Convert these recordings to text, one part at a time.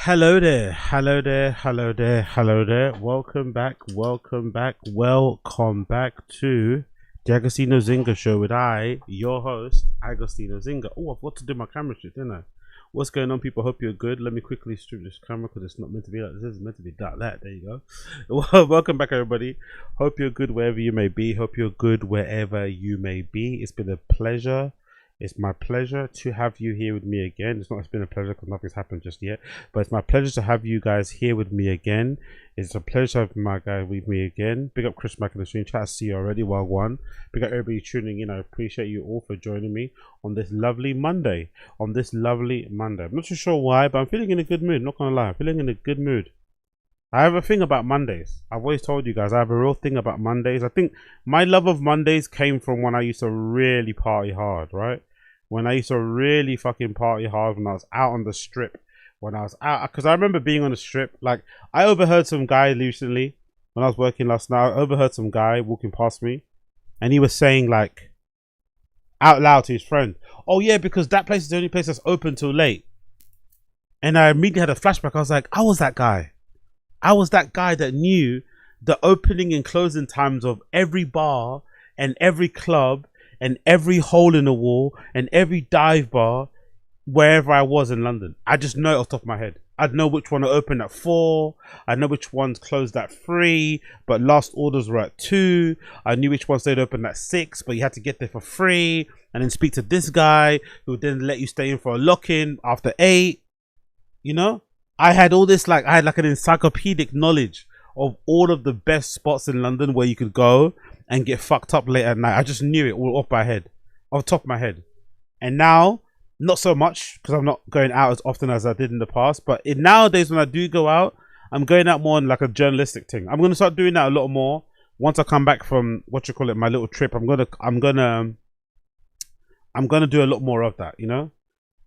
Hello there, hello there, hello there, hello there. Welcome back, welcome back, welcome back to the Agostinho Zinga show with your host, Agostinho Zinga. Oh, I've got to do my camera shit, didn't I? What's going on, people? Hope you're good. Let me quickly strip this camera because it's not meant to be like this. It's meant to be that. There you go. Well, welcome back, everybody. Hope you're good wherever you may be. Hope you're good wherever you may be. It's been a pleasure. It's my pleasure to have you here with me again. It's been a pleasure because nothing's happened just yet, but it's my pleasure to have you guys here with me again. It's a pleasure to have my guy with me again. Big up Chris Mack in the stream chat. I see you already. Well, one. Big up everybody tuning in. I appreciate you all for joining me on this lovely Monday. I'm not too sure why, but I'm feeling in a good mood. Not gonna lie, I'm feeling in a good mood. I have a thing about Mondays. I've always told you guys I have a real thing about Mondays. I think my love of Mondays came from when I used to really party hard, right? When I used to really fucking party hard when I was out on the strip. When I was out, because I remember being on the strip. Like, I overheard some guy recently when I was working last night. I overheard some guy walking past me, and he was saying, like, out loud to his friend, "Oh yeah, because that place is the only place that's open till late." And I immediately had a flashback. I was like, I was that guy. I was that guy that knew the opening and closing times of every bar and every club and every hole in the wall and every dive bar wherever I was in London. I just know it off the top of my head. I'd know which one opened at 4. I know which ones closed at 3, but last orders were at 2. I knew which ones stayed open at 6, but you had to get there for free and then speak to this guy who would then let you stay in for a lock-in after 8. You know? I had all this, like, I had like an encyclopedic knowledge of all of the best spots in London where you could go and get fucked up late at night. I just knew it all off the top of my head. And now, not so much, because I'm not going out as often as I did in the past. But nowadays, when I do go out, I'm going out more on like a journalistic thing. I'm gonna start doing that a lot more once I come back from my little trip. I'm gonna do a lot more of that. You know,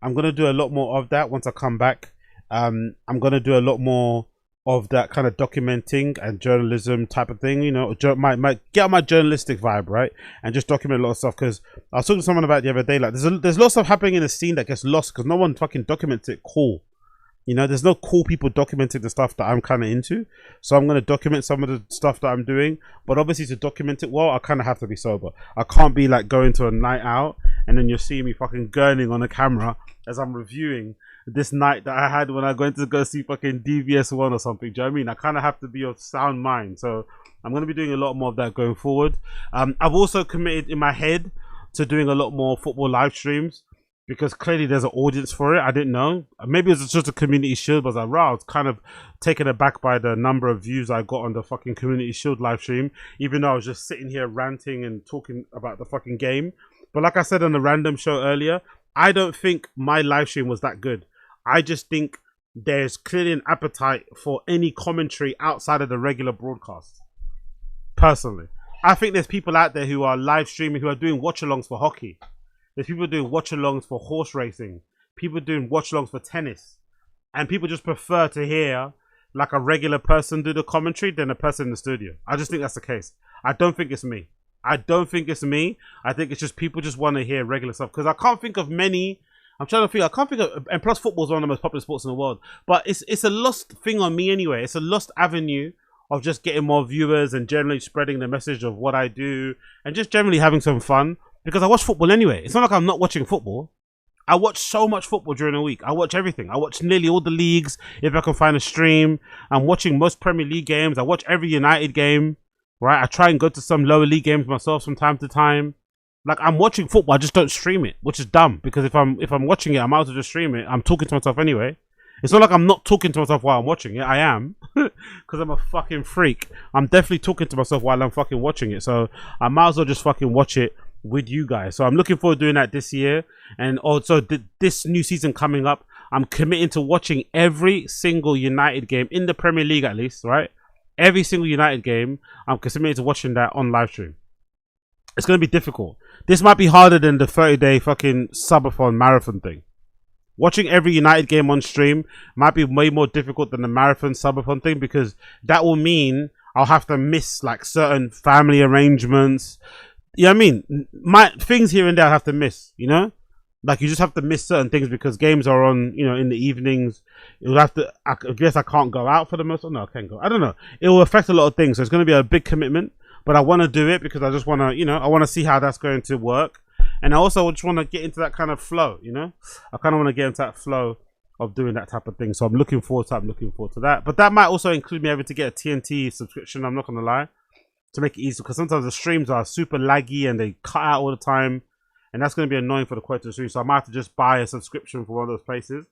I'm gonna do a lot more of that once I come back. I'm gonna do a lot more of that kind of documenting and journalism type of thing, you know, my get on my journalistic vibe, right, and just document a lot of stuff. Because I was talking to someone about it the other day, like there's lots of stuff happening in the scene that gets lost because no one fucking documents it cool. You know, there's no cool people documenting the stuff that I'm kind of into. So I'm going to document some of the stuff that I'm doing. But obviously to document it well, I kind of have to be sober. I can't be like going to a night out and then you're seeing me fucking gurning on a camera as I'm reviewing this night that I had when I went to go see fucking DVS1 or something. Do you know what I mean? I kind of have to be of sound mind. So I'm going to be doing a lot more of that going forward. I've also committed in my head to doing a lot more football live streams, because clearly there's an audience for it. I didn't know. Maybe it's just a community shield, but I was like, wow, I was kind of taken aback by the number of views I got on the fucking community shield live stream, even though I was just sitting here ranting and talking about the fucking game. But like I said on the random show earlier, I don't think my live stream was that good. I just think there's clearly an appetite for any commentary outside of the regular broadcast. Personally, I think there's people out there who are live streaming, who are doing watch-alongs for hockey. There's people doing watch-alongs for horse racing. People doing watch-alongs for tennis. And people just prefer to hear like a regular person do the commentary than a person in the studio. I just think that's the case. I don't think it's me. I think it's just people just want to hear regular stuff. Because I can't think of many... I'm trying to think. I can't think of... And plus, football is one of the most popular sports in the world. But it's a lost thing on me anyway. It's a lost avenue of just getting more viewers and generally spreading the message of what I do. And just generally having some fun. Because I watch football anyway. It's not like I'm not watching football. I watch so much football during the week. I watch everything. I watch nearly all the leagues if I can find a stream. I'm watching most Premier League games. I watch every United game. Right? I try and go to some lower league games myself from time to time. Like, I'm watching football, I just don't stream it, which is dumb. Because if I'm watching it, I might as well just stream it. I'm talking to myself anyway. It's not like I'm not talking to myself while I'm watching it. I am. Because I'm a fucking freak. I'm definitely talking to myself while I'm fucking watching it. So I might as well just fucking watch it with you guys. So I'm looking forward to doing that this year. And also this new season coming up, I'm committing to watching every single United game in the Premier League, at least, right? Every single United game, I'm committed to watching that on live stream. It's going to be difficult. This might be harder than the 30-day fucking subathon marathon thing. Watching every United game on stream might be way more difficult than the marathon subathon thing, because that will mean I'll have to miss like certain family arrangements. You know what I mean? My things here and there I have to miss, you know? Like, you just have to miss certain things because games are on, you know, in the evenings. You'll have to, I guess I can't go out for the most. No, I can go. I don't know. It will affect a lot of things. So it's going to be a big commitment, but I want to do it because I just want to, you know, I want to see how that's going to work. And I also just want to get into that kind of flow, you know. I kind of want to get into that flow of doing that type of thing. So I'm looking forward to that. But that might also include me having to get a TNT subscription. I'm not going to lie, to make it easy, because sometimes the streams are super laggy and they cut out all the time. And that's going to be annoying for the quality stream. So I might have to just buy a subscription for one of those places,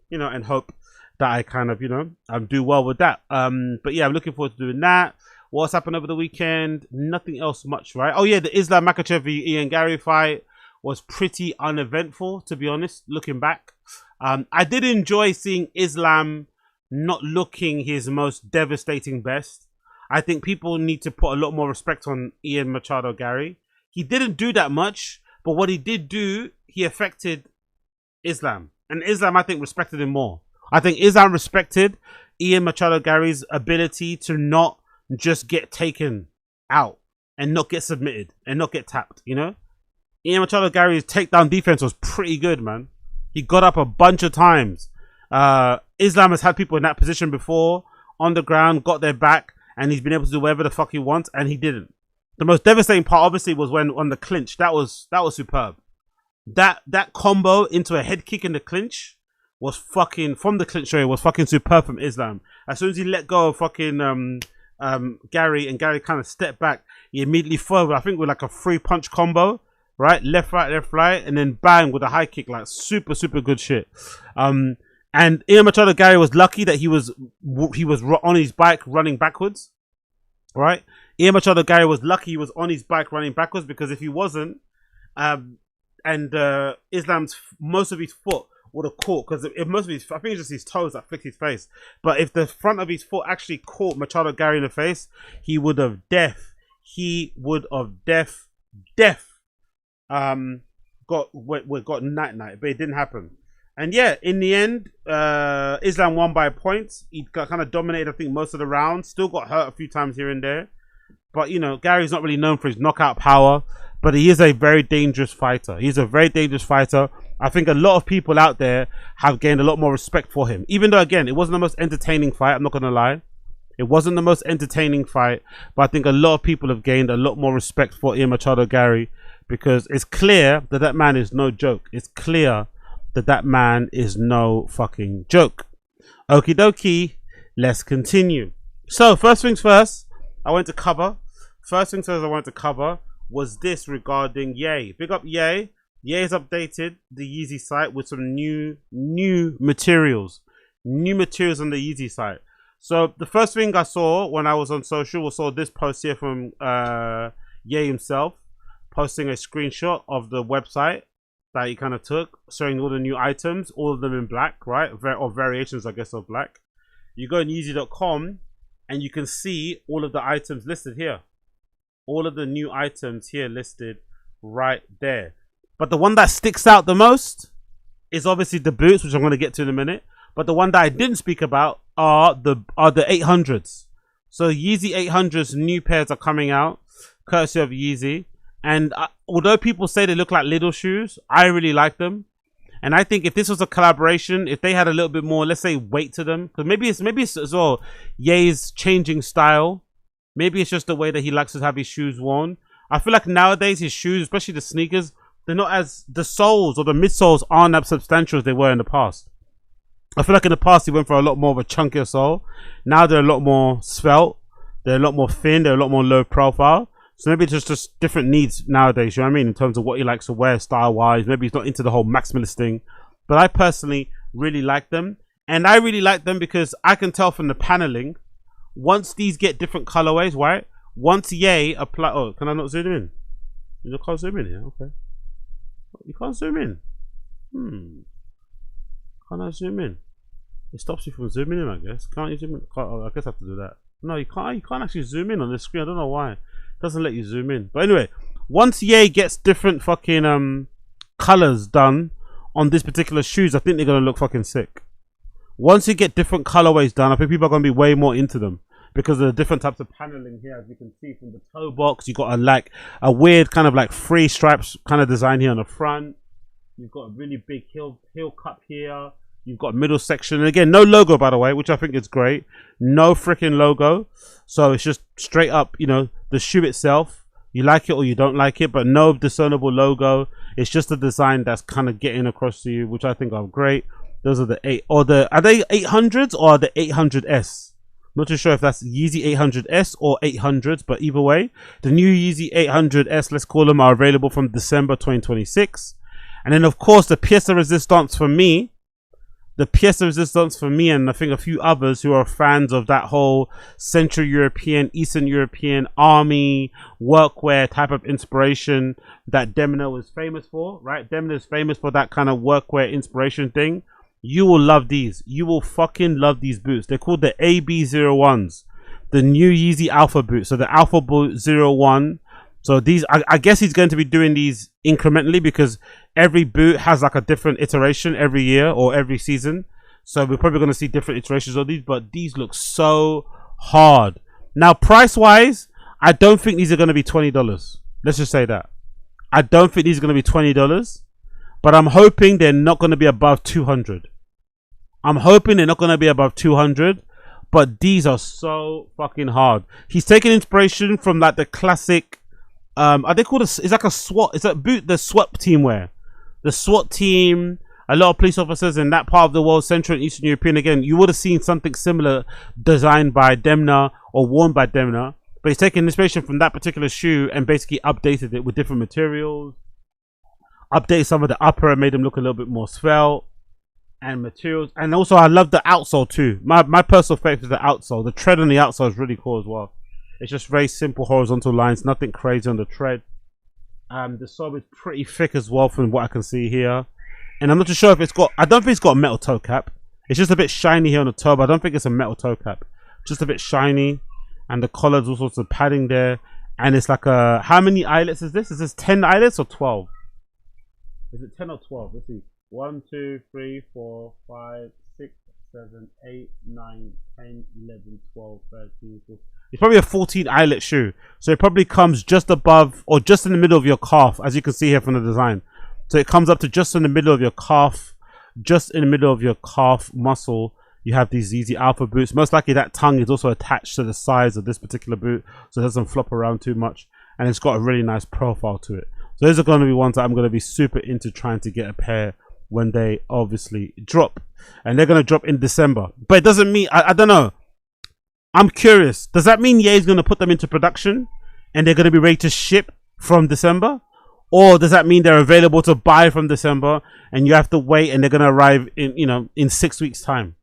you know, and hope that I kind of, you know, do well with that. But yeah, I'm looking forward to doing that. What's happened over the weekend? Nothing else much, right? Oh yeah, the Islam Makhachev v Ian Garry fight was pretty uneventful, to be honest, looking back. I did enjoy seeing Islam not looking his most devastating best. I think people need to put a lot more respect on Ian Machado Garry. He didn't do that much. But what he did do, he affected Islam. And Islam, I think, respected him more. I think Islam respected Ian Machado Garry's ability to not just get taken out and not get submitted and not get tapped, you know? Ian Machado Garry's takedown defense was pretty good, man. He got up a bunch of times. Islam has had people in that position before, on the ground, got their back, and he's been able to do whatever the fuck he wants, and he didn't. The most devastating part, obviously, was when on the clinch. That was superb. That combo into a head kick in the clinch was fucking, from the clinch area, was fucking superb from Islam. As soon as he let go of fucking Garry, and Garry kind of stepped back, he immediately followed, I think, with like a 3-punch combo, right? Left, right, and then bang with a high kick. Like, super good shit. And Ian Machado Garry was lucky that he was on his bike running backwards, right? Ian Machado Garry was lucky he was on his bike running backwards, because if he wasn't, Islam's most of his foot would have caught, because if most of his, I think it's just his toes that flicked his face, but if the front of his foot actually caught Machado Garry in the face, he would have got night, but it didn't happen. And yeah, in the end, Islam won by points. He kind of dominated, I think, most of the rounds. Still got hurt a few times here and there. But, you know, Garry's not really known for his knockout power, but he is a very dangerous fighter. He's a very dangerous fighter. I think a lot of people out there have gained a lot more respect for him. Even though, again, it wasn't the most entertaining fight. I'm not going to lie. It wasn't the most entertaining fight. But I think a lot of people have gained a lot more respect for Ian Machado Garry, because it's clear that that man is no joke. It's clear that that man is no fucking joke. Okie dokie, let's continue. So, first things first, I wanted to cover was this regarding Ye. Big up Ye. Ye has updated the Yeezy site with some new materials. New materials on the Yeezy site. So the first thing I saw when I was on social was this post here from Ye himself, posting a screenshot of the website that he kind of took, showing all the new items, all of them in black, right? Or variations, I guess, of black. You go on Yeezy.com and you can see all of the items listed here. All of the new items here listed right there. But the one that sticks out the most is obviously the boots, which I'm going to get to in a minute. But the one that I didn't speak about are the 800s. So Yeezy 800s new pairs are coming out, courtesy of Yeezy. And although people say they look like little shoes, I really like them. And I think if this was a collaboration, if they had a little bit more, let's say, weight to them, because maybe it's as well Ye's changing style. Maybe it's just the way that he likes to have his shoes worn. I feel like nowadays his shoes, especially the sneakers, they're not as, the soles or the midsoles aren't as substantial as they were in the past. I feel like in the past he went for a lot more of a chunkier sole. Now they're a lot more svelte. They're a lot more thin. They're a lot more low profile. So maybe it's just different needs nowadays, you know what I mean? In terms of what he likes to wear style-wise. Maybe he's not into the whole maximalist thing. But I personally really like them. And I really like them because I can tell from the paneling, once these get different colorways, right? Once Ye apply... Oh, can I not zoom in? You can't zoom in here? Okay. You can't zoom in. Can't I zoom in? It stops you from zooming in, I guess. Can't you zoom in? I guess I have to do that. No, you can't actually zoom in on this screen. I don't know why. It doesn't let you zoom in. But anyway, once Ye gets different fucking colors done on this particular shoes, I think they're gonna look fucking sick. Once you get different colorways done, I think people are gonna be way more into them because of the different types of paneling here. As you can see from the toe box, you got a weird kind of like free stripes kind of design here on the front. You've got a really big heel cup here. You've got middle section. And again, no logo, by the way, which I think is great. No freaking logo. So it's just straight up, you know, the shoe itself. You like it or you don't like it, but no discernible logo. It's just a design that's kind of getting across to you, which I think are great. Those are the are they 800s or are the 800S? Not too sure if that's Yeezy 800S or 800s, but either way, the new Yeezy 800S, let's call them, are available from December 2026. And then, of course, the pièce de résistance for me, and I think a few others who are fans of that whole Central European, Eastern European army workwear type of inspiration that Demno is famous for, right? Demno is famous for that kind of workwear inspiration thing. You will love these. You will fucking love these boots. They're called the AB01s, the new Yeezy Alpha boot. So the Alpha Boot 01. So these, I guess he's going to be doing these incrementally because every boot has like a different iteration every year or every season. So we're probably going to see different iterations of these, but these look so hard. Now, price wise, I don't think these are going to be $20. Let's just say that. I don't think these are going to be $20, but I'm hoping they're not going to be above 200. I'm hoping they're not going to be above 200, but these are so fucking hard. He's taking inspiration from like the classic, are they called it's like a SWAT, it's a boot the SWAT team wear. The SWAT team, a lot of police officers in that part of the world, Central and Eastern European, again, you would have seen something similar designed by Demna or worn by Demna, but he's taken inspiration from that particular shoe and basically updated it with different materials, updated some of the upper and made them look a little bit more svelte and materials. And also I love the outsole too. My personal favorite is the outsole. The tread on the outsole is really cool as well. It's just very simple horizontal lines, nothing crazy on the tread. The sole is pretty thick as well from what I can see here. And I'm not too sure if it's got, I don't think it's got a metal toe cap. It's just a bit shiny here on the toe, but I don't think it's a metal toe cap. Just a bit shiny. And the collar's all sorts of padding there. And it's like a, how many eyelets is this? Is this 10 eyelets or 12? Is it 10 or 12? Let's see. 1, 2, 3, 4, 5, 6, 7, 8, 9, 10, 11, 12, 13, 14. It's probably a 14 eyelet shoe. So it probably comes just above or just in the middle of your calf, as you can see here from the design. So it comes up to just in the middle of your calf, just in the middle of your calf muscle. You have these Yeezy Alpha boots. Most likely that tongue is also attached to the size of this particular boot, so it doesn't flop around too much. And it's got a really nice profile to it. So those are going to be ones that I'm going to be super into trying to get a pair when they obviously drop. And they're going to drop in December. But it doesn't mean, I don't know. I'm curious. Does that mean Ye is going to put them into production and they're going to be ready to ship from December? Or does that mean they're available to buy from December and you have to wait and they're going to arrive in, you know, in 6 weeks time?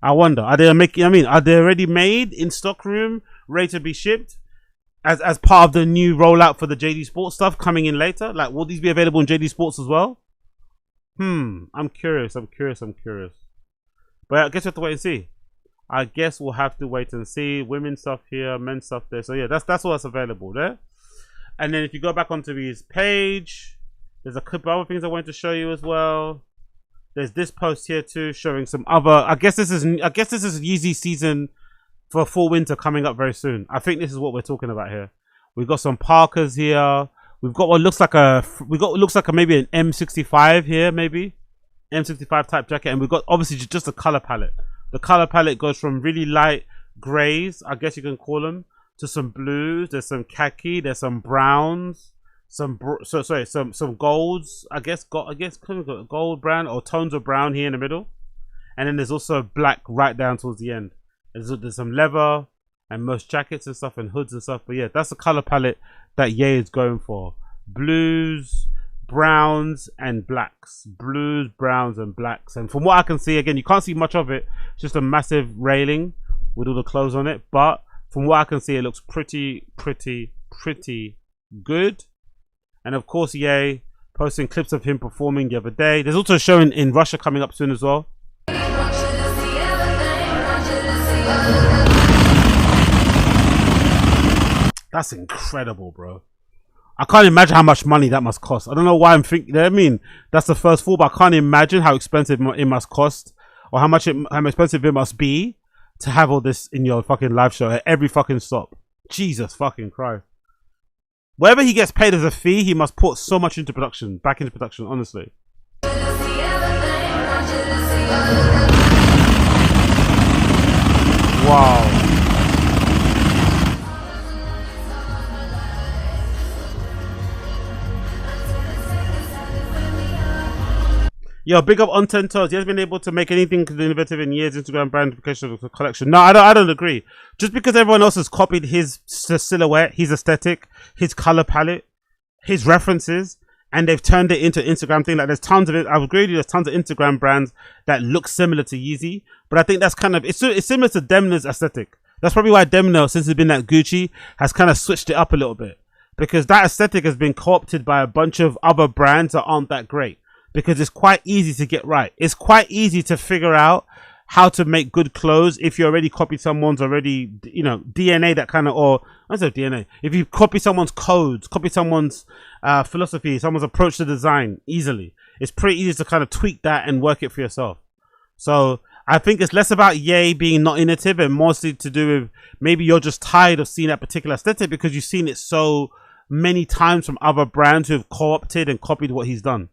I wonder. Are they making, I mean, are they already made in stock room, ready to be shipped as part of the new rollout for the JD Sports stuff coming in later? Like, will these be available in JD Sports as well? I'm curious. But I guess we have to wait and see. I guess we'll have to wait and see. Women's stuff here, men's stuff there. So yeah, that's all that's available there. And then if you go back onto his page, there's a couple other things I wanted to show you as well. There's this post here too, showing some other. I guess this is Yeezy season for fall winter coming up very soon. I think this is what we're talking about here. We've got some Parkers here. We've got what looks like maybe an M65 here, maybe M65 type jacket, and we've got obviously just a color palette. The color palette goes from really light grays, I guess you can call them, to some blues. There's some khaki. There's some browns. Some golds. I guess gold, brown, or tones of brown here in the middle, and then there's also black right down towards the end. There's some leather and most jackets and stuff and hoods and stuff. But yeah, that's the color palette that Ye is going for: blues, browns, and blacks. Blues, browns, and blacks. And from what I can see, again, you can't see much of it. It's just a massive railing with all the clothes on it. But from what I can see, it looks pretty good. And of course, Ye posting clips of him performing the other day. There's also a show in Russia coming up soon as well. That's incredible, bro. I can't imagine how much money that must cost. I don't know why I'm thinking. I mean, that's the first fall, but I can't imagine how expensive it must cost, or how expensive it must be to have all this in your fucking live show at every fucking stop. Jesus fucking Christ. Whatever he gets paid as a fee, he must put so much into production, back into production, honestly. Wow. Yo, big up on 10 toes. He hasn't been able to make anything innovative in years. Instagram brandification of the collection. No, I don't agree. Just because everyone else has copied his silhouette, his aesthetic, his color palette, his references, and they've turned it into an Instagram thing. Like there's tons of it. I agree with you. There's tons of Instagram brands that look similar to Yeezy, but I think that's kind of it's similar to Demna's aesthetic. That's probably why Demna, since he's been at Gucci, has kind of switched it up a little bit, because that aesthetic has been co-opted by a bunch of other brands that aren't that great. Because it's quite easy to get right. It's quite easy to figure out how to make good clothes if you already copied someone's already, you know, DNA that kind of, or I say DNA. If you copy someone's codes, copy someone's philosophy, someone's approach to design easily, it's pretty easy to kind of tweak that and work it for yourself. So I think it's less about Ye being not innovative and mostly to do with maybe you're just tired of seeing that particular aesthetic because you've seen it so many times from other brands who have co-opted and copied what he's done.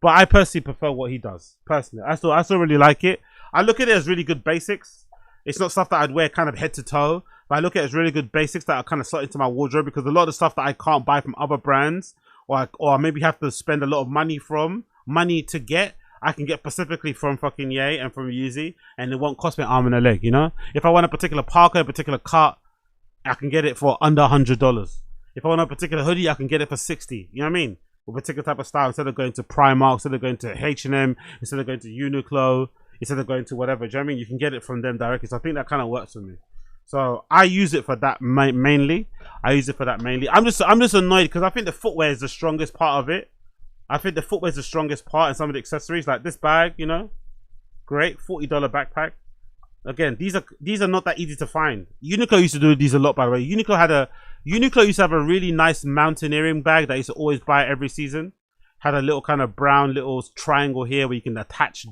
But I personally prefer what he does. Personally, I still really like it. I look at it as really good basics. It's not stuff that I'd wear kind of head to toe, but I look at it as really good basics that I kind of slot into my wardrobe, because a lot of the stuff that I can't buy from other brands, or maybe have to spend a lot of money to get, I can get specifically from fucking Ye and from Yeezy, and it won't cost me an arm and a leg. You know, if I want a particular parka, a particular cut, I can get it for under $100. If I want a particular hoodie, I can get it for 60. You know what I mean? With a particular type of style, instead of going to Primark, instead of going to H&M, instead of going to Uniqlo, instead of going to whatever, do you know what I mean? You can get it from them directly. So I think that kind of works for me. So I use it for that mainly. I'm just annoyed because I think the footwear is the strongest part of it. I think the footwear is the strongest part, and some of the accessories, like this bag, you know, great $40 backpack. Again, these are not that easy to find. Uniqlo used to do these a lot, by the way. Uniqlo used to have a really nice mountaineering bag that I used to always buy every season. Had a little kind of brown little triangle here where you can attach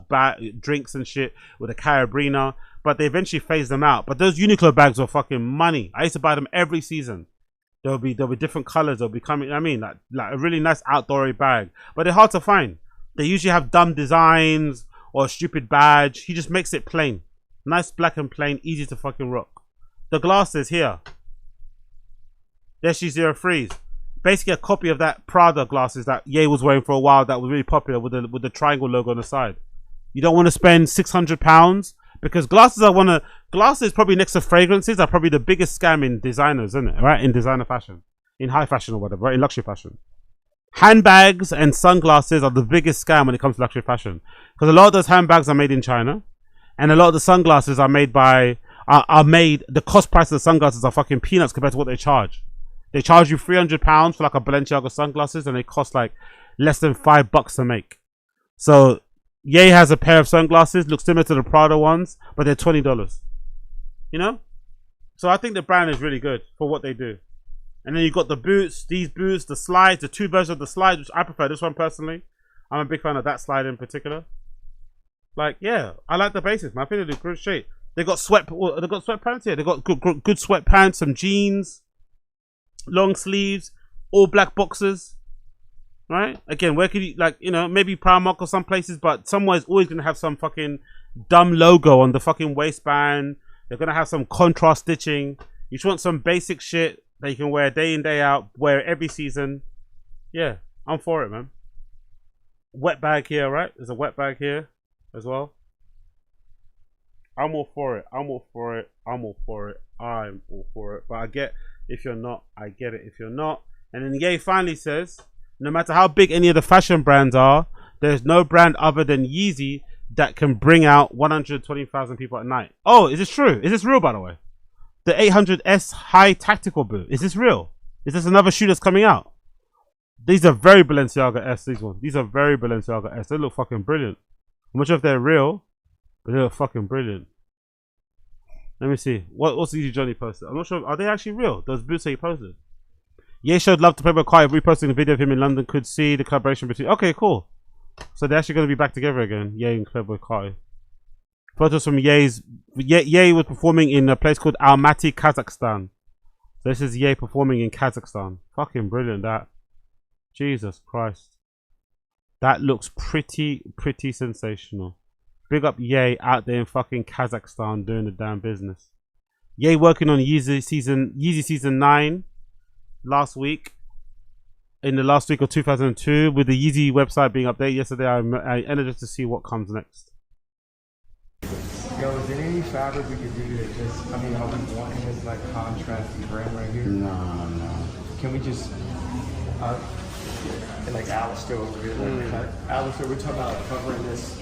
drinks and shit with a carabiner. But they eventually phased them out. But those Uniqlo bags were fucking money. I used to buy them every season. There'll be different colors. They'll be coming. I mean, like a really nice outdoory bag. But they're hard to find. They usually have dumb designs or a stupid badge. He just makes it plain. Nice black and plain, easy to fucking rock. The glasses here. They're SG03s. Basically a copy of that Prada glasses that Ye was wearing for a while that was really popular with the triangle logo on the side. You don't want to spend £600 because glasses probably next to fragrances are probably the biggest scam in designers, isn't it? Right? In designer fashion. In high fashion or whatever, right? In luxury fashion. Handbags and sunglasses are the biggest scam when it comes to luxury fashion. Because a lot of those handbags are made in China. And a lot of the sunglasses are made by, the cost price of the sunglasses are fucking peanuts compared to what they charge. They charge you £300 for like a Balenciaga sunglasses, and they cost like less than $5 to make. So Ye has a pair of sunglasses, look similar to the Prada ones, but they're $20. You know? So I think the brand is really good for what they do. And then you got the boots, these boots, the slides, the two versions of the slides, which I prefer this one personally. I'm a big fan of that slide in particular. Like, yeah, I like the basics, man. I think they do good shit. They got sweatpants here. They got good sweatpants, some jeans, long sleeves, all black boxers. Right? Again, where could you, like, you know, maybe Primark or some places, but somewhere is always gonna have some fucking dumb logo on the fucking waistband. They're gonna have some contrast stitching. You just want some basic shit that you can wear day in, day out, wear every season. Yeah, I'm for it, man. Wet bag here, right? There's a wet bag here as well. I'm all for it. I'm all for it. I'm all for it. I'm all for it. But I get if you're not, I get it if you're not. And then Ye finally says, no matter how big any of the fashion brands are, there's no brand other than Yeezy that can bring out 120,000 people at night. Oh, is this true? Is this real, by the way? The 800S high tactical boot. Is this real? Is this another shoe that's coming out? These are very Balenciaga S, these ones. These are very Balenciaga S. They look fucking brilliant. I'm not sure if they're real, but they look fucking brilliant. Let me see. What's Easy Johnny posted? I'm not sure. Are they actually real? Those boots that he posted? Ye showed love to Playboy Carti, reposting the video of him in London. Could see the collaboration between. Okay, cool. So they're actually going to be back together again. Ye and Playboy Carti. Photos from Ye's. Ye was performing in a place called Almaty, Kazakhstan. So this is Ye performing in Kazakhstan. Fucking brilliant, that. Jesus Christ. That looks pretty sensational. Big up Ye out there in fucking Kazakhstan doing the damn business. Ye working on Yeezy season 9 last week. In the last week of 2002, with the Yeezy website being updated yesterday, I entered to see what comes next. Yo, is there any fabric we could do that just, I mean, are we wanting this like contrasty brand right here? No. Can we just, like Alistair over here, like cut? Alistair, we're talking about covering this.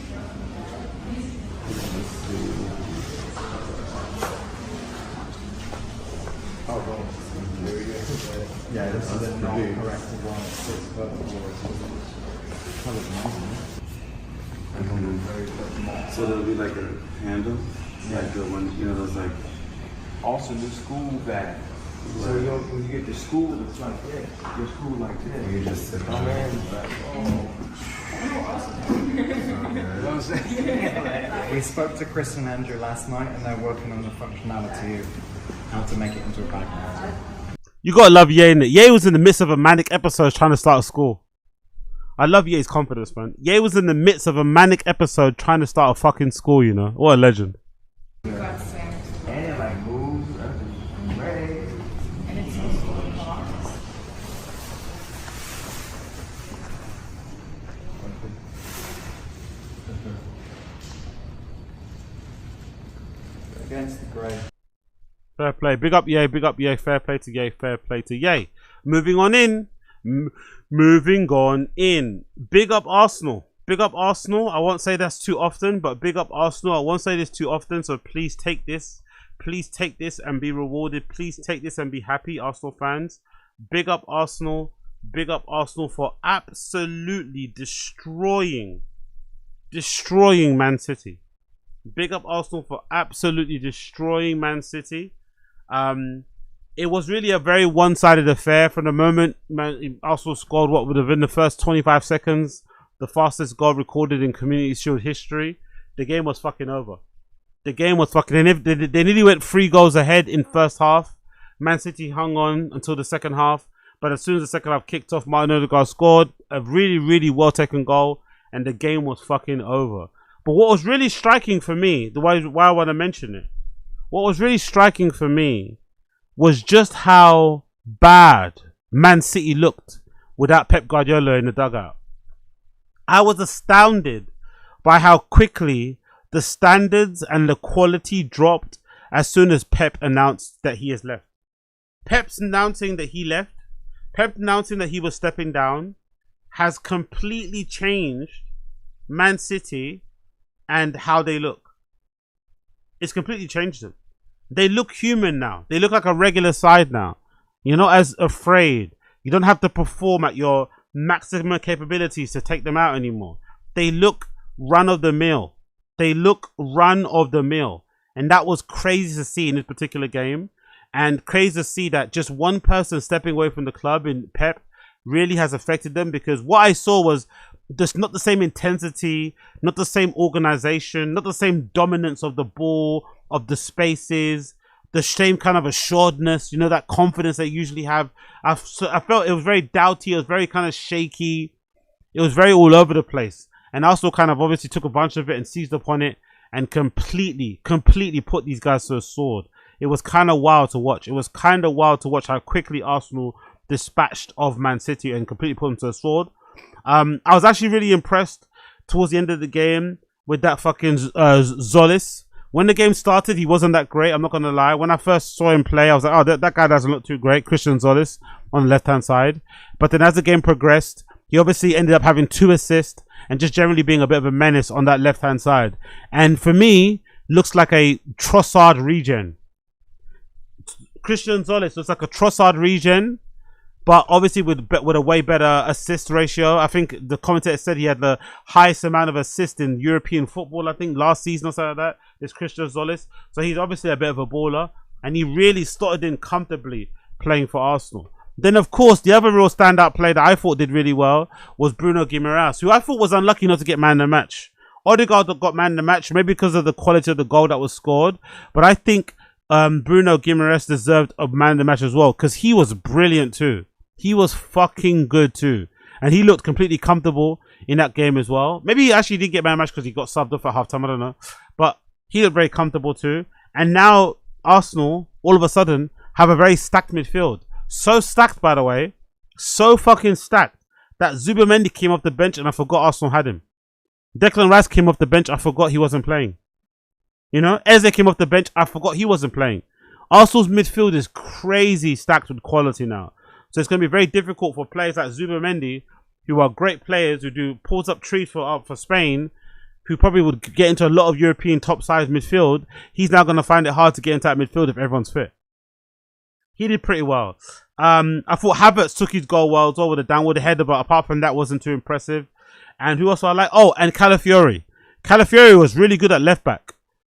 Oh, boom. There we go. Yeah, this is a non-corrected one. 6 foot 4. So there'll be like a handle, like the one, you know, those like. Also, the school bag. So when you get to school, it's like this. Your school like this. You just sit Oh man, We spoke to Chris and Andrew last night, and they're working on the functionality of how to make it into a bag now. You gotta love Ye, innit? Ye was in the midst of a manic episode trying to start a school. I love Ye's confidence, man. Ye was in the midst of a manic episode trying to start a fucking school, you know? What a legend. and it like moves. Ready. And it's so full of Against the grey. Fair play. Big up Ye, big up Ye. Fair play to Ye, fair play to Ye. Moving on in. Moving on in. Big up Arsenal. Big up Arsenal. I won't say that's too often, but big up Arsenal. I won't say this too often, so please take this. Please take this and be rewarded. Please take this and be happy, Arsenal fans. Big up Arsenal. Big up Arsenal for absolutely destroying Man City. Big up Arsenal for absolutely destroying Man City. It was really a very one-sided affair from the moment Arsenal scored what would have been the first 25 seconds, the fastest goal recorded in Community Shield history. The game was fucking over. The game was fucking... They nearly went 3 goals ahead in first half. Man City hung on until the second half, but as soon as the second half kicked off, Martin Odegaard scored a really, really well-taken goal, and the game was fucking over. But what was really striking for me, why I want to mention it, what was really striking for me was just how bad Man City looked without Pep Guardiola in the dugout. I was astounded by how quickly the standards and the quality dropped as soon as Pep announced that he has left. Pep's announcing that he left, Pep announcing that he was stepping down, has completely changed Man City and how they look. It's completely changed them. They look human now. They look like a regular side now. You're not as afraid. You don't have to perform at your maximum capabilities to take them out anymore. They look run of the mill. They look run of the mill. And that was crazy to see in this particular game. And crazy to see that just one person stepping away from the club in Pep really has affected them, because what I saw was just not the same intensity, not the same organization, not the same dominance of the ball, of the spaces, the same kind of assuredness, you know, that confidence they usually have. I felt it was very doubty, it was very kind of shaky, it was very all over the place. And also kind of obviously took a bunch of it and seized upon it and completely put these guys to a sword. It was kind of wild to watch. It was kind of wild to watch how quickly Arsenal dispatched of Man City and completely put them to a sword. I was actually really impressed towards the end of the game with that fucking Zolis. When the game started, he wasn't that great, I'm not going to lie. When I first saw him play, I was like, oh, that guy doesn't look too great. Christian Zolis on the left-hand side. But then as the game progressed, he obviously ended up having 2 assists and just generally being a bit of a menace on that left-hand side. And for me, looks like a Trossard regen. Christian Zolis looks like a Trossard regen, but obviously with a way better assist ratio. I think the commentator said he had the highest amount of assists in European football, I think, last season or something like that. It's Christian Zolis. So he's obviously a bit of a baller, and he really started in comfortably playing for Arsenal. Then, of course, the other real standout player that I thought did really well was Bruno Guimaraes, who I thought was unlucky not to get man of the match. Odegaard got man of the match, maybe because of the quality of the goal that was scored. But I think Bruno Guimaraes deserved a man of the match as well, because he was brilliant too. He was fucking good too. And he looked completely comfortable. in that game as well. Maybe he actually did get man match because he got subbed off at halftime. I don't know, but he looked very comfortable too. And now Arsenal, all of a sudden, have a very stacked midfield. So stacked, by the way, so fucking stacked that Zubimendi came off the bench and I forgot Arsenal had him. Declan Rice came off the bench. I forgot he wasn't playing. You know, Eze came off the bench. I forgot he wasn't playing. Arsenal's midfield is crazy stacked with quality now. So it's going to be very difficult for players like Zubimendi, who are great players, who do pulls up trees for Spain, who probably would get into a lot of European top-size midfield. He's now going to find it hard to get into that midfield if everyone's fit. He did pretty well. I thought Havertz took his goal well as well with a downward header, but apart from that, wasn't too impressive. And who else I like? Oh, and Calafiori. Calafiori was really good at left back.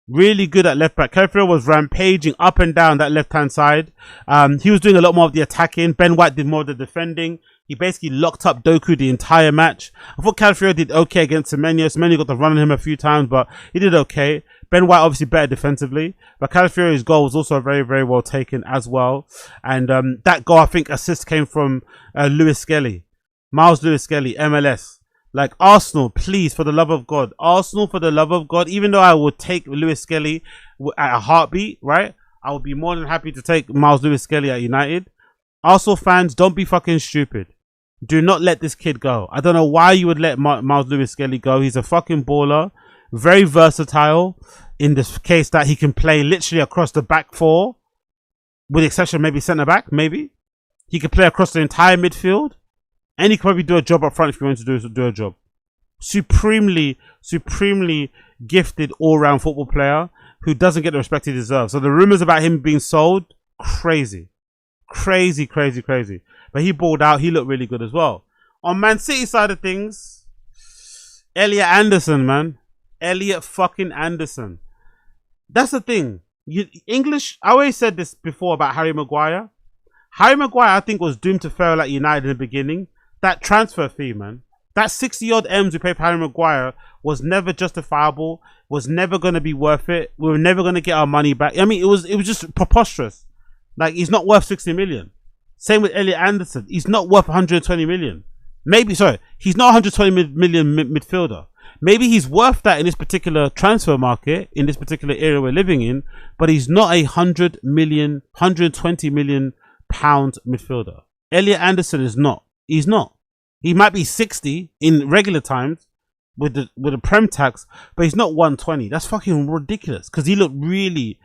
Really good at left back. Calafiori was rampaging up and down that left-hand side. He was doing a lot more of the attacking. Ben White did more of the defending. He basically locked up Doku the entire match. I thought Calafiori did okay against Semenyo. Semenyo got to run on him a few times, but he did okay. Ben White obviously better defensively, but Calafiori's goal was also very, very well taken as well. And that goal, I think, assist came from Lewis Skelly. Miles Lewis Skelly, MLS. Like, Arsenal, please, for the love of God. Arsenal, for the love of God. Even though I would take Lewis Skelly at a heartbeat, right? I would be more than happy to take Miles Lewis Skelly at United. Arsenal fans, don't be fucking stupid. Do not let this kid go. I don't know why you would let Miles Lewis Skelly go. He's a fucking baller. Very versatile in this case that he can play literally across the back four. With the exception of maybe centre back, maybe. He can play across the entire midfield. And he can probably do a job up front if you want to do a job. Supremely gifted all-round football player who doesn't get the respect he deserves. So the rumours about him being sold, crazy. Crazy. But he balled out. He looked really good as well. On Man City side of things, Elliot Anderson, man. Elliot fucking Anderson. That's the thing. English, I always said this before about Harry Maguire. Harry Maguire, I think, was doomed to fail at United in the beginning. That transfer fee, man. That 60 odd M's we paid for Harry Maguire was never justifiable, was never going to be worth it. We were never going to get our money back. I mean, it was just preposterous. Like, he's not worth 60 million. Same with Elliot Anderson. He's not worth 120 million. Maybe, sorry, he's not 120 million midfielder. Maybe he's worth that in this particular transfer market, in this particular area we're living in, but he's not a 120 million pound midfielder. Elliot Anderson is not. He's not. He might be 60 in regular times with the Prem tax, but he's not 120. That's fucking ridiculous because he looked really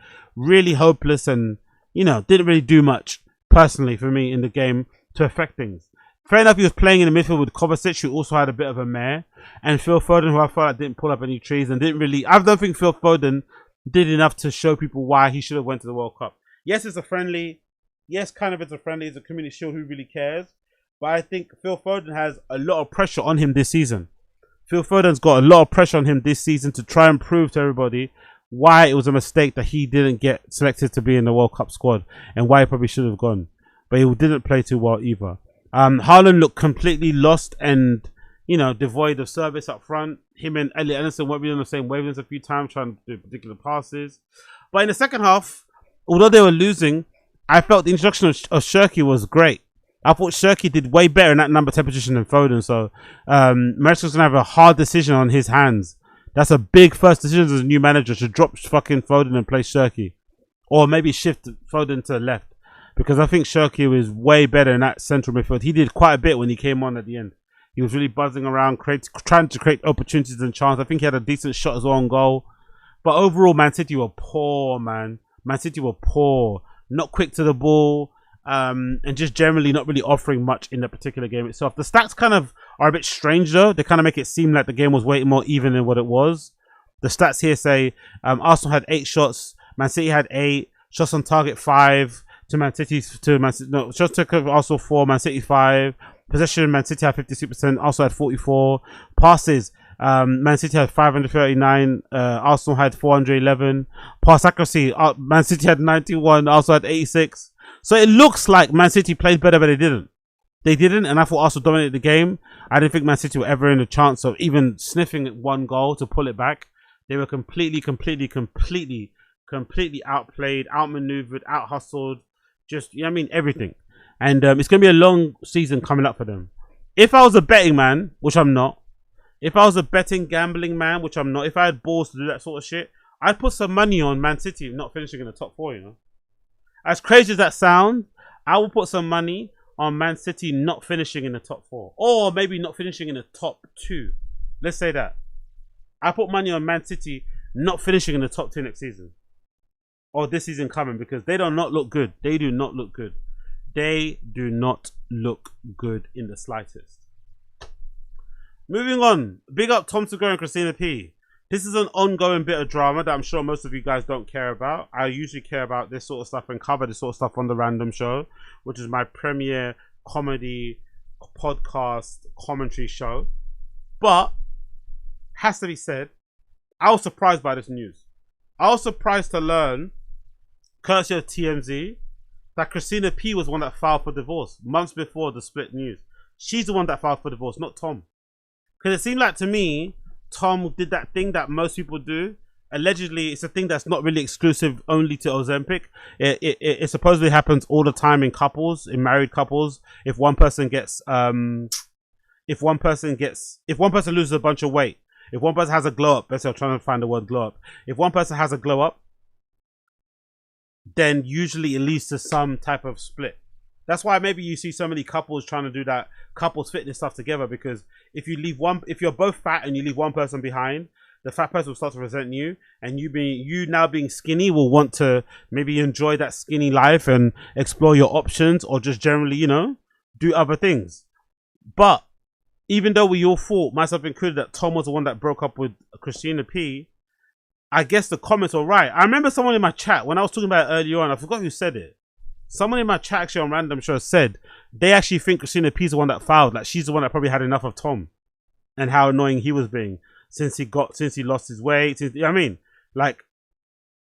hopeless and, you know, didn't really do much personally for me in the game to affect things. Fair enough, he was playing in the midfield with Kovacic, who also had a bit of a mare, and Phil Foden, who I felt like didn't pull up any trees and didn't really. I don't think Phil Foden did enough to show people why he should have went to the World Cup. Yes, it's a friendly. Yes, kind of it's a friendly. It's a community shield. Who really cares? But I think Phil Foden has a lot of pressure on him this season. Phil Foden's got a lot of pressure on him this season to try and prove to everybody why it was a mistake that he didn't get selected to be in the World Cup squad and why he probably should have gone. But he didn't play too well either. Haaland looked completely lost and, you know, devoid of service up front. Him and Elliot Anderson weren't really on the same wavelength a few times trying to do particular passes. But in the second half, although they were losing, I felt the introduction of Shirky was great. I thought Shirky did way better in that number 10 position than Foden. So Maresca's going to have a hard decision on his hands. That's a big first decision as a new manager to drop fucking Foden and play Shirky. Or maybe shift Foden to the left. Because I think Shirky was way better in that central midfield. He did quite a bit when he came on at the end. He was really buzzing around, trying to create opportunities and chances. I think he had a decent shot as well on goal. But overall, Man City were poor, man. Man City were poor. Not quick to the ball. And just generally not really offering much in the particular game itself. The stats kind of are a bit strange though. They kind of make it seem like the game was way more even than what it was. The stats here say Arsenal had 8 shots. Man City had 8. Shots on target 5. To Man City, no, shots took also 4, Man City 5. Possession, Man City had 56%, also had 44. Passes, Man City had 539, Arsenal had 411. Pass accuracy, Man City had 91, also had 86. So it looks like Man City played better, but they didn't. They didn't, and I thought Arsenal dominated the game. I didn't think Man City were ever in a chance of even sniffing one goal to pull it back. They were completely outplayed, outmaneuvered, out-hustled. Just, you know what I mean, everything. And it's going to be a long season coming up for them. If I was a betting man, which I'm not, if I was a betting gambling man, which I'm not, if I had balls to do that sort of shit, I'd put some money on Man City not finishing in the top 4, you know. As crazy as that sounds, I will put some money on Man City not finishing in the top 4. Or maybe not finishing in the top 2. Let's say that. I put money on Man City not finishing in the top 2 next season. Or this season coming, because they do not look good. They do not look good. They do not look good in the slightest. Moving on. Big up Tom Segura and Christina P. This is an ongoing bit of drama that I'm sure most of you guys don't care about. I usually care about this sort of stuff and cover this sort of stuff on The Random Show, which is my premier comedy podcast commentary show. But, has to be said, I was surprised by this news. I was surprised to learn, courtesy of TMZ, that Christina P was the one that filed for divorce months before the split news. She's the one that filed for divorce, not Tom. Because it seemed like to me, Tom did that thing that most people do. Allegedly, it's a thing that's not really exclusive only to Ozempic. It supposedly happens all the time in couples, in married couples. If one person gets, if one person loses a bunch of weight, if one person has a glow up, let's say I'm trying to find the word glow up. If one person has a glow up, then usually it leads to some type of split. That's why maybe you see so many couples trying to do that couples fitness stuff together, because if you're both fat and you leave one person behind, the fat person will start to resent you, and you now being skinny will want to maybe enjoy that skinny life and explore your options, or just generally, you know, do other things. But even though we all thought, myself included, that Tom was the one that broke up with Christina P, I guess the comments were right. I remember someone in my chat, when I was talking about it earlier on, I forgot who said it. Someone in my chat actually on Random Show said they actually think Christina P is the one that fouled. Like, she's the one that probably had enough of Tom and how annoying he was being since he lost his weight. You know what I mean? Like,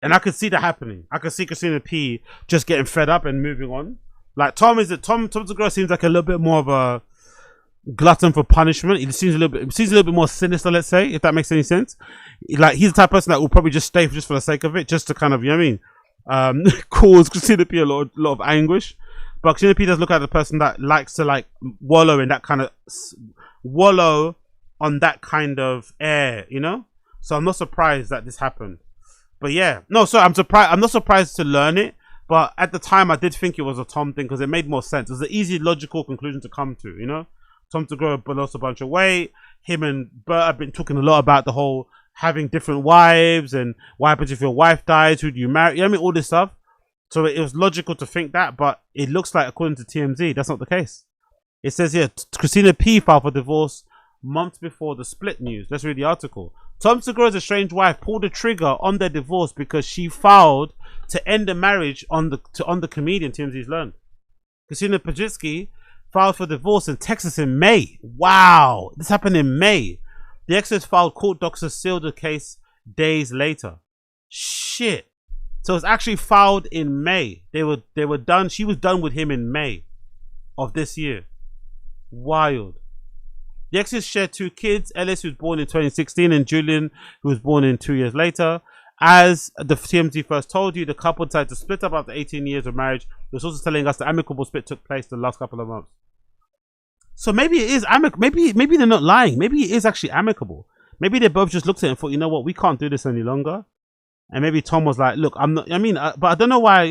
and I could see that happening. I could see Christina P just getting fed up and moving on. Like, Tom Segura seems like a little bit more of a glutton for punishment. He seems a little bit more sinister, let's say, if that makes any sense. Like, he's the type of person that will probably just stay just for the sake of it, just to kind of, you know what I mean, cause Christina P a lot of anguish. But Christina P does look like the person that likes to like wallow on that kind of air, you know. So I'm not surprised that this happened. But yeah, no, so I'm not surprised to learn it, but at the time I did think it was a Tom thing, because it made more sense. It was an easy logical conclusion to come to, you know. Tom Segura lost a bunch of weight. Him and Bert have been talking a lot about the whole having different wives and what happens if your wife dies, who do you marry, you know what I mean, all this stuff. So it was logical to think that, but it looks like, according to TMZ, that's not the case. It says here, Christina P filed for divorce months before the split news. Let's read the article. Tom Segura's estranged wife pulled the trigger on their divorce because she filed to end the marriage on the comedian, TMZ's learned. Christina Pajitsky filed for divorce in Texas in May. Wow, this happened in May. The exes filed court docs to seal the case days later. Shit. So it's actually filed in May. They were done. She was done with him in May of this year. Wild. The exes share 2 kids. Ellis, who was born in 2016, and Julian, who was born in 2 years later. As the TMZ first told you, the couple decided to split up after 18 years of marriage. It was also telling us the amicable split took place the last couple of months. So maybe it is amicable. Maybe they're not lying. Maybe it is actually amicable. Maybe they both just looked at it and thought, you know what, we can't do this any longer. And maybe Tom was like, look, I'm not, I mean, but I don't know why.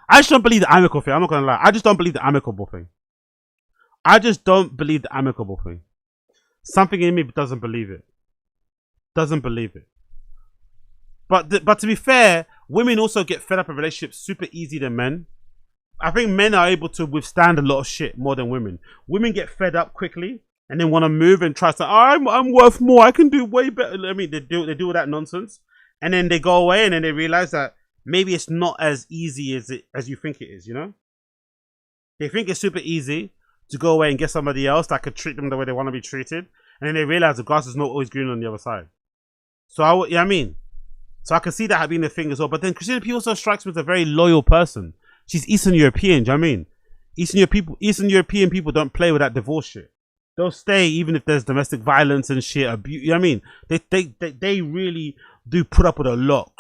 I just don't believe the amicable thing. I'm not going to lie. I just don't believe the amicable thing. I just don't believe the amicable thing. Something in me doesn't believe it. Doesn't believe it. But to be fair, women also get fed up in relationships super easy than men. I think men are able to withstand a lot of shit more than women. Women get fed up quickly and then want to move and try to say, I'm worth more, I can do way better. I mean, they do all that nonsense, and then they go away and then they realize that maybe it's not as easy as you think it is, you know? They think it's super easy to go away and get somebody else that could treat them the way they want to be treated, and then they realize the grass is not always green on the other side. So you know what I mean? So I can see that being a thing as well. But then Christina P also strikes me as a very loyal person. She's Eastern European, do you know what I mean? Eastern European people don't play with that divorce shit. They'll stay even if there's domestic violence and shit, abuse, you know what I mean? They really do put up with a lot.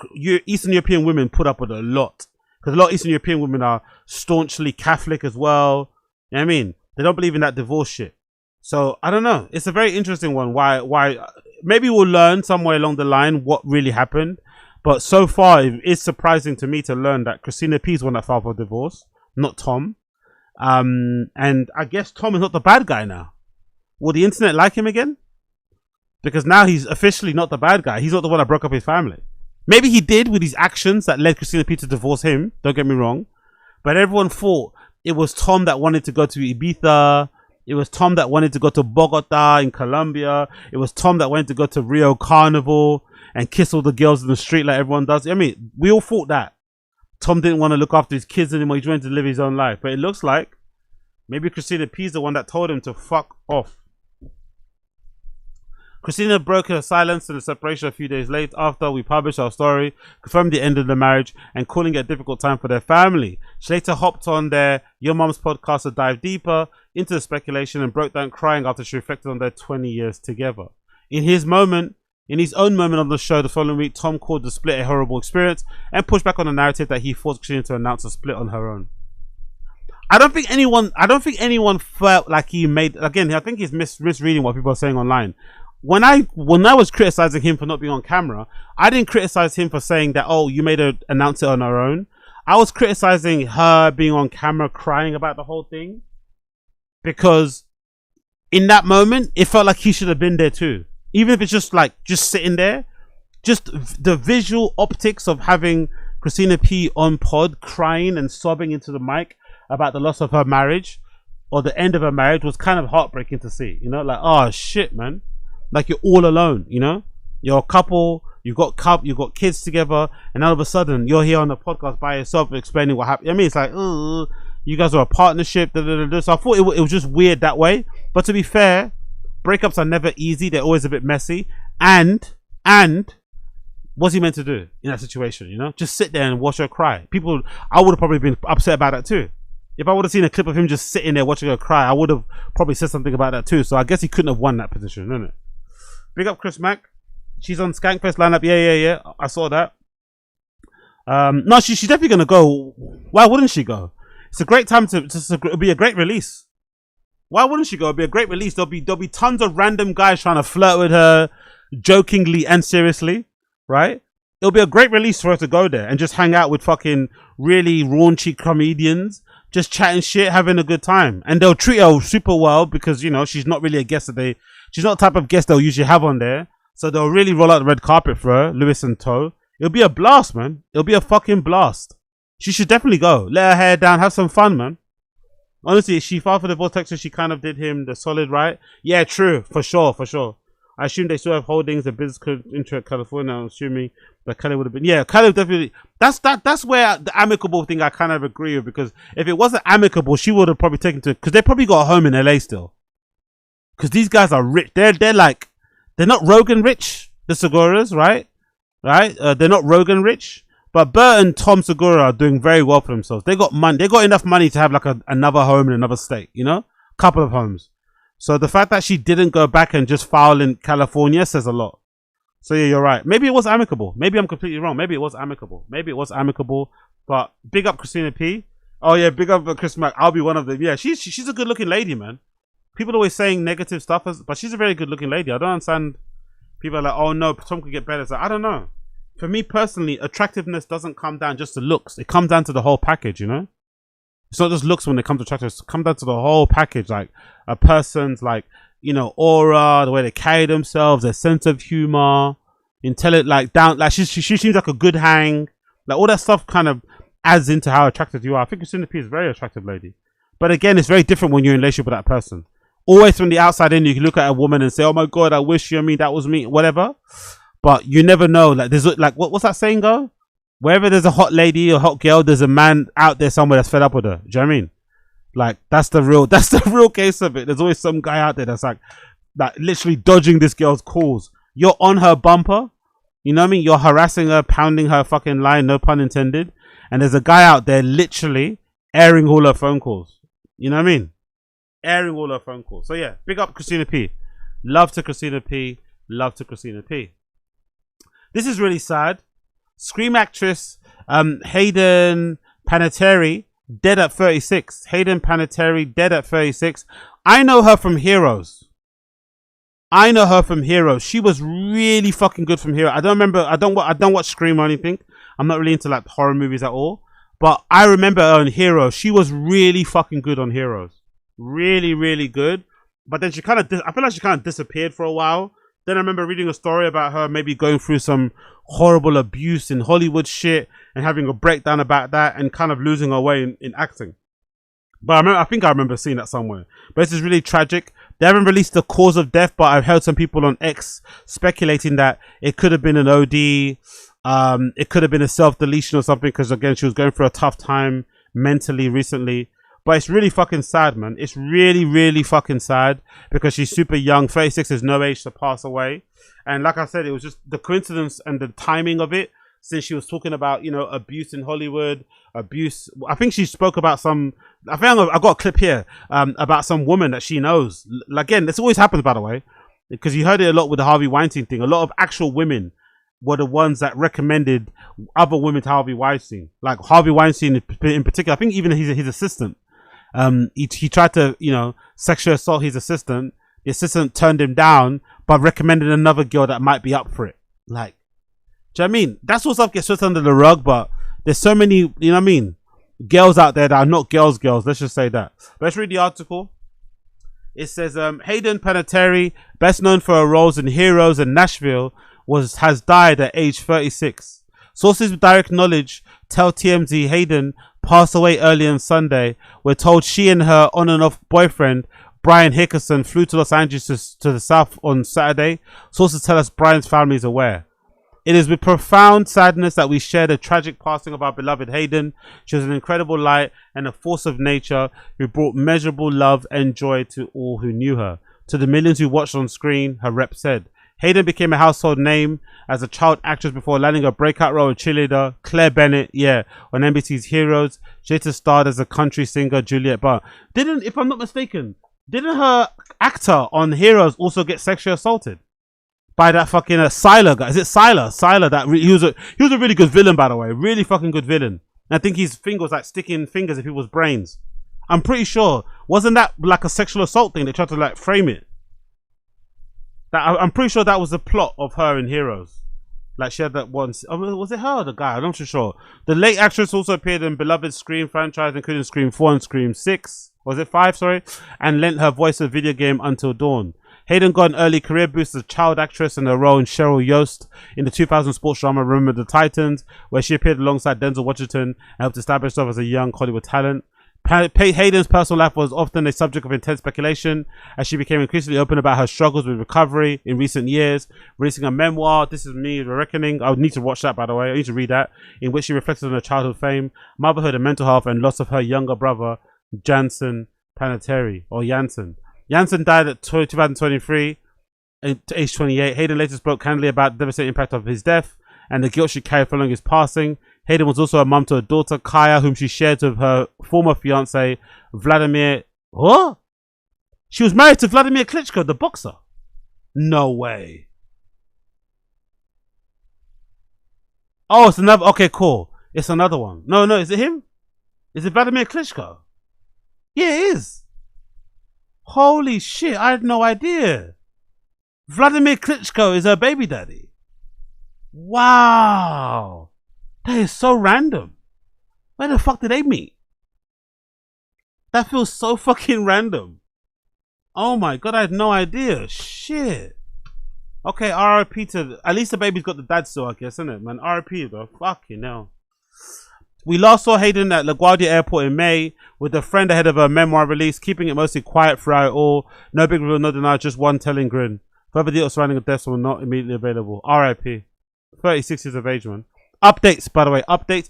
Eastern European women put up with a lot. Because a lot of Eastern European women are staunchly Catholic as well. You know what I mean? They don't believe in that divorce shit. So I don't know. It's a very interesting one. Why? Maybe we'll learn somewhere along the line what really happened. But so far, it's surprising to me to learn that Christina P is the one that filed for divorce, not Tom. And I guess Tom is not the bad guy now. Will the internet like him again? Because now he's officially not the bad guy. He's not the one that broke up his family. Maybe he did with his actions that led Christina P to divorce him. Don't get me wrong. But everyone thought it was Tom that wanted to go to Ibiza. It was Tom that wanted to go to Bogota in Colombia. It was Tom that wanted to go to Rio Carnival and kiss all the girls in the street like everyone does. I mean, we all thought that. Tom didn't want to look after his kids anymore. He wanted to live his own life. But it looks like maybe Christina P is the one that told him to fuck off. Christina broke her silence and the separation a few days later after we published our story, confirmed the end of the marriage and calling it a difficult time for their family. She later hopped on their Your Mom's podcast to dive deeper into the speculation and broke down crying after she reflected on their 20 years together. In his own moment on the show the following week, Tom called the split a horrible experience and pushed back on the narrative that he forced Christina to announce a split on her own. I don't think anyone felt like he made, again, I think he's misreading what people are saying online. When I was criticizing him for not being on camera, I didn't criticize him for saying that, oh, you made her announce it on her own. I was criticizing her being on camera crying about the whole thing. Because in that moment, it felt like he should have been there too. Even if it's just sitting there. Just the visual optics of having Christina P on pod crying and sobbing into the mic about the loss of her marriage or the end of her marriage was kind of heartbreaking to see. You know, like, oh shit, man. Like you're all alone, you know? You're a couple, you've got kids together, and all of a sudden you're here on the podcast by yourself explaining what happened. I mean, it's like, you guys are a partnership. So I thought it was just weird that way. But to be fair, breakups are never easy. They're always a bit messy. And what's he meant to do in that situation, you know? Just sit there and watch her cry. I would have probably been upset about that too. If I would have seen a clip of him just sitting there watching her cry, I would have probably said something about that too. So I guess he couldn't have won that position, isn't it? Big up Chris Mack. She's on Skankfest lineup. Yeah. I saw that. No, she's definitely gonna go. Why wouldn't she go? It's a great time it'll be a great release. Why wouldn't she go? It'll be a great release. There'll be tons of random guys trying to flirt with her, jokingly and seriously, right? It'll be a great release for her to go there and just hang out with fucking really raunchy comedians, just chatting shit, having a good time. And they'll treat her super well because, you know, she's not really a guest she's not the type of guest they'll usually have on there. So they'll really roll out the red carpet for her, Lewis and Toe. It'll be a blast, man. It'll be a fucking blast. She should definitely go. Let her hair down, have some fun, man. Honestly, she filed for divorce, Texas. She kind of did him the solid right. Yeah, true. For sure. I assume they still have holdings. The business could enter California. I'm assuming that Kelly would have been. Yeah, Kelly definitely. That's where the amicable thing I kind of agree with, because if it wasn't amicable, she would have probably taken to, because they probably got a home in LA still. Because these guys are rich. They're not Rogan rich. The Seguras, right? They're not Rogan rich. But Bert and Tom Segura are doing very well for themselves. They got money. They got enough money to have like another home in another state. You know, couple of homes. So the fact that she didn't go back and just file in California says a lot. So yeah, you're right. Maybe it was amicable. Maybe I'm completely wrong. Maybe it was amicable. But big up Christina P. Oh yeah, big up Chris Mack. I'll be one of them. Yeah, she's a good looking lady, man. People are always saying negative stuff, but she's a very good looking lady. I don't understand. People are like, oh no, Tom could get better. It's like, I don't know. For me personally, attractiveness doesn't come down just to looks. It comes down to the whole package, you know? It's not just looks when it comes to attractiveness. It comes down to the whole package. Like a person's like, you know, aura, the way they carry themselves, their sense of humor, she seems like a good hang. Like all that stuff kind of adds into how attractive you are. I think Christina P is a very attractive lady. But again, it's very different when you're in a relationship with that person. Always from the outside in, you can look at a woman and say, oh my God, I wish you, that was me, whatever. But you never know. Like there's like, what's that saying go? Wherever there's a hot lady or hot girl, there's a man out there somewhere that's fed up with her. Do you know what I mean? Like that's the real case of it. There's always some guy out there that's like literally dodging this girl's calls. You're on her bumper. You know what I mean? You're harassing her, pounding her fucking line, no pun intended. And there's a guy out there literally airing all her phone calls. You know what I mean? Airing all her phone calls. So yeah, big up Christina P. Love to Christina P. This is really sad. Scream actress Hayden Panettiere dead at 36. Hayden Panettiere dead at 36 I know her from Heroes. I know her from Heroes. She was really fucking good from Heroes. I don't remember. I don't watch Scream or anything. I'm not really into like horror movies at all. But I remember her on Heroes. She was really fucking good on Heroes. Really, really good. But then she kind of, I feel like she kind of disappeared for a while. Then I remember reading a story about her maybe going through some horrible abuse in Hollywood shit and having a breakdown about that and kind of losing her way in acting. But I think I remember seeing that somewhere. But this is really tragic. They haven't released the cause of death, but I've heard some people on X speculating that it could have been an OD. It could have been a self-deletion or something because, again, she was going through a tough time mentally recently. But it's really fucking sad, man. It's really, really fucking sad because she's super young. 36 is no age to pass away. And like I said, it was just the coincidence and the timing of it, since she was talking about, you know, abuse in Hollywood, abuse. I think she spoke about some, I got a clip here about some woman that she knows. Again, this always happens, by the way, because you heard it a lot with the Harvey Weinstein thing. A lot of actual women were the ones that recommended other women to Harvey Weinstein. Like Harvey Weinstein in particular, I think even his assistant. He tried to, you know, sexually assault his assistant. The assistant turned him down, but recommended another girl that might be up for it. Like, do you know what I mean? That sort of stuff gets swept under the rug, but there's so many, you know what I mean, girls out there that are not girls. Let's just say that. But let's read the article. It says, Hayden Panettiere, best known for her roles in Heroes and Nashville, has died at age 36. Sources with direct knowledge tell TMZ Hayden passed away early on Sunday. We're told she and her on and off boyfriend, Brian Hickerson, flew to Los Angeles to the south on Saturday. Sources tell us Brian's family is aware. It is with profound sadness that we share the tragic passing of our beloved Hayden. She was an incredible light and a force of nature who brought measurable love and joy to all who knew her. To the millions who watched on screen, her rep said. Hayden became a household name as a child actress before landing a breakout role in cheerleader Claire Bennett, on NBC's Heroes. She later starred as a country singer Juliet Barr. If I'm not mistaken, didn't her actor on Heroes also get sexually assaulted by that fucking Siler guy? Is it Siler? He was a really good villain, by the way. Really fucking good villain. I think his finger was like sticking fingers in people's brains. I'm pretty sure. Wasn't that like a sexual assault thing? They tried to like frame it. I'm pretty sure that was the plot of her in Heroes. Like she had that once. Was it her or the guy? I'm not too sure. The late actress also appeared in beloved Scream franchise, including Scream 4 and Scream 6. Was it 5? Sorry. And lent her voice to the video game Until Dawn. Hayden got an early career boost as a child actress in her role in Cheryl Yost in the 2000 sports drama Remember the Titans, where she appeared alongside Denzel Washington and helped establish herself as a young Hollywood talent. Hayden's personal life was often a subject of intense speculation as she became increasingly open about her struggles with recovery in recent years, releasing a memoir, This Is Me, The Reckoning. I would need to watch that, by the way. I need to read that, in which she reflected on her childhood fame, motherhood and mental health, and loss of her younger brother, Jansen Panettiere, or Jansen. Jansen died at 2023 at age 28. Hayden later spoke candidly about the devastating impact of his death and the guilt she carried following his passing. Hayden was also a mum to a daughter, Kaya, whom she shared with her former fiance, Vladimir. What? She was married to Vladimir Klitschko, the boxer. No way. Oh, it's another. Okay, cool. It's another one. No, is it him? Is it Vladimir Klitschko? Yeah, it is. Holy shit, I had no idea. Vladimir Klitschko is her baby daddy. Wow. That is so random. Where the fuck did they meet? That feels so fucking random. Oh my god, I had no idea. Shit. Okay, RIP to... At least the baby's got the dad still, I guess, isn't it, man? RIP, bro. Fucking hell. We last saw Hayden at LaGuardia Airport in May with a friend ahead of her memoir release, keeping it mostly quiet throughout it all. No big reveal, no denial, just one telling grin. Further details surrounding the deaths were not immediately available. RIP. 36 years of age, man. Updates, by the way. Updates.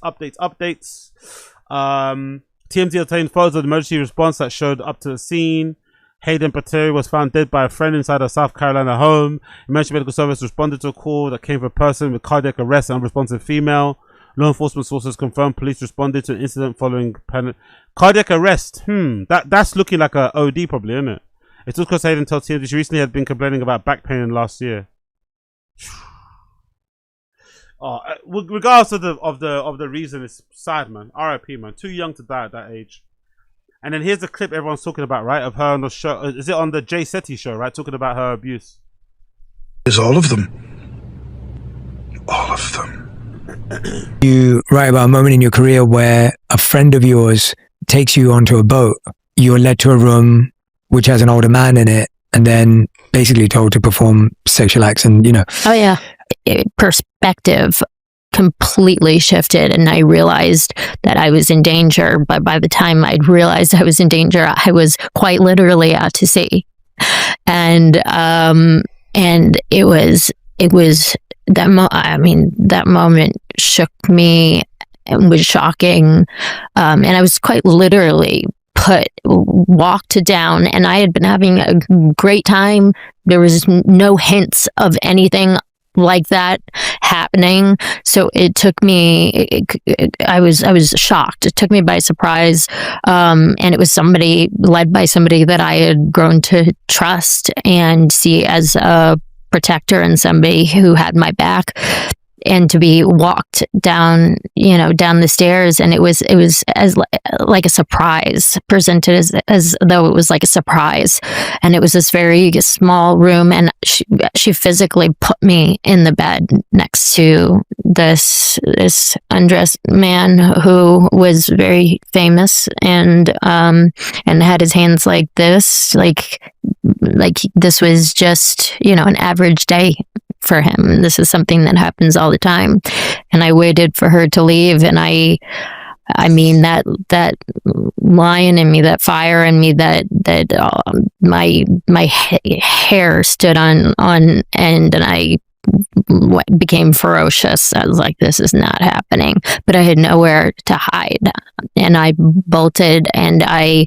TMZ obtained photos of the emergency response that showed up to the scene. Hayden Panettiere was found dead by a friend inside her South Carolina home. Emergency medical service responded to a call that came from a person with cardiac arrest and unresponsive female. Law enforcement sources confirmed police responded to an incident following cardiac arrest. That's looking like a OD probably, isn't it? It's also because Hayden told TMZ she recently had been complaining about back pain last year. Regardless of the reason, it's sad, man. RIP, man. Too young to die at that age. And then here's the clip everyone's talking about, right? Of her on the show. Is it on the Jay Shetty show, right? Talking about her abuse. Is all of them. All of them. You write about a moment in your career where a friend of yours takes you onto a boat. You're led to a room which has an older man in it, and then basically told to perform sexual acts and, Oh, yeah. Perspective completely shifted, and I realized that I was in danger. But by the time I'd realized I was in danger, I was quite literally out to sea. And it was that moment shook me and was shocking. And I was quite literally walked down, and I had been having a great time. There was no hints of anything like that happening. So it took me, I was shocked. It took me by surprise. And it was led by somebody that I had grown to trust and see as a protector and somebody who had my back. And to be walked down, down the stairs, and it was as like a surprise, presented as though it was like a surprise. And it was this very small room, and she physically put me in the bed next to this undressed man who was very famous, and had his hands like this, like this was just an average day for him. This is something that happens all the time. And I waited for her to leave, and I mean that lion in me, that fire in me, that my hair stood on end, and I became ferocious. I was like, this is not happening. But I had nowhere to hide, and I bolted, and I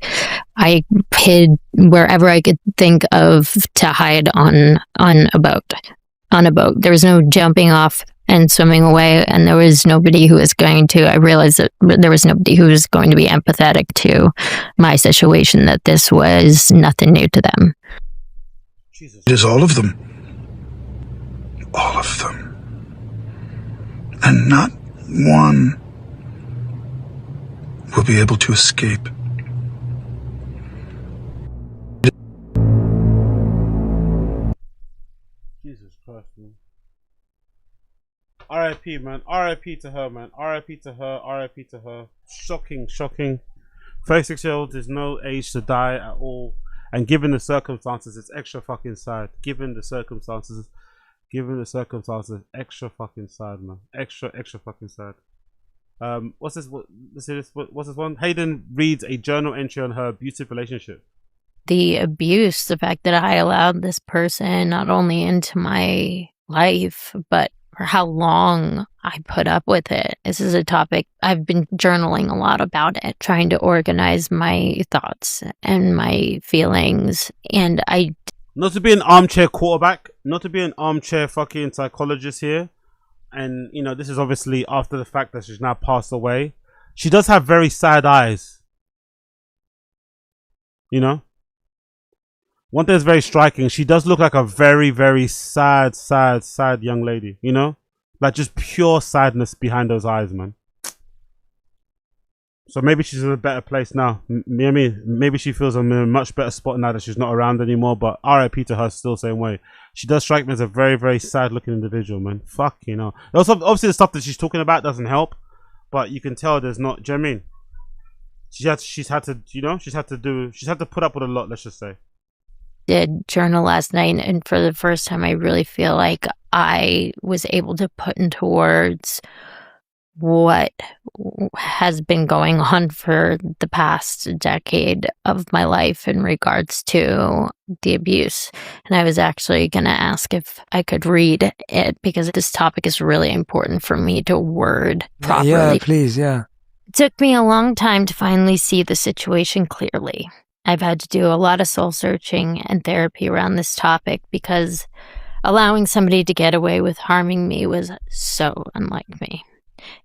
hid wherever I could think of to hide on a boat. There was no jumping off and swimming away, and there was nobody who was going to. I realized that there was nobody who was going to be empathetic to my situation, that this was nothing new to them. Jesus. It is all of them. All of them. And not one will be able to escape. Jesus Christ, man. R.I.P. man. R.I.P. to her, man. R.I.P. to her. R.I.P. to her. Shocking. 36-year-old is no age to die at all. And given the circumstances, it's extra fucking sad. Given the circumstances, extra fucking sad, man. Extra fucking sad. What's this? What's this one? Hayden reads a journal entry on her abusive relationship. The abuse, the fact that I allowed this person not only into my life, but for how long I put up with it. This is a topic I've been journaling a lot about it, trying to organize my thoughts and my feelings. And not to be an armchair quarterback, not to be an armchair fucking psychologist here. And, this is obviously after the fact that she's now passed away. She does have very sad eyes. One thing that's very striking, she does look like a very, very sad young lady, Like just pure sadness behind those eyes, man. So maybe she's in a better place now. Maybe she feels in a much better spot now that she's not around anymore, but RIP to her still same way. She does strike me as a very, very sad looking individual, man. Also, obviously the stuff that she's talking about doesn't help, but you can tell there's not, do you know what I mean? She's had to put up with a lot, let's just say. Did journal last night, and for the first time I really feel like I was able to put into words what has been going on for the past decade of my life in regards to the abuse. And I was actually going to ask if I could read it, because this topic is really important for me to word properly. Yeah, please, yeah. It took me a long time to finally see the situation clearly. I've had to do a lot of soul searching and therapy around this topic, because allowing somebody to get away with harming me was so unlike me.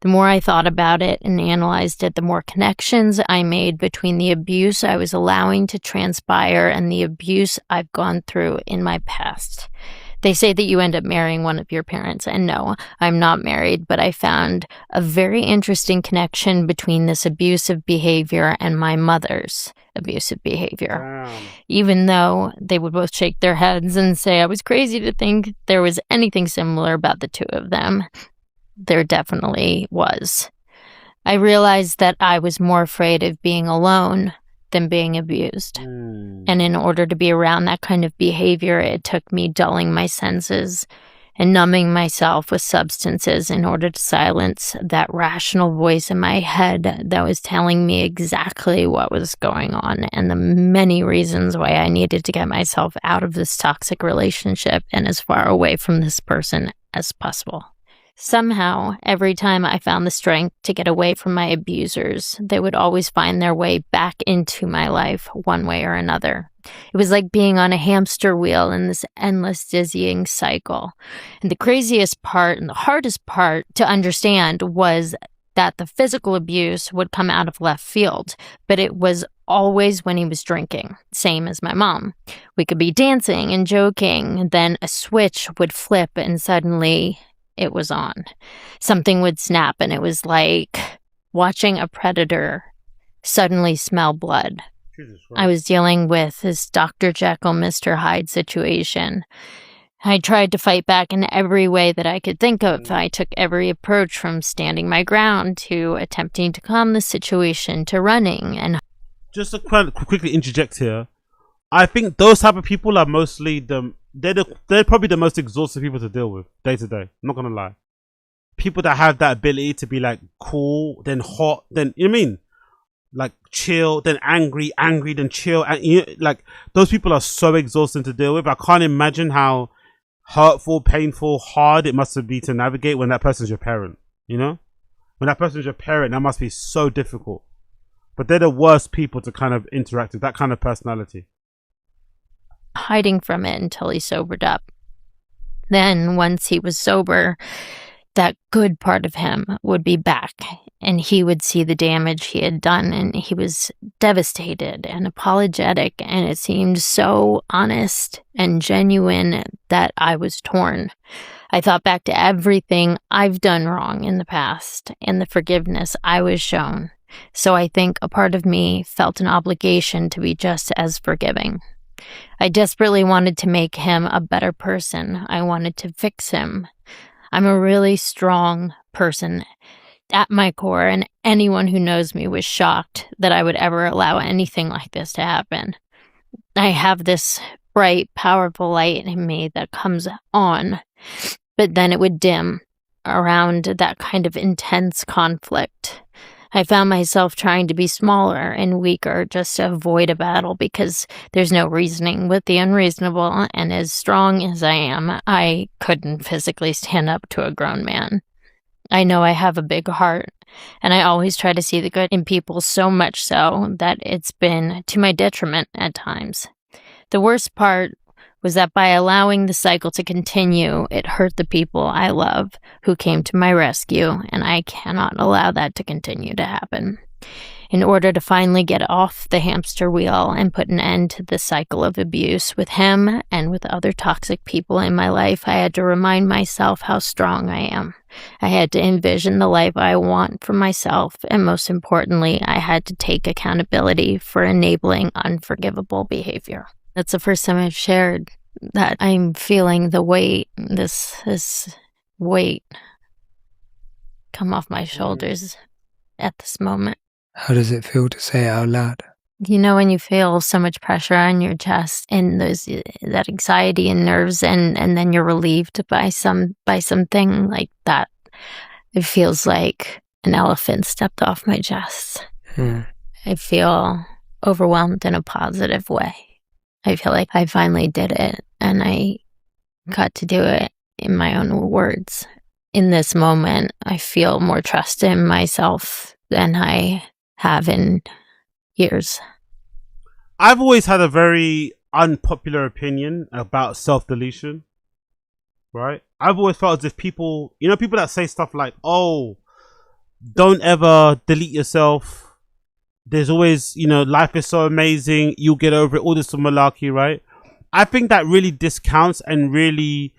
The more I thought about it and analyzed it, the more connections I made between the abuse I was allowing to transpire and the abuse I've gone through in my past. They say that you end up marrying one of your parents, and no, I'm not married, but I found a very interesting connection between this abusive behavior and my mother's abusive behavior. Even though they would both shake their heads and say I was crazy to think there was anything similar about the two of them, there definitely was. I realized that I was more afraid of being alone than being abused. And in order to be around that kind of behavior, it took me dulling my senses and numbing myself with substances in order to silence that rational voice in my head that was telling me exactly what was going on and the many reasons why I needed to get myself out of this toxic relationship and as far away from this person as possible. Somehow, every time I found the strength to get away from my abusers, they would always find their way back into my life one way or another. It was like being on a hamster wheel in this endless dizzying cycle. And the craziest part and the hardest part to understand was that the physical abuse would come out of left field, but it was always when he was drinking, same as my mom. We could be dancing and joking, then a switch would flip and suddenly it was on. Something would snap and it was like watching a predator suddenly smell blood. I was dealing with this Dr. Jekyll, Mr. Hyde situation. I tried to fight back in every way that I could think of. I took every approach from standing my ground to attempting to calm the situation to running. And just to quickly interject here, I think those type of people are mostly they're probably the most exhausted people to deal with day to day. I'm not gonna lie. People that have that ability to be like cool, then hot, then you know what I mean, like chill, then angry, then chill, and you know, like those people are so exhausting to deal with. I can't imagine how hurtful, painful, hard it must be to navigate when that person's your parent. You know, when that person's your parent, that must be so difficult. But they're the worst people to kind of interact with, that kind of personality. Hiding from it until he sobered up. Then, once he was sober, that good part of him would be back, and he would see the damage he had done, and he was devastated and apologetic, and it seemed so honest and genuine that I was torn. I thought back to everything I've done wrong in the past and the forgiveness I was shown. So I think a part of me felt an obligation to be just as forgiving. I desperately wanted to make him a better person. I wanted to fix him. I'm a really strong person at my core, and anyone who knows me was shocked that I would ever allow anything like this to happen. I have this bright, powerful light in me that comes on, but then it would dim around that kind of intense conflict. I found myself trying to be smaller and weaker just to avoid a battle because there's no reasoning with the unreasonable, and as strong as I am, I couldn't physically stand up to a grown man. I know I have a big heart, and I always try to see the good in people, so much so that it's been to my detriment at times. The worst part was that by allowing the cycle to continue, it hurt the people I love who came to my rescue, and I cannot allow that to continue to happen. In order to finally get off the hamster wheel and put an end to the cycle of abuse with him and with other toxic people in my life, I had to remind myself how strong I am. I had to envision the life I want for myself, and most importantly, I had to take accountability for enabling unforgivable behavior. That's the first time I've shared that I'm feeling the weight, this weight come off my shoulders at this moment. How does it feel to say it out loud? You know, when you feel so much pressure on your chest and there's that anxiety and nerves, and then you're relieved by something like that, it feels like an elephant stepped off my chest. I feel overwhelmed in a positive way. I feel like I finally did it, and I got to do it in my own words. In this moment, I feel more trust in myself than I have in years. I've always had a very unpopular opinion about self-deletion, right? I've always felt as if people that say stuff like, oh, don't ever delete yourself. There's always, life is so amazing. You'll get over it. All this malarkey, right? I think that really discounts and really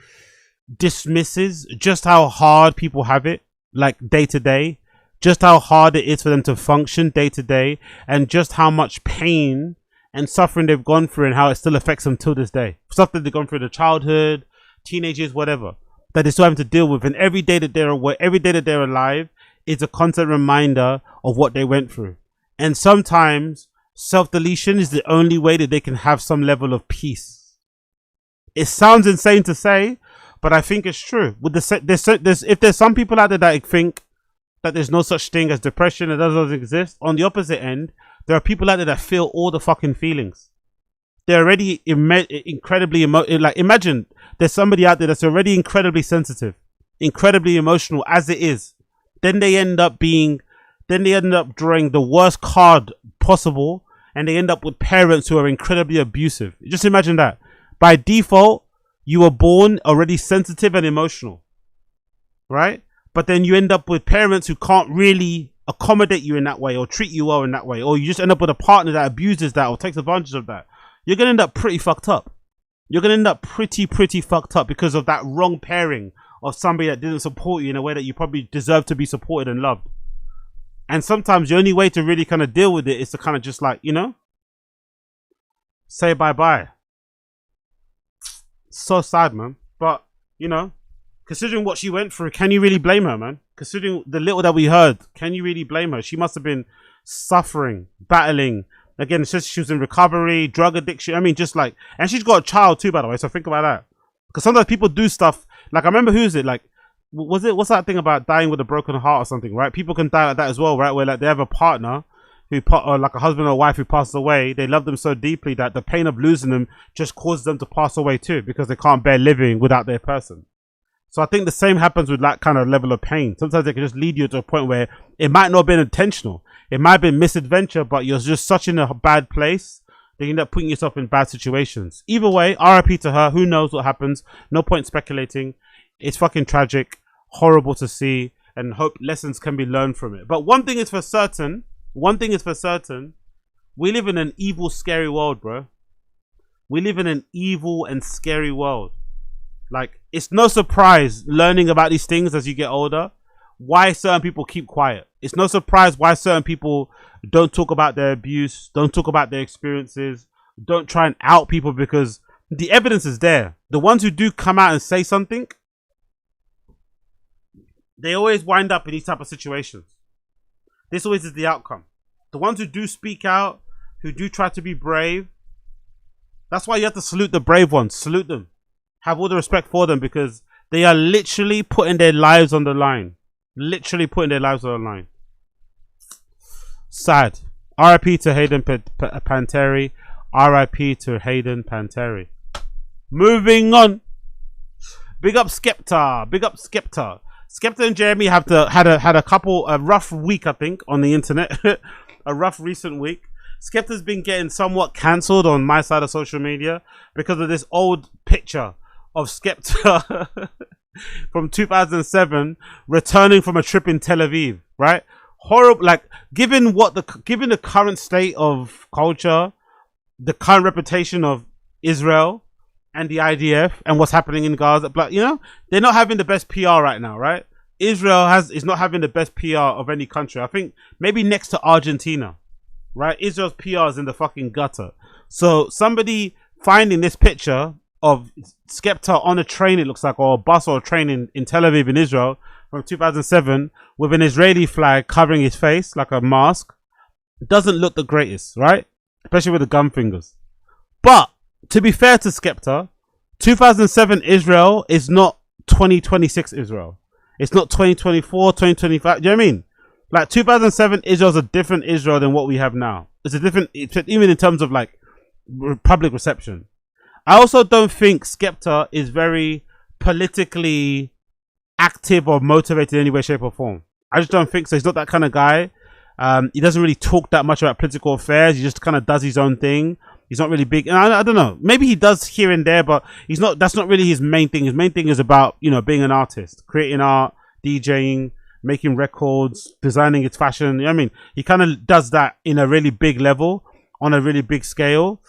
dismisses just how hard people have it, like day to day, just how hard it is for them to function day to day, and just how much pain and suffering they've gone through and how it still affects them till this day. Stuff that they've gone through in their childhood, teenagers, whatever, that they're still having to deal with. And every day that they're alive is a constant reminder of what they went through. And sometimes self-deletion is the only way that they can have some level of peace. It sounds insane to say, but I think it's true. With if there's some people out there that think that there's no such thing as depression, it doesn't exist. On the opposite end, there are people out there that feel all the fucking feelings. They're already incredibly like, imagine there's somebody out there that's already incredibly sensitive, incredibly emotional as it is. Then they end up drawing the worst card possible, and they end up with parents who are incredibly abusive. Just imagine that. By default, you were born already sensitive and emotional, right? But then you end up with parents who can't really accommodate you in that way or treat you well in that way, or you just end up with a partner that abuses that or takes advantage of that. You're gonna end up pretty fucked up. You're gonna end up pretty fucked up because of that wrong pairing of somebody that didn't support you in a way that you probably deserve to be supported and loved. And sometimes the only way to really kind of deal with it is to kind of just like, you know, say bye-bye. So sad, man. But, you know, considering what she went through, can you really blame her, man? Considering the little that we heard, can you really blame her? She must have been suffering, battling. Again, it says she was in recovery, drug addiction. I mean, just like, and she's got a child too, by the way. So think about that. Because sometimes people do stuff. Like, I remember, who's it? Like, what's that thing about dying with a broken heart or something, right? People can die like that as well, right? Where like they have a partner or like a husband or wife who passes away. They love them so deeply that the pain of losing them just causes them to pass away too, because they can't bear living without their person. So I think the same happens with that kind of level of pain. Sometimes it can just lead you to a point where it might not have been intentional. It might have been misadventure, but you're just such in a bad place that you end up putting yourself in bad situations. Either way, RIP to her. Who knows what happens? No point speculating. It's fucking tragic, horrible to see, and hope lessons can be learned from it. But one thing is for certain, we live in an evil, scary world, bro. We live in an evil and scary world. Like, it's no surprise learning about these things as you get older, why certain people keep quiet. It's no surprise why certain people don't talk about their abuse, don't talk about their experiences, don't try and out people, because the evidence is there. The ones who do come out and say something, they always wind up in these type of situations. This always is the outcome. The ones who do speak out, who do try to be brave, that's why you have to salute the brave ones. Salute them. Have all the respect for them, because they are literally putting their lives on the line. Literally putting their lives on the line. Sad. RIP to Hayden Panettiere. RIP to Hayden Panettiere. Moving on. Big up Skepta. Big up Skepta. Skepta and Jme have had a rough week, I think, on the internet. A rough recent week. Skepta's been getting somewhat cancelled on my side of social media because of this old picture of Skepta from 2007 returning from a trip in Tel Aviv, right? Horrible. Like, given the current state of culture, the current reputation of Israel and the IDF and what's happening in Gaza, but you know, they're not having the best PR right now, right? Israel is not having the best PR of any country. I think maybe next to Argentina, right? Israel's PR is in the fucking gutter. So somebody finding this picture of Skepta on a train, it looks like, or a bus or a train in Tel Aviv in Israel from 2007 with an Israeli flag covering his face like a mask, doesn't look the greatest, right? Especially with the gun fingers. But to be fair to Skepta, 2007 Israel is not 2026 Israel. It's not 2024, 2025. Do you know what I mean? Like, 2007 Israel's a different Israel than what we have now. It's a different, even in terms of like public reception. I also don't think Skepta is very politically active or motivated in any way, shape or form. I just don't think so. He's not that kind of guy. He doesn't really talk that much about political affairs. He just kind of does his own thing. He's not really big. And I don't know. Maybe he does here and there, but he's not. That's not really his main thing. His main thing is about, you know, being an artist, creating art, DJing, making records, designing its fashion. You know what I mean? He kind of does that in a really big level. on a really big scale,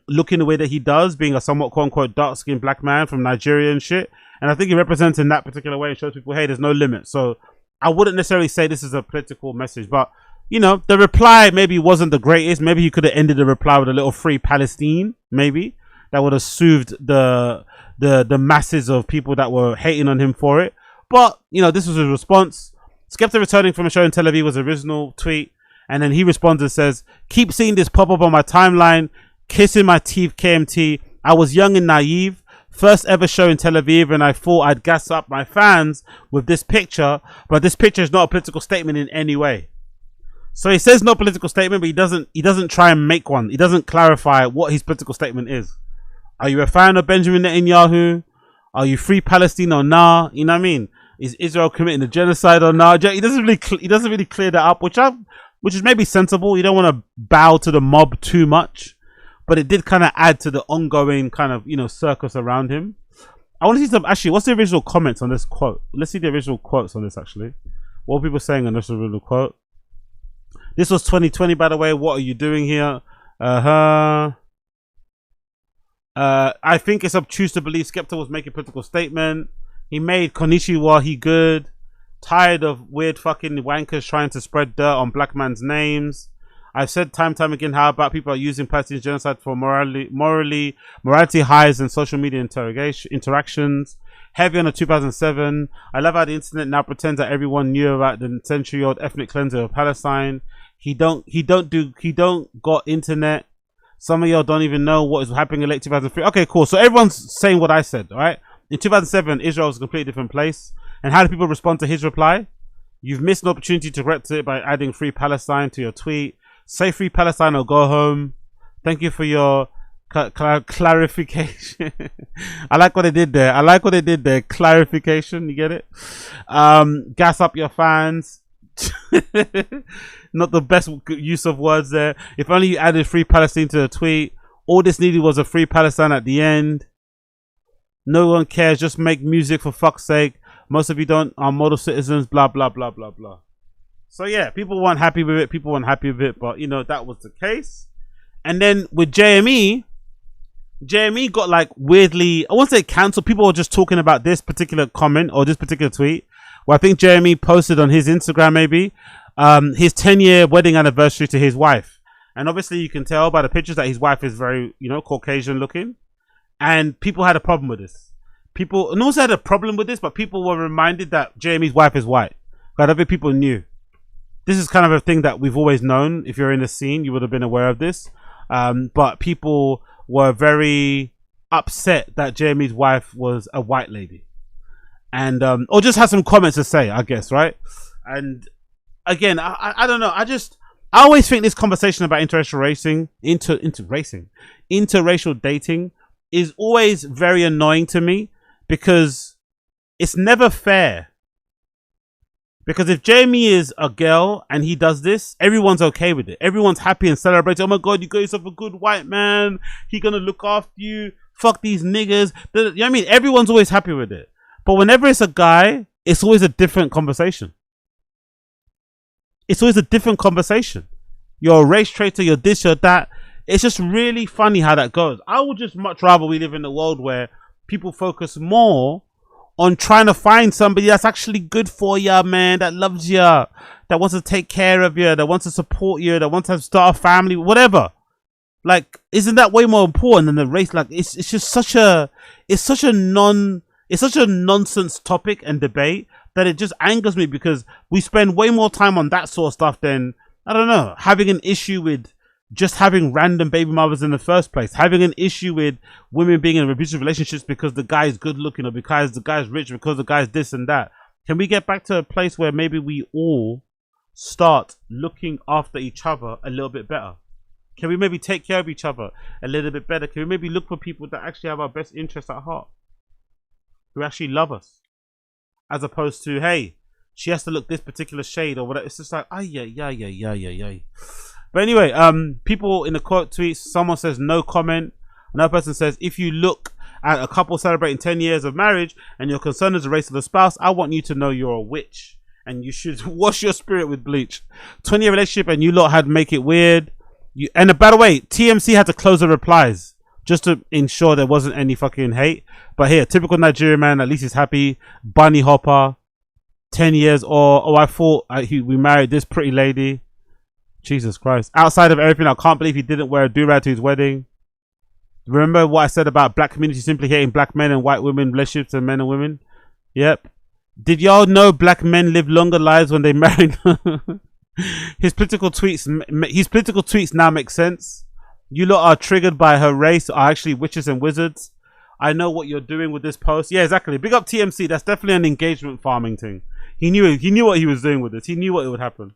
looking the way that he does, being a somewhat quote-unquote dark-skinned black man from Nigeria and shit. And I think he represents in that particular way and shows people, hey, there's no limit. So I wouldn't necessarily say this is a political message, but, you know, the reply maybe wasn't the greatest. Maybe he could have ended the reply with a little free Palestine, maybe. That would have soothed the masses of people that were hating on him for it. But, you know, this was his response. Skepta returning from a show in Tel Aviv was the original tweet. And then he responds and says, keep seeing this pop up on my timeline, kissing my teeth, KMT. I was young and naive. First ever show in Tel Aviv, and I thought I'd gas up my fans with this picture. But this picture is not a political statement in any way. So he says no political statement, but he doesn't try and make one. He doesn't clarify what his political statement is. Are you a fan of Benjamin Netanyahu? Are you free Palestine or nah? You know what I mean? Is Israel committing the genocide or nah? He doesn't really clear that up, which is maybe sensible. You don't want to bow to the mob too much, but it did kind of add to the ongoing kind of, you know, circus around him. I want to see some, actually, what's the original comments on this quote? Let's see the original quotes on this, actually. What are people saying on this original quote? This was 2020, by the way. What are you doing here? I think it's obtuse to believe Skepta was making a political statement. He made Konnichiwa, he good. Tired of weird fucking wankers trying to spread dirt on black man's names. I've said time and time again how about people are using Palestinian genocide for morality highs and social media interactions. Heavy on the 2007. I love how the internet now pretends that everyone knew about the century-old ethnic cleansing of Palestine. He don't got internet. Some of y'all don't even know what is happening in late 2003. Okay, cool. So everyone's saying what I said, all right? In 2007, Israel was a completely different place. And how do people respond to his reply? You've missed an opportunity to correct it by adding Free Palestine to your tweet. Say Free Palestine or go home. Thank you for your clarification. I like what they did there. Clarification, you get it? Gas up your fans. Not the best use of words there. If only you added Free Palestine to the tweet. All this needed was a Free Palestine at the end. No one cares. Just make music for fuck's sake. Most of you are model citizens, blah, blah, blah, blah, blah. So yeah, people weren't happy with it. But, you know, that was the case. And then with Jme got like weirdly, I won't say cancelled. People were just talking about this particular comment or this particular tweet. Well, I think Jme posted on his Instagram maybe his 10-year wedding anniversary to his wife. And obviously you can tell by the pictures that his wife is very, you know, Caucasian looking. And people had a problem with this. People, and also had a problem with this, but people were reminded that Jme's wife is white. I don't think people knew. This is kind of a thing that we've always known. If you're in the scene, you would have been aware of this. But people were very upset that Jme's wife was a white lady. And, or just had some comments to say, I guess, right? And again, I don't know. I always think this conversation about interracial dating is always very annoying to me because it's never fair. Because if Jme is a girl and he does this, everyone's okay with it. Everyone's happy and celebrating. Oh my God, you got yourself a good white man. He gonna look after you. Fuck these niggas. You know what I mean? Everyone's always happy with it. But whenever it's a guy, it's always a different conversation. It's always a different conversation. You're a race traitor, you're this, you're that. It's just really funny how that goes. I would just much rather we live in a world where people focus more on trying to find somebody that's actually good for you, man, that loves you, that wants to take care of you, that wants to support you, that wants to start a family, whatever. Like, isn't that way more important than the race? Like, it's just such a nonsense topic and debate that it just angers me because we spend way more time on that sort of stuff than, I don't know, having an issue with just having random baby mothers in the first place, having an issue with women being in abusive relationships because the guy is good looking or because the guy is rich, because the guy is this and that. Can we get back to a place where maybe we all start looking after each other a little bit better? Can we maybe take care of each other a little bit better? Can we maybe look for people that actually have our best interests at heart, who actually love us, as opposed to, hey, she has to look this particular shade or whatever. It's just like, yeah. But anyway, people in the quote tweets, someone says no comment. Another person says, if you look at a couple celebrating 10 years of marriage and you're concerned as the race of the spouse, I want you to know you're a witch and you should wash your spirit with bleach. 20-year relationship and you lot had make it weird. And by the way, TMC had to close the replies just to ensure there wasn't any fucking hate. But here, typical Nigerian man, at least he's happy. Bunny hopper, 10 years, or I thought we married this pretty lady. Jesus Christ. Outside of everything, I can't believe he didn't wear a do-rag to his wedding. Remember what I said about black community simply hating black men and white women relationships and men and women? Yep. Did y'all know black men live longer lives when they marry? His political tweets now make sense. You lot are triggered by her race are actually witches and wizards. I know what you're doing with this post. Yeah, exactly. Big up TMC. That's definitely an engagement farming thing. He knew what he was doing with this. He knew what it would happen.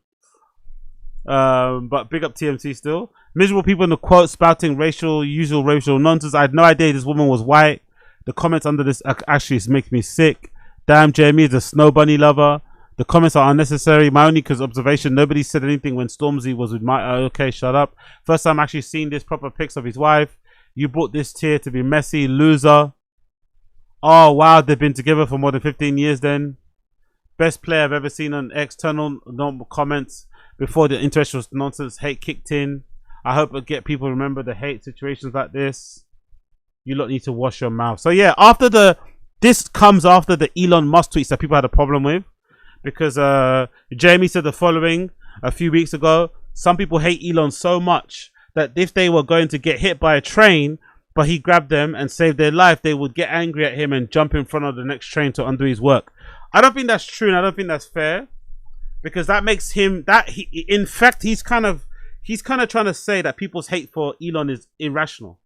But big up TMC still. Miserable people in the quote spouting usual racial nonsense. I had no idea this woman was white. The comments under this actually makes me sick. Damn, Jme is a snow bunny lover. The comments are unnecessary. My only observation, nobody said anything when Stormzy was with my... okay, shut up. First time actually seeing this proper pics of his wife. You brought this tier to be messy. Loser. Oh, wow. They've been together for more than 15 years then. Best player I've ever seen on external normal comments before the interracial nonsense hate kicked in. I hope it get people remember the hate situations like this. You lot need to wash your mouth. So yeah, this comes after the Elon Musk tweets that people had a problem with. Because Jme said the following a few weeks ago. Some people hate Elon so much that if they were going to get hit by a train, but he grabbed them and saved their life, they would get angry at him and jump in front of the next train to undo his work. I don't think that's true, and I don't think that's fair, because that makes him in fact he's kind of trying to say that people's hate for Elon is irrational.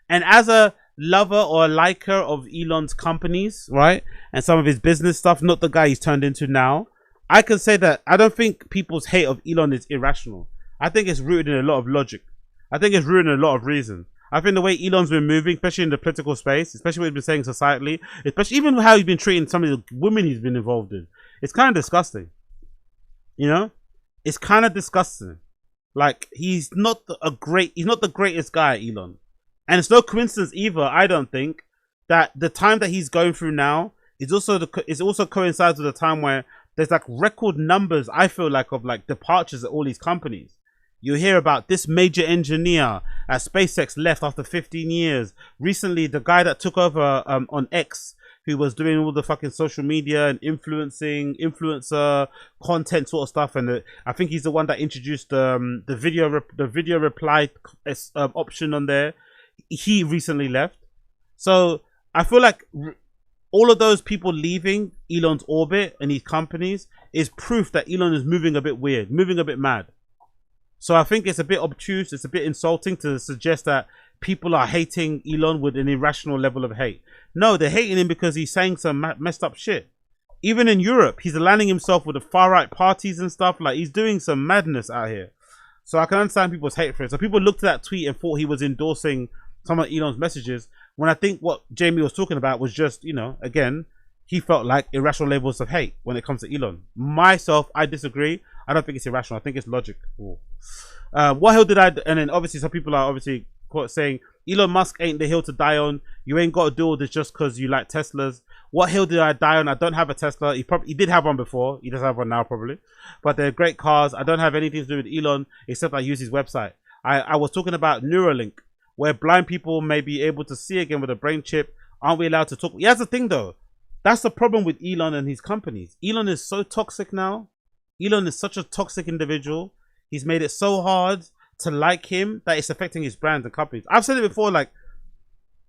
And as a lover or a liker of Elon's companies, right, and some of his business stuff, not the guy he's turned into now, I can say that I don't think people's hate of Elon is irrational. I think it's rooted in a lot of logic. I think it's rooted in a lot of reason. I think the way Elon's been moving, especially in the political space, especially what he's been saying societally, especially even how he's been treating some of the women he's been involved in, it's kind of disgusting. You know, it's kind of disgusting. Like, he's not the greatest guy, Elon. And it's no coincidence either, I don't think, that the time that he's going through now is also coincides with a time where there's like record numbers, I feel like, of like departures at all these companies. You hear about this major engineer at SpaceX left after 15 years. Recently, the guy that took over on X, who was doing all the fucking social media and influencer content sort of stuff, and I think he's the one that introduced the video reply option on there. He recently left. So I feel like all of those people leaving Elon's orbit and his companies is proof that Elon is moving a bit weird, moving a bit mad. So I think it's a bit obtuse, it's a bit insulting to suggest that people are hating Elon with an irrational level of hate. No, they're hating him because he's saying some messed up shit. Even in Europe, he's aligning himself with the far-right parties and stuff. Like, he's doing some madness out here. So I can understand people's hate for it. So people looked at that tweet and thought he was endorsing some of Elon's messages, when I think what Jme was talking about was just, you know, again, he felt like irrational levels of hate when it comes to Elon. Myself, I disagree. I don't think it's irrational. I think it's logic. What hill did I... And then obviously some people are obviously saying, Elon Musk ain't the hill to die on. You ain't got to do all this just because you like Teslas. What hill did I die on? I don't have a Tesla. He did have one before. He doesn't have one now probably. But they're great cars. I don't have anything to do with Elon except I use his website. I was talking about Neuralink, where blind people may be able to see again with a brain chip. Aren't we allowed to talk? Yeah, that's the thing though. That's the problem with Elon and his companies. Elon is so toxic now. Elon is such a toxic individual. He's made it so hard to like him that it's affecting his brand and companies. I've said it before, like,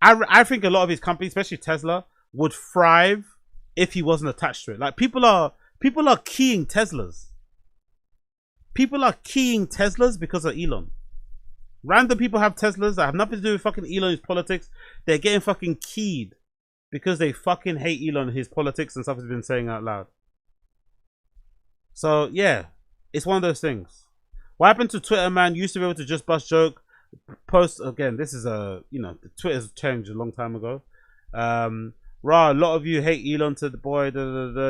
I think a lot of his companies, especially Tesla, would thrive if he wasn't attached to it. Like, people are keying Teslas. People are keying Teslas because of Elon. Random people have Teslas that have nothing to do with fucking Elon's politics. They're getting fucking keyed because they fucking hate Elon and his politics and stuff he's been saying out loud. So yeah, it's one of those things. What happened to Twitter, man? Used to be able to just bust joke, post again. This is Twitter's changed a long time ago. A lot of you hate Elon to the boy.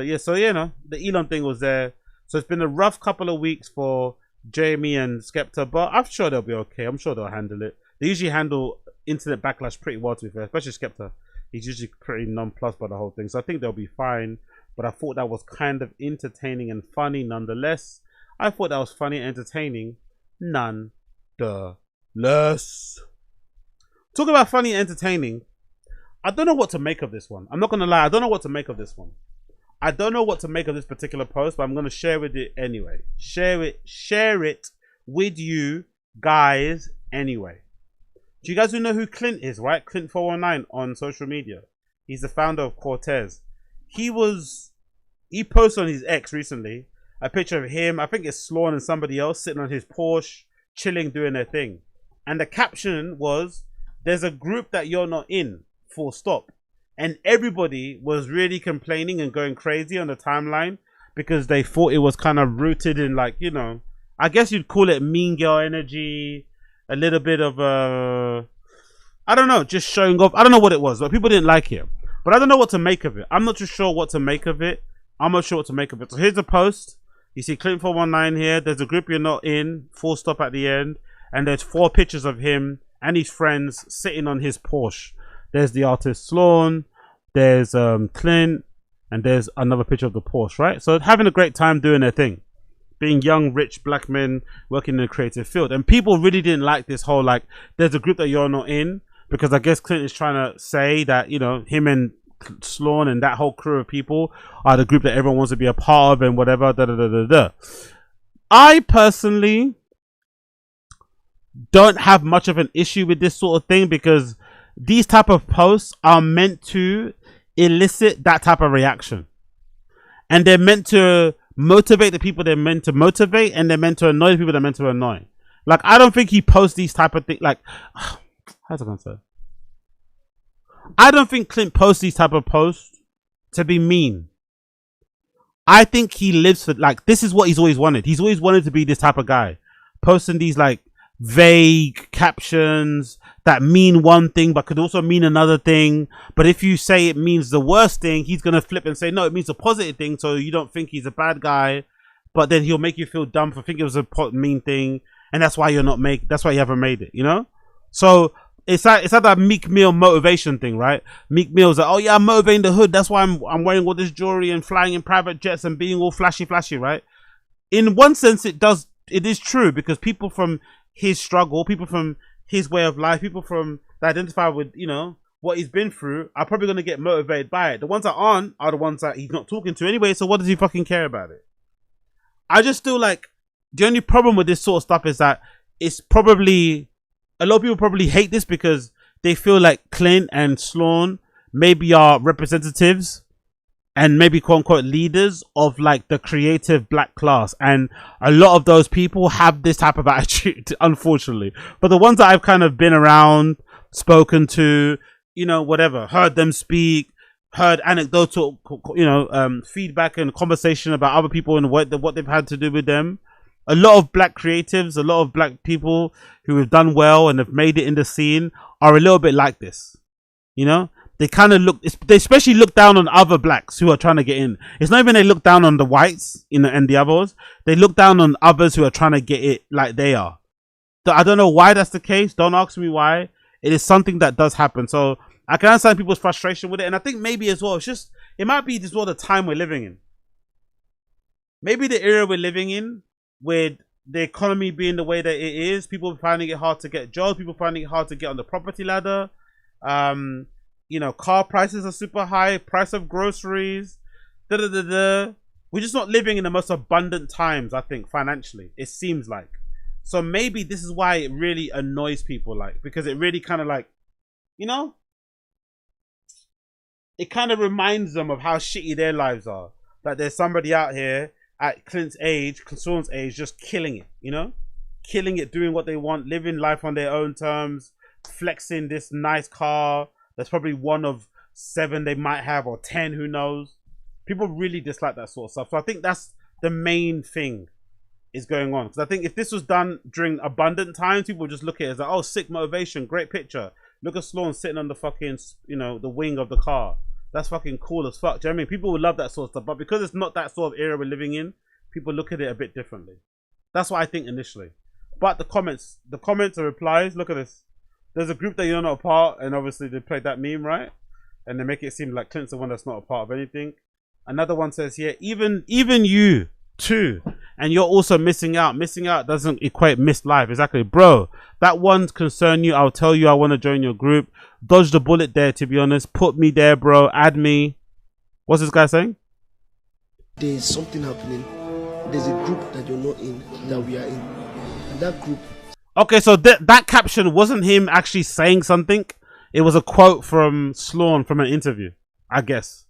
Yeah, so you know the Elon thing was there. So it's been a rough couple of weeks for Jme and Skepta, but I'm sure they'll be okay. I'm sure they'll handle it. They usually handle internet backlash pretty well, to be fair, especially Skepta. He's usually pretty nonplussed by the whole thing, so I think they'll be fine. But I thought that was kind of entertaining and funny nonetheless. I thought that was funny and entertaining nonetheless. Less. Talk about funny and entertaining. I don't know what to make of this one. I'm not gonna lie, I don't know what to make of this one. I don't know what to make of this particular post, but I'm gonna share with it anyway. Share it with you guys anyway. Do you guys know who Clint is, right? Clint 419 on social media. He's the founder of Cortez. He posted on his ex recently a picture of him, I think it's Sloan and somebody else sitting on his Porsche, chilling, doing their thing. And the caption was, "There's a group that you're not in, full stop." And everybody was really complaining and going crazy on the timeline because they thought it was kind of rooted in, like, you know, I guess you'd call it mean girl energy, a little bit of I don't know, just showing off. I don't know what it was, but people didn't like it. But I don't know what to make of it. I'm not too sure what to make of it. I'm not sure what to make of it. So here's the post. You see Clint 419 here. There's a group you're not in, full stop at the end. And there's 4 pictures of him and his friends sitting on his Porsche. There's the artist Sloan, there's Clint, and there's another picture of the Porsche, right? So having a great time doing their thing. Being young, rich black men working in a creative field. And people really didn't like this whole, like, there's a group that you're not in, because I guess Clint is trying to say that, you know, him and Sloan and that whole crew of people are the group that everyone wants to be a part of and whatever, I personally don't have much of an issue with this sort of thing, because these type of posts are meant to elicit that type of reaction, and they're meant to motivate the people they're meant to motivate, and they're meant to annoy the people they're meant to annoy. Like, I don't think he posts these type of things, like, how's it gonna say? I don't think Clint posts these type of posts to be mean. I think he lives for, like, this is what he's always wanted. He's always wanted to be this type of guy, posting these like vague captions that mean one thing but could also mean another thing. But if you say it means the worst thing, he's gonna flip and say no, it means a positive thing, so you don't think he's a bad guy. But then he'll make you feel dumb for thinking it was a mean thing, and that's why that's why you haven't made it, you know. So it's like that Meek Mill motivation thing, right? Meek Mill's like, oh yeah, I'm motivating the hood, that's why I'm wearing all this jewelry and flying in private jets and being all flashy, right? In one sense, it is true, because people from his struggle, people from his way of life, people from that identify with, you know, what he's been through, are probably going to get motivated by it. The ones that aren't are the ones that he's not talking to anyway, so what does he fucking care about it? I just feel like the only problem with this sort of stuff is that it's probably, a lot of people probably hate this because they feel like Clint and Sloan maybe are representatives and maybe quote unquote leaders of like the creative black class, and a lot of those people have this type of attitude, unfortunately. But the ones that I've kind of been around, spoken to, you know, whatever, heard them speak, heard anecdotal, you know, feedback and conversation about other people and what they've had to do with them. A lot of black creatives, a lot of black people who have done well and have made it in the scene are a little bit like this, you know. They kind of they especially look down on other blacks who are trying to get in. It's not even they look down on the whites, you know, and the others. They look down on others who are trying to get it like they are. I don't know why that's the case. Don't ask me why. It is something that does happen. So I can understand people's frustration with it. And I think maybe as well, it might be just all the time we're living in. Maybe the era we're living in, with the economy being the way that it is, people finding it hard to get jobs, people finding it hard to get on the property ladder. You know, car prices are super high, price of groceries, We're just not living in the most abundant times, I think, financially, it seems like. So maybe this is why it really annoys people, like, because it really kind of like, you know, it kind of reminds them of how shitty their lives are. That there's somebody out here at Clint's age, Sloan's age, just killing it, you know? Killing it, doing what they want, living life on their own terms, flexing this nice car that's probably one of 7 they might have, or 10, who knows. People really dislike that sort of stuff. So I think that's the main thing is going on. Because I think if this was done during abundant times, people would just look at it as like, oh, sick motivation, great picture. Look at Sloan sitting on the fucking, you know, the wing of the car. That's fucking cool as fuck. Do you know what I mean? People would love that sort of stuff. But because it's not that sort of era we're living in, people look at it a bit differently. That's what I think initially. But the comments and replies, look at this. There's a group that you're not a part, and obviously they played that meme, right? And they make it seem like Clint's the one that's not a part of anything. Another one says here, even you too and you're also missing out. Missing out doesn't equate missed life. Exactly, bro. That one's concern you. I'll tell you I want to join your group. Dodge the bullet there, to be honest. Put me there, bro. Add me. What's this guy saying? There's something happening. There's a group that you're not in, that we are in. And that group. Okay, so that caption wasn't him actually saying something. It was a quote from Sloan from an interview, I guess.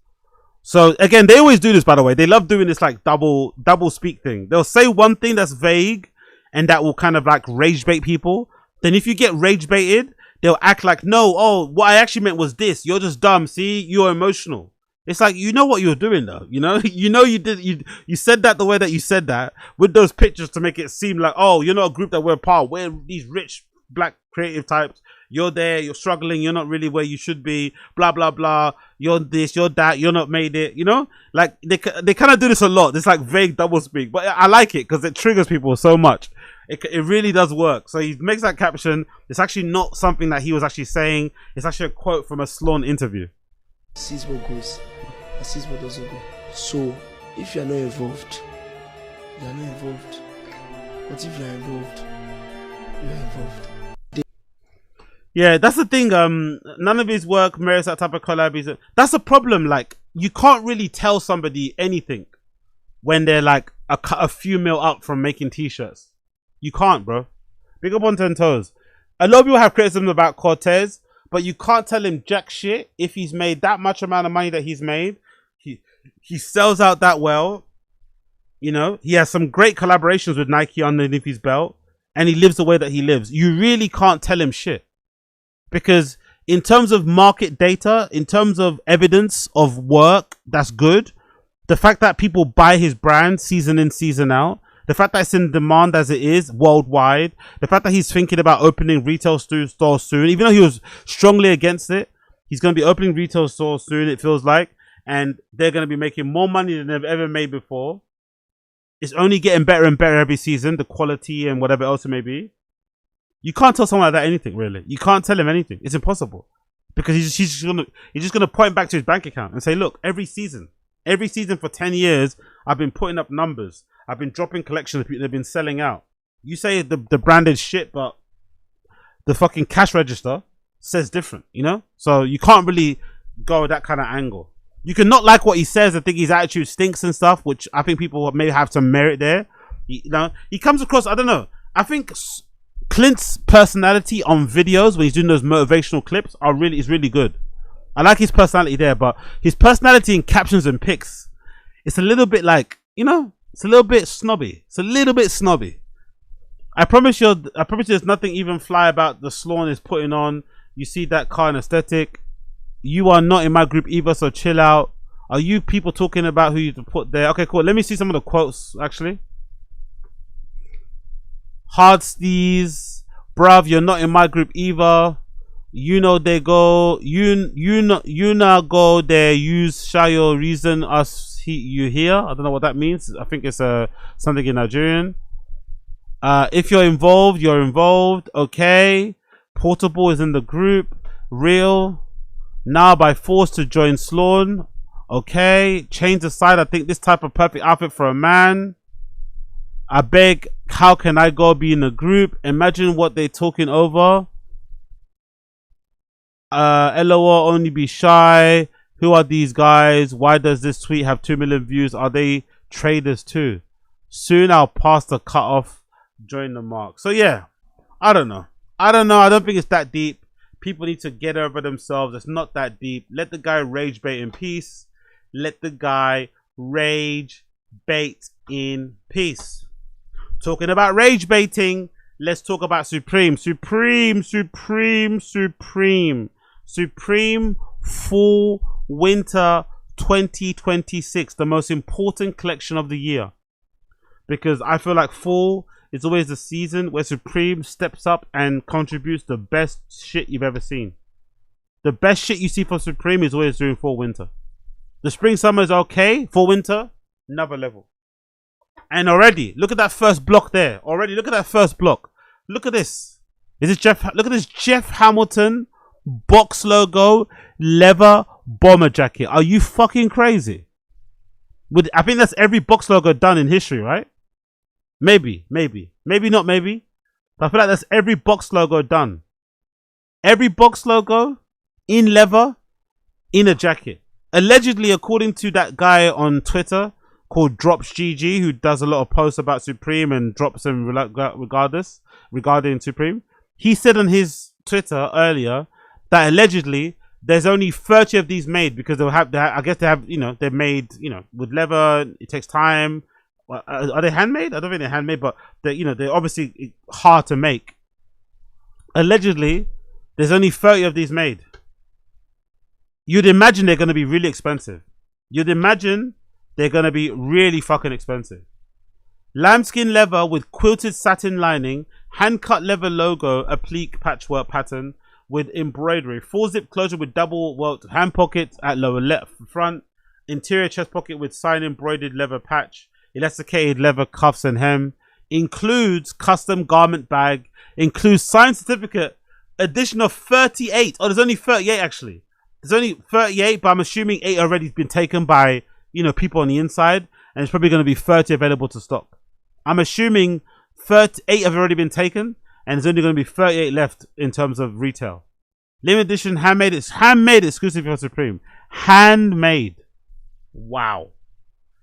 So again, they always do this, by the way. They love doing this like double speak thing. They'll say one thing that's vague and that will kind of like rage bait people. Then if you get rage baited, they'll act like, no, oh, what I actually meant was this. You're just dumb. See, you're emotional. It's like, you know what you're doing though. You know you said that the way that you said that with those pictures to make it seem like, oh, you're not a group that we're part of. We're these rich black creative types. You're there, you're struggling, you're not really where you should be, blah, blah, blah. You're this, you're that, you're not made it, you know? Like, they kind of do this a lot. It's like vague doublespeak, but I like it because it triggers people so much. It really does work. So he makes that caption. It's actually not something that he was actually saying. It's actually a quote from a Sloan interview. Sees what goes, and sees what doesn't go. So, if you're not involved, you're not involved. But if you're involved, you're involved. Yeah, that's the thing. None of his work merits that type of collab. That's a problem. Like, you can't really tell somebody anything when they're like a few mil up from making t-shirts. You can't, bro. Big up on 10 toes. A lot of people have criticism about Cortez, but you can't tell him jack shit if he's made that much amount of money that he's made. He sells out that well. You know, he has some great collaborations with Nike underneath his belt, and he lives the way that he lives. You really can't tell him shit. Because in terms of market data, in terms of evidence of work that's good, the fact that people buy his brand season in, season out, the fact that it's in demand as it is worldwide, the fact that he's thinking about opening retail stores soon, even though he was strongly against it, he's going to be opening retail stores soon, it feels like, and they're going to be making more money than they've ever made before. It's only getting better and better every season, the quality and whatever else it may be. You can't tell someone like that anything, really. You can't tell him anything. It's impossible. Because he's just gonna point back to his bank account and say, look, every season for 10 years, I've been putting up numbers. I've been dropping collections. They've been selling out. You say the brand is shit, but the fucking cash register says different, you know? So you can't really go that kind of angle. You can not like what he says and think his attitude stinks and stuff, which I think people may have some merit there. You know, he comes across, I don't know. I think Clint's personality on videos when he's doing those motivational clips is really good. I like his personality there, but his personality in captions and pics, it's a little bit like, you know, it's a little bit snobby. It's a little bit snobby. I promise you there's nothing even fly about the Sloan is putting on. You see that car and aesthetic. You are not in my group either, so chill out. Are you people talking about who you to put there? Okay, cool. Let me see some of the quotes actually. Hard steez, bruv, you're not in my group either. You know they go, you not go there. Use Shayo reason you here. I don't know what that means. I think it's something in Nigerian. If you're involved, you're involved. Okay. Portable is in the group. Real. Now by force to join Sloan. Okay. Change the side. I think this type of perfect outfit for a man. I beg, how can I go be in a group? Imagine what they're talking over. LOL, only be shy. Who are these guys? Why does this tweet have 2 million views? Are they traders too? Soon I'll pass the cutoff. Join the mark. So yeah, I don't know. I don't think it's that deep. People need to get over themselves. It's not that deep. Let the guy rage bait in peace. Let the guy rage bait in peace. Talking about rage baiting, let's talk about Supreme Fall Winter 2026, the most important collection of the year, because I feel like fall is always the season where Supreme steps up and contributes the best shit you've ever seen. The best shit you see from Supreme is always during fall winter. The spring summer is okay. Fall winter, another level. And already, look at that first block there. Already, look at that first block. Look at this. Is it Jeff? Look at this Jeff Hamilton box logo leather bomber jacket. Are you fucking crazy? I think that's every box logo done in history, right? Maybe not. Maybe, but I feel like that's every box logo done. Every box logo in leather, in a jacket. Allegedly, according to that guy on Twitter called Drops GG, who does a lot of posts about Supreme and drops them regarding Supreme. He said on his Twitter earlier that allegedly there's only 30 of these made because I guess they have, they're made, with leather. It takes time. Are they handmade? I don't think they're handmade, but they're obviously hard to make. Allegedly, there's only 30 of these made. You'd imagine they're going to be really expensive. You'd imagine they're going to be really fucking expensive. Lambskin leather with quilted satin lining, hand-cut leather logo, applique patchwork pattern with embroidery, full zip closure with double welt hand pockets at lower left front, interior chest pocket with sign embroidered leather patch, elasticated leather cuffs and hem, includes custom garment bag, includes signed certificate, edition of 38. Oh, there's only 38 actually. There's only 38, but I'm assuming 8 already been taken by, people on the inside, and it's probably going to be 30 available to stock. I'm assuming 38 have already been taken, and there's only going to be 38 left in terms of retail. Limited edition, handmade. It's handmade exclusive for Supreme. Handmade. Wow.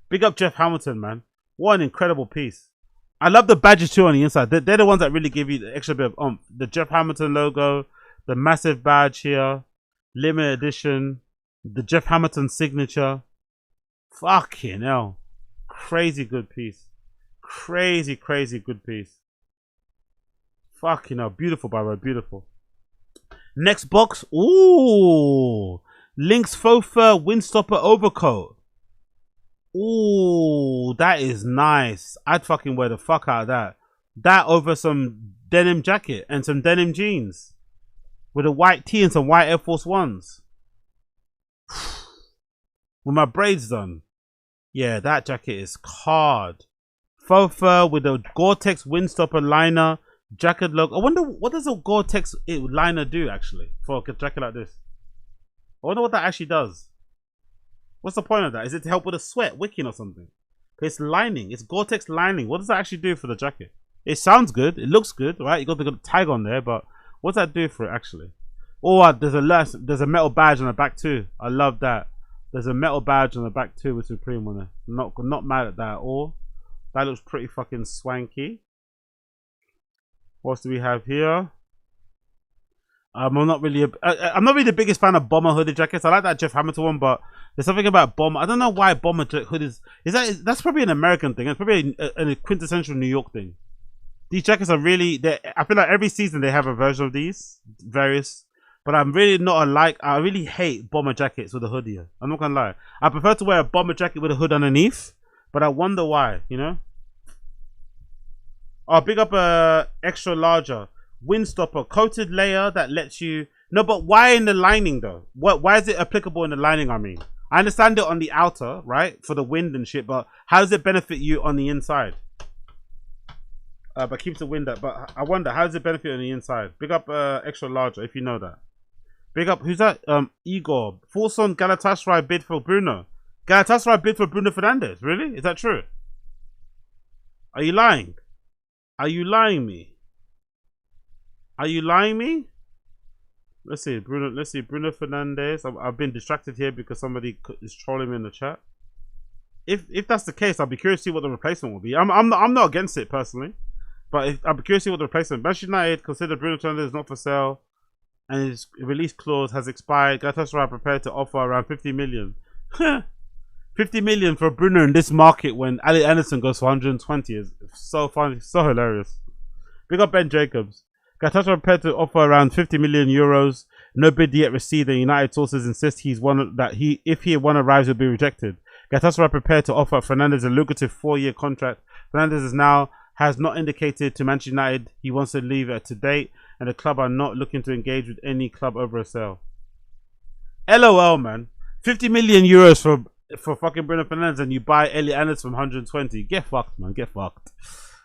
Big up Jeff Hamilton, man. What an incredible piece. I love the badges too on the inside. They're the ones that really give you the extra bit of oomph. The Jeff Hamilton logo, the massive badge here, limited edition, the Jeff Hamilton signature. Fucking hell. Crazy good piece. Crazy good piece. Fucking hell. Beautiful, by the way. Beautiful. Next box. Ooh. Lynx faux fur windstopper overcoat. Ooh, that is nice. I'd fucking wear the fuck out of that. That over some denim jacket and some denim jeans. With a white tee and some white Air Force Ones. With my braids done. Yeah, that jacket is hard. Faux fur with a Gore-Tex windstopper liner. Jacket logo. I wonder, what does a Gore-Tex liner do actually for a jacket like this? I wonder what that actually does. What's the point of that? Is it to help with the sweat wicking or something? It's lining. It's Gore-Tex lining. What does that actually do for the jacket? It sounds good. It looks good, right? You got the tag on there, but what's that do for it actually? Oh, there's a metal badge on the back too. I love that. There's a metal badge on the back too with Supreme on it. Not mad at that at all. That looks pretty fucking swanky. What else do we have here? I'm not really the biggest fan of bomber hooded jackets. I like that Jeff Hamilton one, but there's something about bomber. I don't know why bomber hood that's probably an American thing. It's probably a quintessential New York thing. These jackets are really, I feel like every season they have a version of these, various. But I'm really not I really hate bomber jackets with a hoodie. I'm not gonna lie. I prefer to wear a bomber jacket with a hood underneath, but I wonder why, Oh, big up extra larger windstopper coated layer that lets you. No, but why in the lining though? Why is it applicable in the lining? I mean, I understand it on the outer, right, for the wind and shit, but how does it benefit you on the inside? But keeps the wind up. But I wonder, how does it benefit on the inside? Big up extra larger if you know that. Big up, who's that? Igor. Fulson Galatasaray bid for Bruno. Galatasaray bid for Bruno Fernandes. Really? Is that true? Are you lying? Are you lying me? Are you lying me? Let's see, Bruno Fernandes. I've been distracted here because somebody is trolling me in the chat. If that's the case, I'll be curious to see what the replacement will be. I'm not against it personally, but I'll be curious to see what the replacement. Manchester United consider Bruno Fernandes not for sale, and his release clause has expired. Galatasaray are prepared to offer around 50 million. 50 million for Bruno in this market when Ali Anderson goes for 120 is so funny, so hilarious. Big up Ben Jacobs. Galatasaray are prepared to offer around 50 million euros. No bid yet received, and United sources insist if one arrives, will be rejected. Galatasaray are prepared to offer Fernandes a lucrative 4-year contract. Fernandes has not indicated to Manchester United he wants to leave to date, and the club are not looking to engage with any club over a sale. LOL, man. 50 million euros for fucking Bruno Fernandes, and you buy Elliot Anderson from 120. Get fucked, man. Get fucked.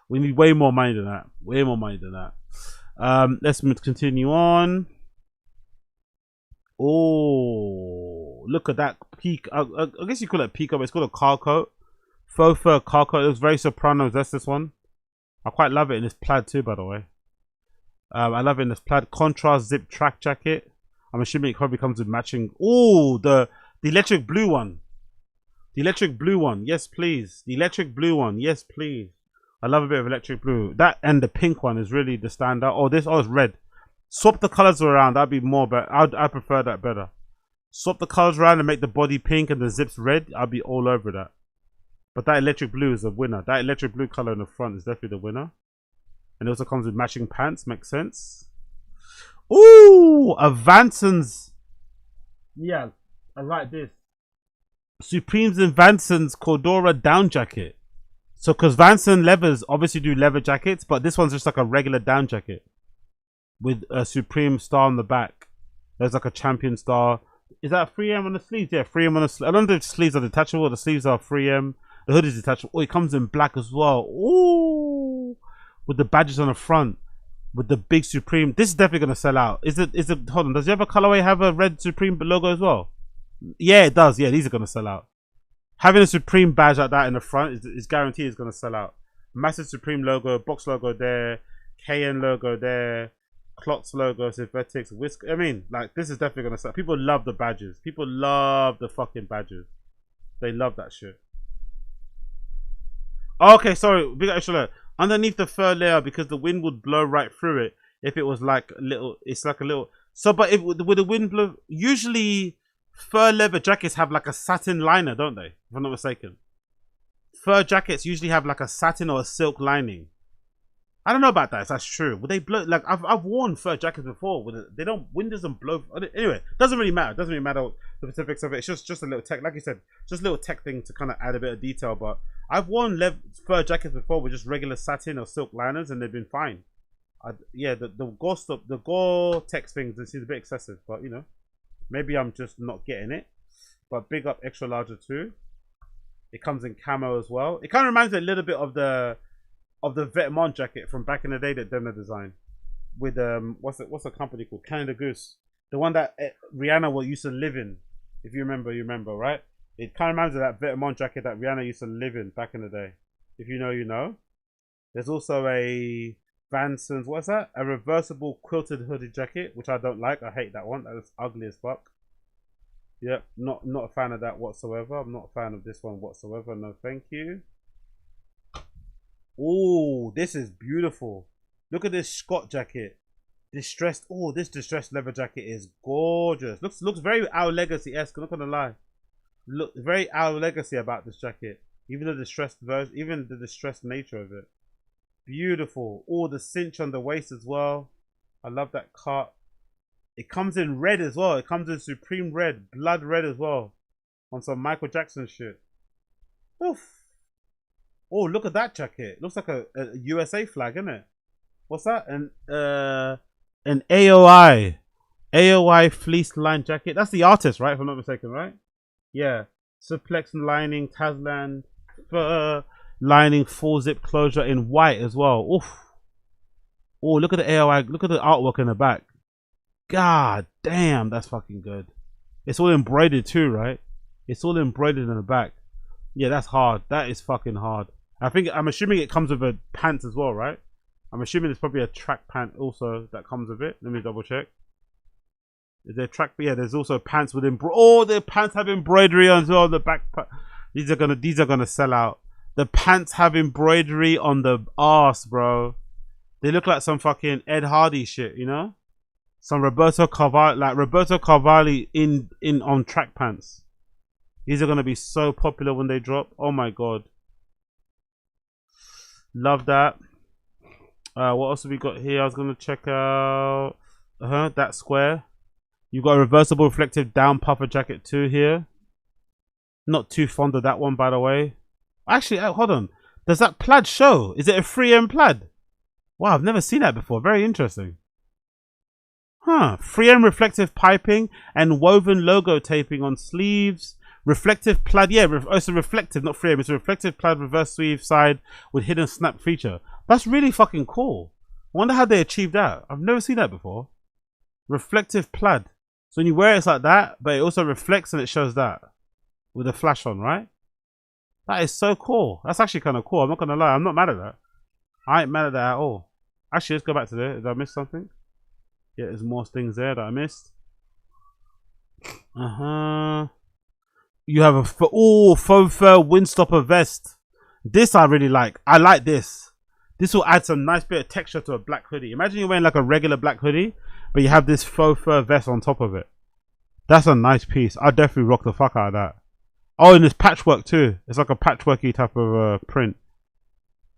We need way more money than that. Way more money than that. Let's continue on. Oh, look at that peak. I guess you call it peak up. It's called a car coat. Faux fur car coat. It looks very Sopranos. That's this one. I quite love it in this plaid too, by the way. I love it in this plaid contrast zip track jacket. I'm assuming it probably comes with matching. Oh, the electric blue one. The electric blue one, yes please. The electric blue one, yes please. I love a bit of electric blue. That and the pink one is really the standout. Oh, this, oh, it's red. Swap the colors around. That'd be more better. I prefer that better. Swap the colors around and make the body pink and the zips red. I'll be all over that. But that electric blue is a winner. That electric blue color in the front is definitely the winner. And it also comes with matching pants. Makes sense. Ooh, a Vanson's. Yeah, I like this. Supremes and Vanson's Cordura down jacket. So, because Vanson leathers obviously do leather jackets, but this one's just like a regular down jacket with a Supreme star on the back. There's like a champion star. Is that a 3M on the sleeves? Yeah, 3M on the sleeves. I don't know if the sleeves are detachable. The sleeves are 3M. The hood is detachable. Oh, it comes in black as well. Ooh, with the badges on the front, with the big Supreme. This is definitely gonna sell out. Is it? Hold on. Does the other colorway have a red Supreme logo as well? Yeah, it does. Yeah, these are gonna sell out. Having a Supreme badge like that in the front is guaranteed it's gonna sell out. Massive Supreme logo, box logo there, KN logo there, Clots logo, synthetics, whisk. I mean, like, this is definitely gonna sell. People love the badges. People love the fucking badges. They love that shit. Okay, sorry, big extra layer. Underneath the fur layer, because the wind would blow right through it. If it was like a little, it's like a little. So, but if with the wind blow, usually fur leather jackets have like a satin liner, don't they? If I'm not mistaken. Fur jackets usually have like a satin or a silk lining. I don't know about that. If that's true. Would they blow? Like I've worn fur jackets before. They don't. Wind doesn't blow. Anyway, doesn't really matter. Doesn't really matter the specifics of it. It's just a little tech, like you said, just a little tech thing to kind of add a bit of detail. But I've worn fur jackets before with just regular satin or silk liners, and they've been fine. Yeah, the Gore-Tex things, this is a bit excessive, but you know, maybe I'm just not getting it. But big up extra larger too. It comes in camo as well. It kind of reminds me a little bit of the Vetements jacket from back in the day that Demna designed with what's the company called? Canada Goose, the one that Rihanna used to live in. If you remember, right? It kind of reminds me of that Vetements jacket that Rihanna used to live in back in the day. If you know, you know. There's also a Vanson's, what's that? A reversible quilted hooded jacket, which I don't like. I hate that one. That was ugly as fuck. Yep, not a fan of that whatsoever. I'm not a fan of this one whatsoever. No, thank you. Oh, this is beautiful. Look at this Scott jacket. Distressed. Oh, this distressed leather jacket is gorgeous. Looks very Our Legacy-esque. I'm not gonna lie. Look very Our Legacy about this jacket. Even the distressed version, even the distressed nature of it. Beautiful. Oh, the cinch on the waist as well. I love that cut. It comes in red as well. It comes in supreme red, blood red as well. On some Michael Jackson shit. Oof. Oh, look at that jacket. It looks like a USA flag, isn't it? What's that? An AOI fleece line jacket. That's the artist, right? If I'm not mistaken, right? Yeah. Suplex lining, Tazland, fur lining, full zip closure in white as well. Oof. Oh, look at the AOI. Look at the artwork in the back. God damn, that's fucking good. It's all embroidered too, right? It's all embroidered in the back. Yeah, that's hard. That is fucking hard. I'm assuming it comes with a pants as well, right? I'm assuming there's probably a track pant also that comes with it. Let me double check. Is there track? Yeah, there's also pants with oh, the pants have embroidery on as well. The back. These are gonna sell out. The pants have embroidery on the arse, bro. They look like some fucking Ed Hardy shit, you know? Some Roberto Cavalli in on track pants. These are gonna be so popular when they drop. Oh my god. Love that. What else have we got here? I was gonna check out that square. You've got a reversible reflective down puffer jacket too here. Not too fond of that one, by the way. Actually, hold on. Does that plaid show? Is it a 3M plaid? Wow, I've never seen that before. Very interesting. Huh. 3M reflective piping and woven logo taping on sleeves. Reflective plaid. Yeah, it's a reflective, not 3M. It's a reflective plaid reverse sleeve side with hidden snap feature. That's really fucking cool. I wonder how they achieved that. I've never seen that before. Reflective plaid. So when you wear it, it's like that, but it also reflects and it shows that with a flash on, right? That is so cool. That's actually kind of cool. I'm not gonna lie. I'm not mad at that. I ain't mad at that at all. Actually, let's go back to there. Did I miss something? Yeah, there's more things there that I missed. You have a faux fur windstopper vest. This I really like. I like this. This will add some nice bit of texture to a black hoodie. Imagine you're wearing like a regular black hoodie, but you have this faux fur vest on top of it. That's a nice piece. I'll definitely rock the fuck out of that. Oh, and it's patchwork too. It's like a patchworky type of print.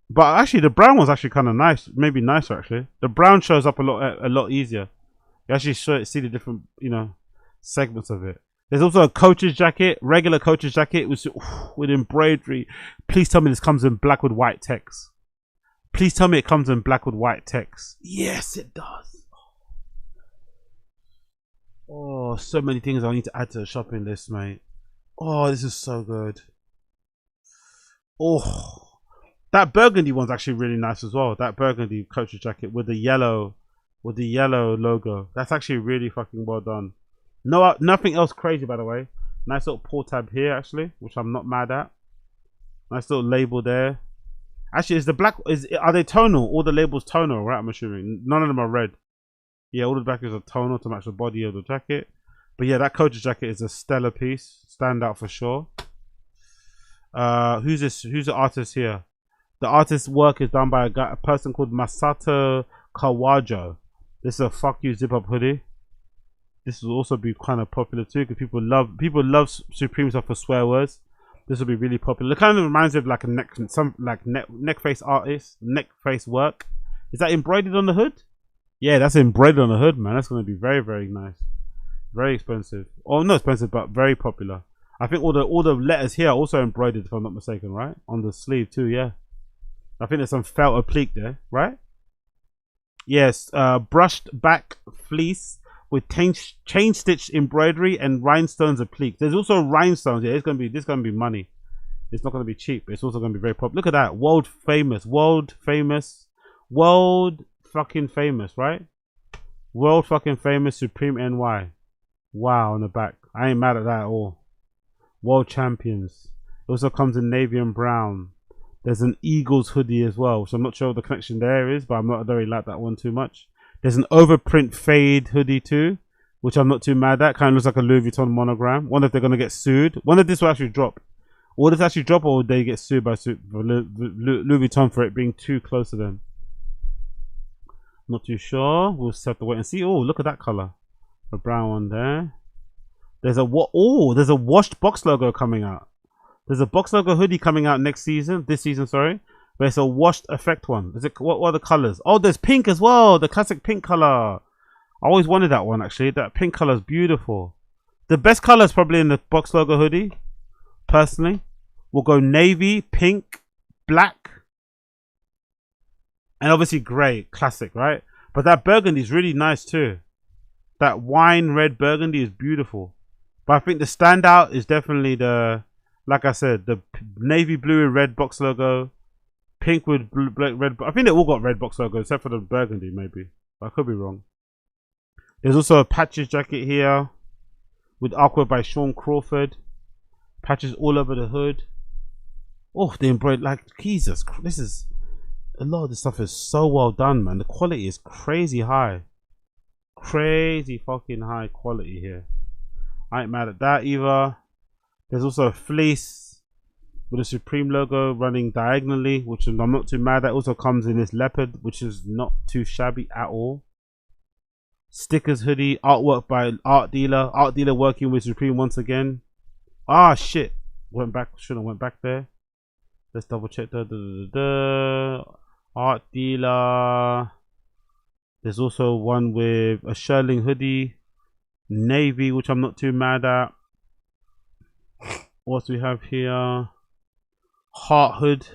But actually, the brown one's actually kind of nice. Maybe nicer actually. The brown shows up a lot easier. You actually see the different, you know, segments of it. There's also a coach's jacket, regular coach's jacket with embroidery. Please tell me this comes in black with white text. Please tell me it comes in black with white text. Yes, it does. Oh, so many things I need to add to the shopping list, mate. Oh, this is so good. Oh, that burgundy one's actually really nice as well. That burgundy coach's jacket with the yellow logo. That's actually really fucking well done. No, nothing else crazy, by the way. Nice little pull tab here, actually, which I'm not mad at. Nice little label there. Actually, are they tonal? All the labels tonal, right? I'm assuming none of them are red. Yeah, all the back is a tonal to match the body of the jacket. But yeah, that coach's jacket is a stellar piece. Stand out for sure. Who's this? Who's the artist here? The artist's work is done by a person called Masato Kawajo. This is a fuck you zip up hoodie. This will also be kind of popular too because people love Supreme stuff for swear words. This will be really popular. It kind of reminds me of like a neck face artist, neck face work. Is that embroidered on the hood? Yeah, that's embroidered on the hood, man. That's going to be very, very nice. Very expensive. Oh, not expensive, but very popular. I think all the letters here are also embroidered, if I'm not mistaken, right? On the sleeve too, yeah. I think there's some felt applique there, right? Yes, brushed back fleece with chain stitched embroidery and rhinestones applique. There's also rhinestones. Yeah, this is gonna be money. It's not gonna be cheap. It's also gonna be very popular. Look at that, world fucking famous, right? World fucking famous Supreme NY. Wow, on the back. I ain't mad at that at all. World champions. It also comes in navy and brown. There's an Eagles hoodie as well, so I'm not sure what the connection there is, but I don't really like that one too much. There's an overprint fade hoodie too, which I'm not too mad at. Kind of looks like a Louis Vuitton monogram. Wonder if they're gonna get sued. Wonder if this will actually drop. Will this actually drop, or will they get sued by Louis Vuitton for it being too close to them? Not too sure. We'll just have to wait and see. Oh, look at that color. The brown one there. There's a washed box logo coming out. There's a box logo hoodie coming out this season, sorry. But it's a washed effect one. What are the colors? Oh, there's pink as well. The classic pink color. I always wanted that one actually. That pink color is beautiful. The best color is probably in the box logo hoodie. Personally, we'll go navy, pink, black, and obviously grey. Classic, right? But that burgundy is really nice too. That wine red burgundy is beautiful. But I think the standout is definitely the, like I said, the navy blue and red box logo. Pink with red. I think they all got red box logo except for the burgundy, maybe. I could be wrong. There's also a patches jacket here with artwork by Sean Crawford. Patches all over the hood. Oh, the embroidered, like, Jesus, this is, a lot of this stuff is so well done, man. The quality is crazy high. Crazy fucking high quality here. I ain't mad at that either. There's also a fleece with a Supreme logo running diagonally, which I'm not too mad at. Also comes in this leopard, which is not too shabby at all. Stickers hoodie, artwork by Art Dealer. Art Dealer working with Supreme once again. Ah, shit. Went back. Shouldn't have went back there. Let's double check. Art Dealer. There's also one with a Sherling hoodie. Navy, which I'm not too mad at. What do we have here? Heart hood.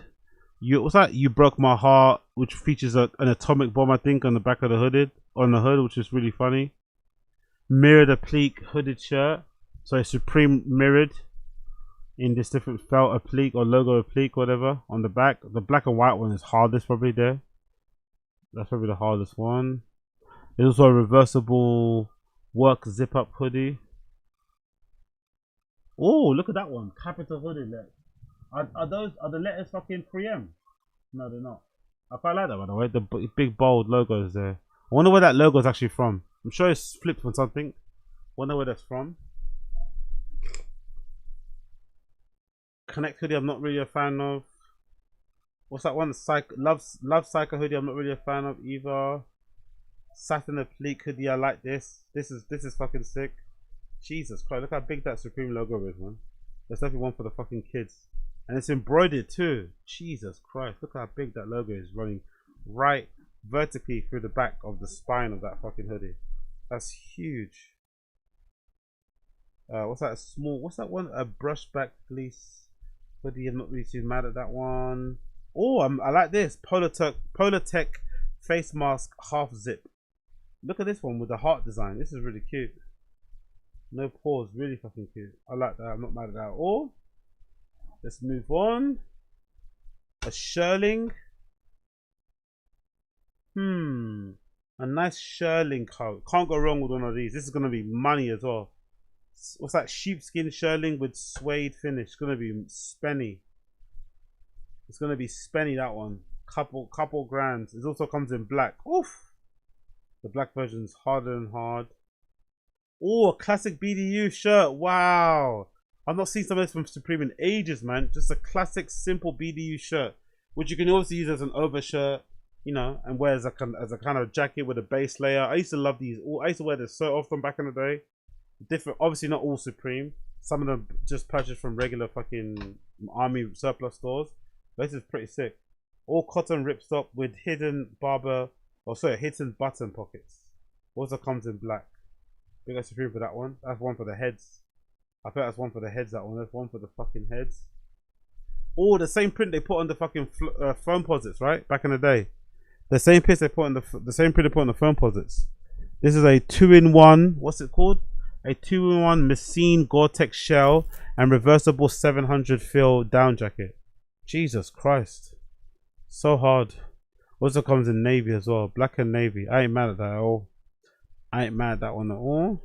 What's that? You Broke My Heart, which features an atomic bomb, I think, on the back of the hood, which is really funny. Mirrored applique hooded shirt. So it's Supreme mirrored in this different felt applique or logo applique, whatever, on the back. The black and white one is hardest probably there. That's probably the hardest one. There's also a reversible work zip up hoodie. Oh, look at that one. Capital hoodie. Are the letters fucking 3M? No, they're not. I quite like that, by the way. The big bold logos there. I wonder where that logo is actually from. I'm sure it's flipped from something. Wonder where that's from. Connect hoodie, I'm not really a fan of. What's that one? Love Psycho hoodie, I'm not really a fan of either. Satin Applique hoodie, I like this. This is fucking sick. Jesus Christ, look how big that Supreme logo is, man. There's definitely one for the fucking kids. And it's embroidered too. Jesus Christ, look how big that logo is, running right vertically through the back of the spine of that fucking hoodie. That's huge. What's that? What's that one? A brushback fleece hoodie. I'm not really too mad at that one. Oh, I like this Polartec face mask half zip. Look at this one with the heart design. This is really cute. No pause, really fucking cute. I like that. I'm not mad at that at all. Let's move on. A shirling. A nice shirling coat. Can't go wrong with one of these. This is gonna be money as well. What's that? Sheepskin shirling with suede finish. It's gonna be spenny. It's gonna be spenny, that one. Couple grand. It also comes in black. Oof. The black version's harder and hard. Oh, a classic BDU shirt. Wow. I've not seen some of this from Supreme in ages, man. Just a classic, simple BDU shirt, which you can also use as an overshirt, you know, and wear as a kind of jacket with a base layer. I used to love these. I used to wear this so often back in the day. Different, obviously not all Supreme. Some of them just purchased from regular fucking army surplus stores. But this is pretty sick. All cotton ripstop with hidden hidden button pockets. Also comes in black. Big up Supreme for that one. That's one for the heads. I bet that's one for the heads, that one. That's one for the fucking heads. Oh, the same print they put on the fucking phone posits, right? Back in the day. The same print they put on the phone posits. This is a 2-in-1, what's it called? A 2-in-1 Messine Gore-Tex shell and reversible 700 fill down jacket. Jesus Christ. So hard. Also comes in navy as well. Black and navy. I ain't mad at that at all. I ain't mad at that one at all.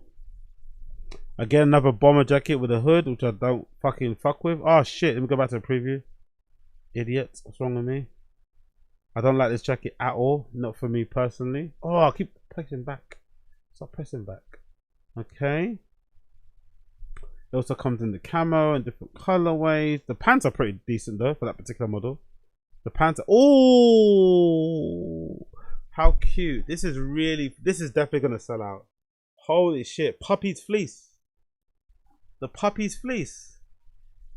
Again, another bomber jacket with a hood, which I don't fucking fuck with. Oh shit, let me go back to the preview. Idiot, what's wrong with me? I don't like this jacket at all. Not for me personally. Oh, I'll keep pressing back. Stop pressing back. Okay. It also comes in the camo and different colorways. The pants are pretty decent though for that particular model. The pants are, oh, how cute. This is definitely gonna sell out. Holy shit. Puppy's fleece. The puppy's fleece.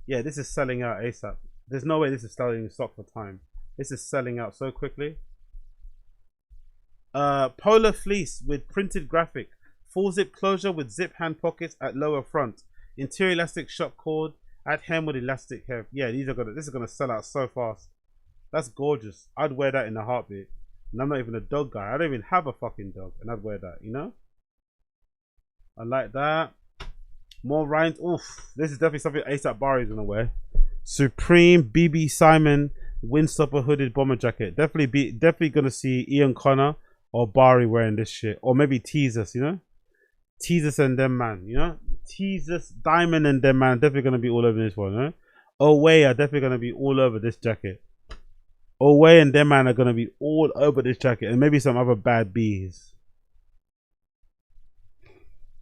Yeah, this is selling out ASAP. There's no way this is selling in stock for time. This is selling out so quickly. Polar fleece with printed graphic. Full zip closure with zip hand pockets at lower front. Interior elastic shock cord at hem with elastic hair. Yeah, this is gonna sell out so fast. That's gorgeous. I'd wear that in a heartbeat. And I'm not even a dog guy. I don't even have a fucking dog, and I'd wear that, you know? I like that. More rhymes. Oof. This is definitely something ASAP Barry's gonna wear. Supreme BB Simon windstopper hooded bomber jacket. Definitely gonna see Ian Connor or Barry wearing this shit. Or maybe Tazs, you know? Tazs and them, man, you know? Tazs, Diamond and them, man, definitely gonna be all over this one, eh? Away are definitely gonna be all over this jacket. Away and them, man, are gonna be all over this jacket, and maybe some other bad bees.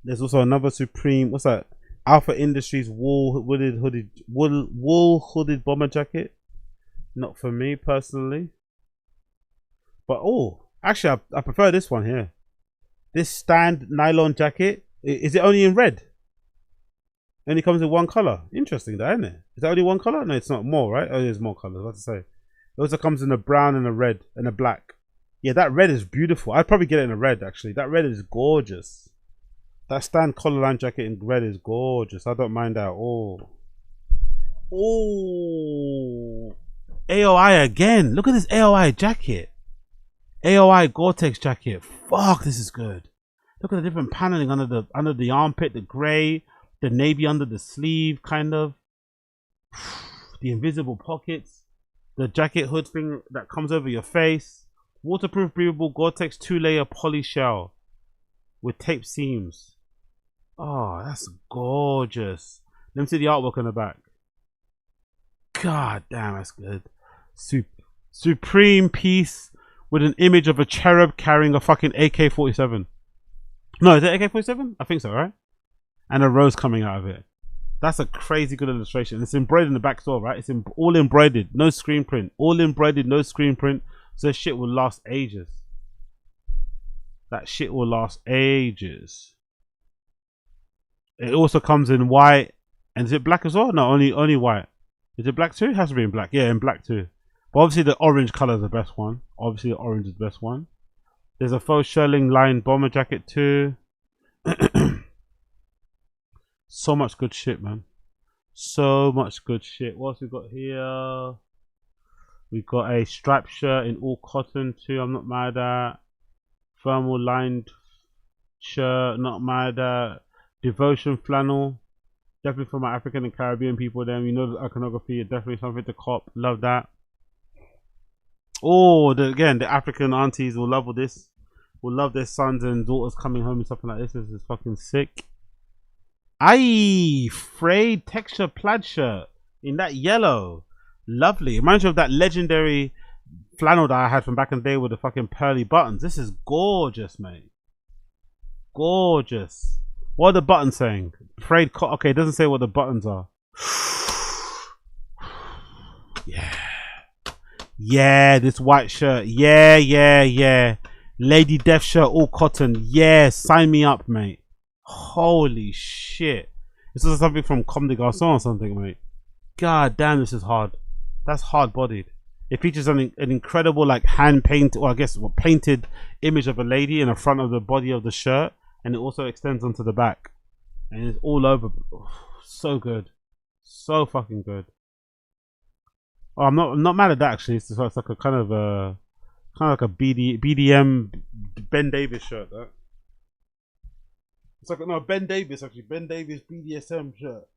There's also another Supreme, what's that? Alpha Industries wool hooded bomber jacket. Not for me personally. But oh, actually I prefer this one here. This stand nylon jacket. Is it only in red? Only comes in one color. Interesting, that, isn't it? Is that only one color? No, it's not more, right? Oh, there's more colors. What to say? It also comes in a brown and a red and a black. Yeah, that red is beautiful. I'd probably get it in a red actually. That red is gorgeous. That stand collar line jacket in red is gorgeous. I don't mind that at all. Oh, AOI again. Look at this AOI jacket. AOI Gore-Tex jacket. Fuck, this is good. Look at the different paneling under the armpit, the grey, the navy under the sleeve, kind of. The invisible pockets, the jacket hood thing that comes over your face. Waterproof, breathable Gore-Tex 2-layer poly shell with tape seams. Oh, that's gorgeous. Let me see the artwork on the back. God damn, that's good. Supreme piece with an image of a cherub carrying a fucking AK-47. No, is it AK-47? I think so, right? And a rose coming out of it. That's a crazy good illustration. It's embroidered in the back store, right? It's all embroidered, no screen print. All embroidered, no screen print. So this shit will last ages. That shit will last ages. It also comes in white. And is it black as well? No, only white. Is it black too? It has to be in black. Yeah, in black too. But obviously the orange color is the best one. Obviously the orange is the best one. There's a faux shirling lined bomber jacket too. So much good shit, man. So much good shit. What else we got here? We got a striped shirt in all cotton too. I'm not mad at. Thermal lined shirt. Not mad at. Devotion flannel. Definitely for my African and Caribbean people. Then you know the iconography. Definitely something to cop. Love that. Oh, again, the African aunties will love all this. Will love their sons and daughters coming home and something like this. This is fucking sick. Aye, frayed texture plaid shirt in that yellow. Lovely. Reminds me of that legendary flannel that I had from back in the day with the fucking pearly buttons. This is gorgeous, mate. Gorgeous. What are the buttons saying? Frayed okay, it doesn't say what the buttons are. Yeah. Yeah, this white shirt. Yeah. Lady Death shirt, all cotton. Yeah, sign me up, mate. Holy shit. This is something from Comme des Garçons or something, mate. God damn, this is hard. That's hard bodied. It features an incredible, like, hand painted, or I guess painted image of a lady in the front of the body of the shirt, and it also extends onto the back. And it's all over. Oh, so good. So fucking good. Oh, I'm not mad at that actually. It's like a kind of like a BDM Ben Davis shirt. That it's like no Ben Davis actually. Ben Davis BDSM shirt.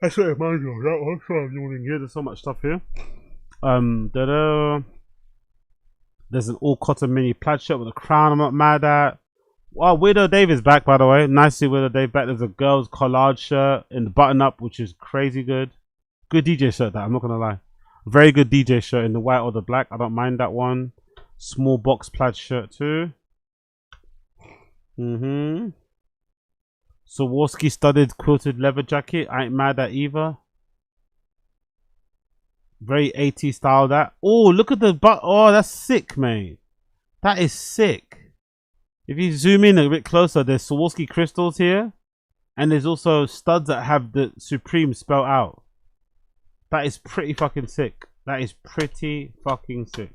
That's what it reminds me of. That one. Sorry, you want to hear? There's so much stuff here. There's an all cotton mini plaid shirt with a crown. I'm not mad at. Wow, Widow Dave is back, by the way. Nice to see Widow Dave back. There's a girl's collage shirt in the button up, which is crazy good. Good DJ shirt, that I'm not gonna lie. Very good DJ shirt in the white or the black. I don't mind that one. Small box plaid shirt too. Swarovski studded quilted leather jacket. I ain't mad at either. Very 80s style that. Oh, look at the butt. Oh, that's sick, mate. That is sick. If you zoom in a bit closer, there's Swarovski crystals here. And there's also studs that have the Supreme spelled out. That is pretty fucking sick. That is pretty fucking sick.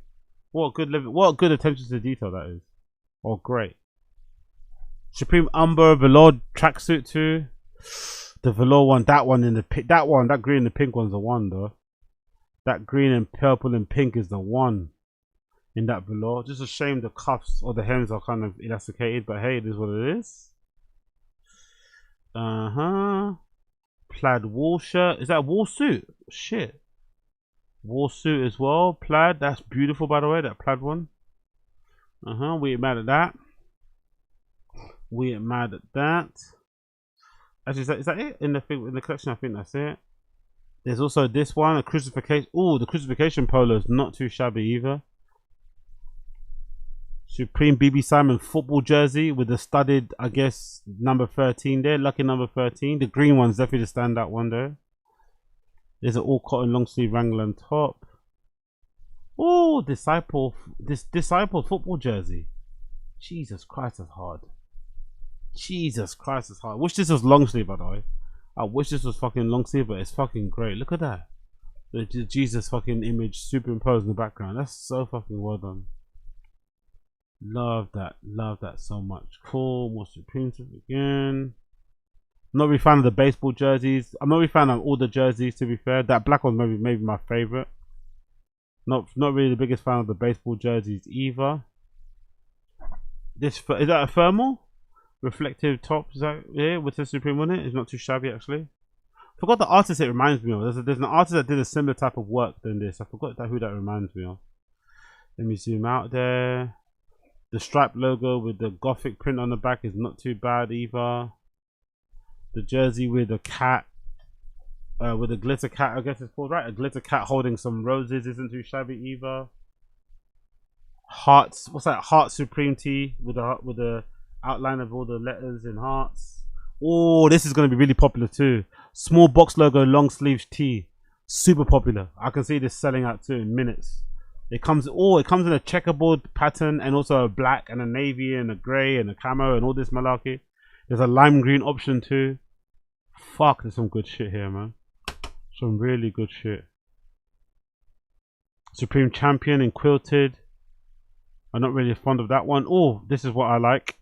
What good living, what good attention to detail that is. Oh, great. Supreme Umber velour tracksuit too. The velour one, that one in the pink, that green and the pink one's the one though. That green and purple and pink is the one in that velour. Just a shame the cuffs or the hems are kind of elasticated, but hey, it is what it is. Plaid wool shirt. Is that a wool suit? Shit. Wool suit as well. Plaid. That's beautiful, by the way. That plaid one. We ain't mad at that. We ain't mad at that. Actually, is that it in the collection? I think that's it. There's also this one, a crucifixion. Oh, the crucifixion polo is not too shabby either. Supreme BB Simon football jersey with the studded, I guess, number 13 there. Lucky number 13. The green one's definitely the standout one there. There's an all cotton long sleeve Wrangler top. Oh, disciple football jersey. Jesus Christ, that's hard. Jesus Christ, that's hard. I wish this was long sleeve, by the way. I wish this was fucking long sleeve, but it's fucking great. Look at that. The Jesus fucking image superimposed in the background. That's so fucking well done. Love that so much. Cool. More Supreme stuff again. I'm not really a fan of the baseball jerseys. I'm not really a fan of all the jerseys, to be fair. That black one maybe my favorite. Not really the biggest fan of the baseball jerseys either. Is that a thermal reflective top? Is that with the Supreme on it? It's not too shabby actually. Forgot the artist it reminds me of. There's an artist that did a similar type of work than this. I forgot who that reminds me of. Let me zoom out there. The striped logo with the gothic print on the back is not too bad either. The jersey with a cat with a glitter cat, I guess it's called, right? A glitter cat holding some roses isn't too shabby either. Hearts, what's that? Heart Supreme tee with the outline of all the letters in hearts. Oh, this is going to be really popular too. Small box logo long sleeves tee, super popular. I can see this selling out too in minutes. It comes in a checkerboard pattern and also a black and a navy and a grey and a camo and all this malarkey. There's a lime green option too. Fuck, there's some good shit here, man. Some really good shit. Supreme Champion in quilted. I'm not really fond of that one. Oh, this is what I like.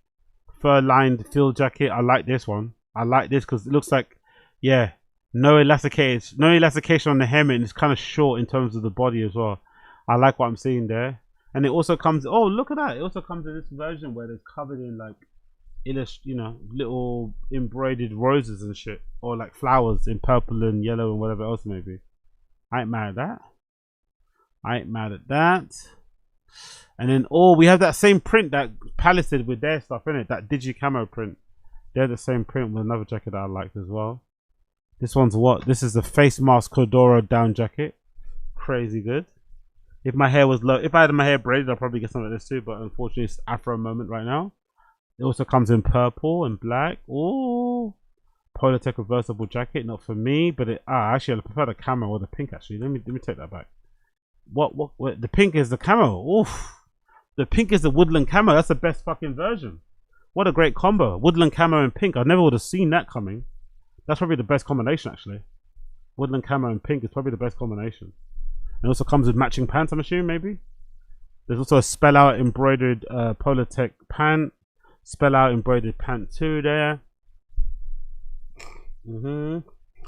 Fur lined field jacket. I like this one. I like this because it looks like, yeah, no elastication on the hem, and it's kind of short in terms of the body as well. I like what I'm seeing there. And it also comes, oh, look at that. It also comes in this version where it's covered in like, little embroidered roses and shit, or like flowers in purple and yellow and whatever else maybe. I ain't mad at that. I ain't mad at that. And then, oh, we have that same print that Palace did with their stuff, innit? That digi camo print. They're the same print with another jacket that I liked as well. This one's what? This is the face mask Cordoro down jacket. Crazy good. If my hair was low, if I had my hair braided, I'd probably get some of this too, but unfortunately it's Afro moment right now. It also comes in purple and black. Oh, Polartec reversible jacket, not for me, but actually I prefer the camo or the pink. Actually, let me take that back. What? The pink is the camo. Oof, the pink is the woodland camo. That's the best fucking version. What a great combo, woodland camo and pink. I never would have seen that coming. That's probably the best combination actually. Woodland camo and pink is probably the best combination. And also comes with matching pants, I'm assuming maybe. There's also a spell out embroidered Polartec pant. Spell out embroidered pant too there.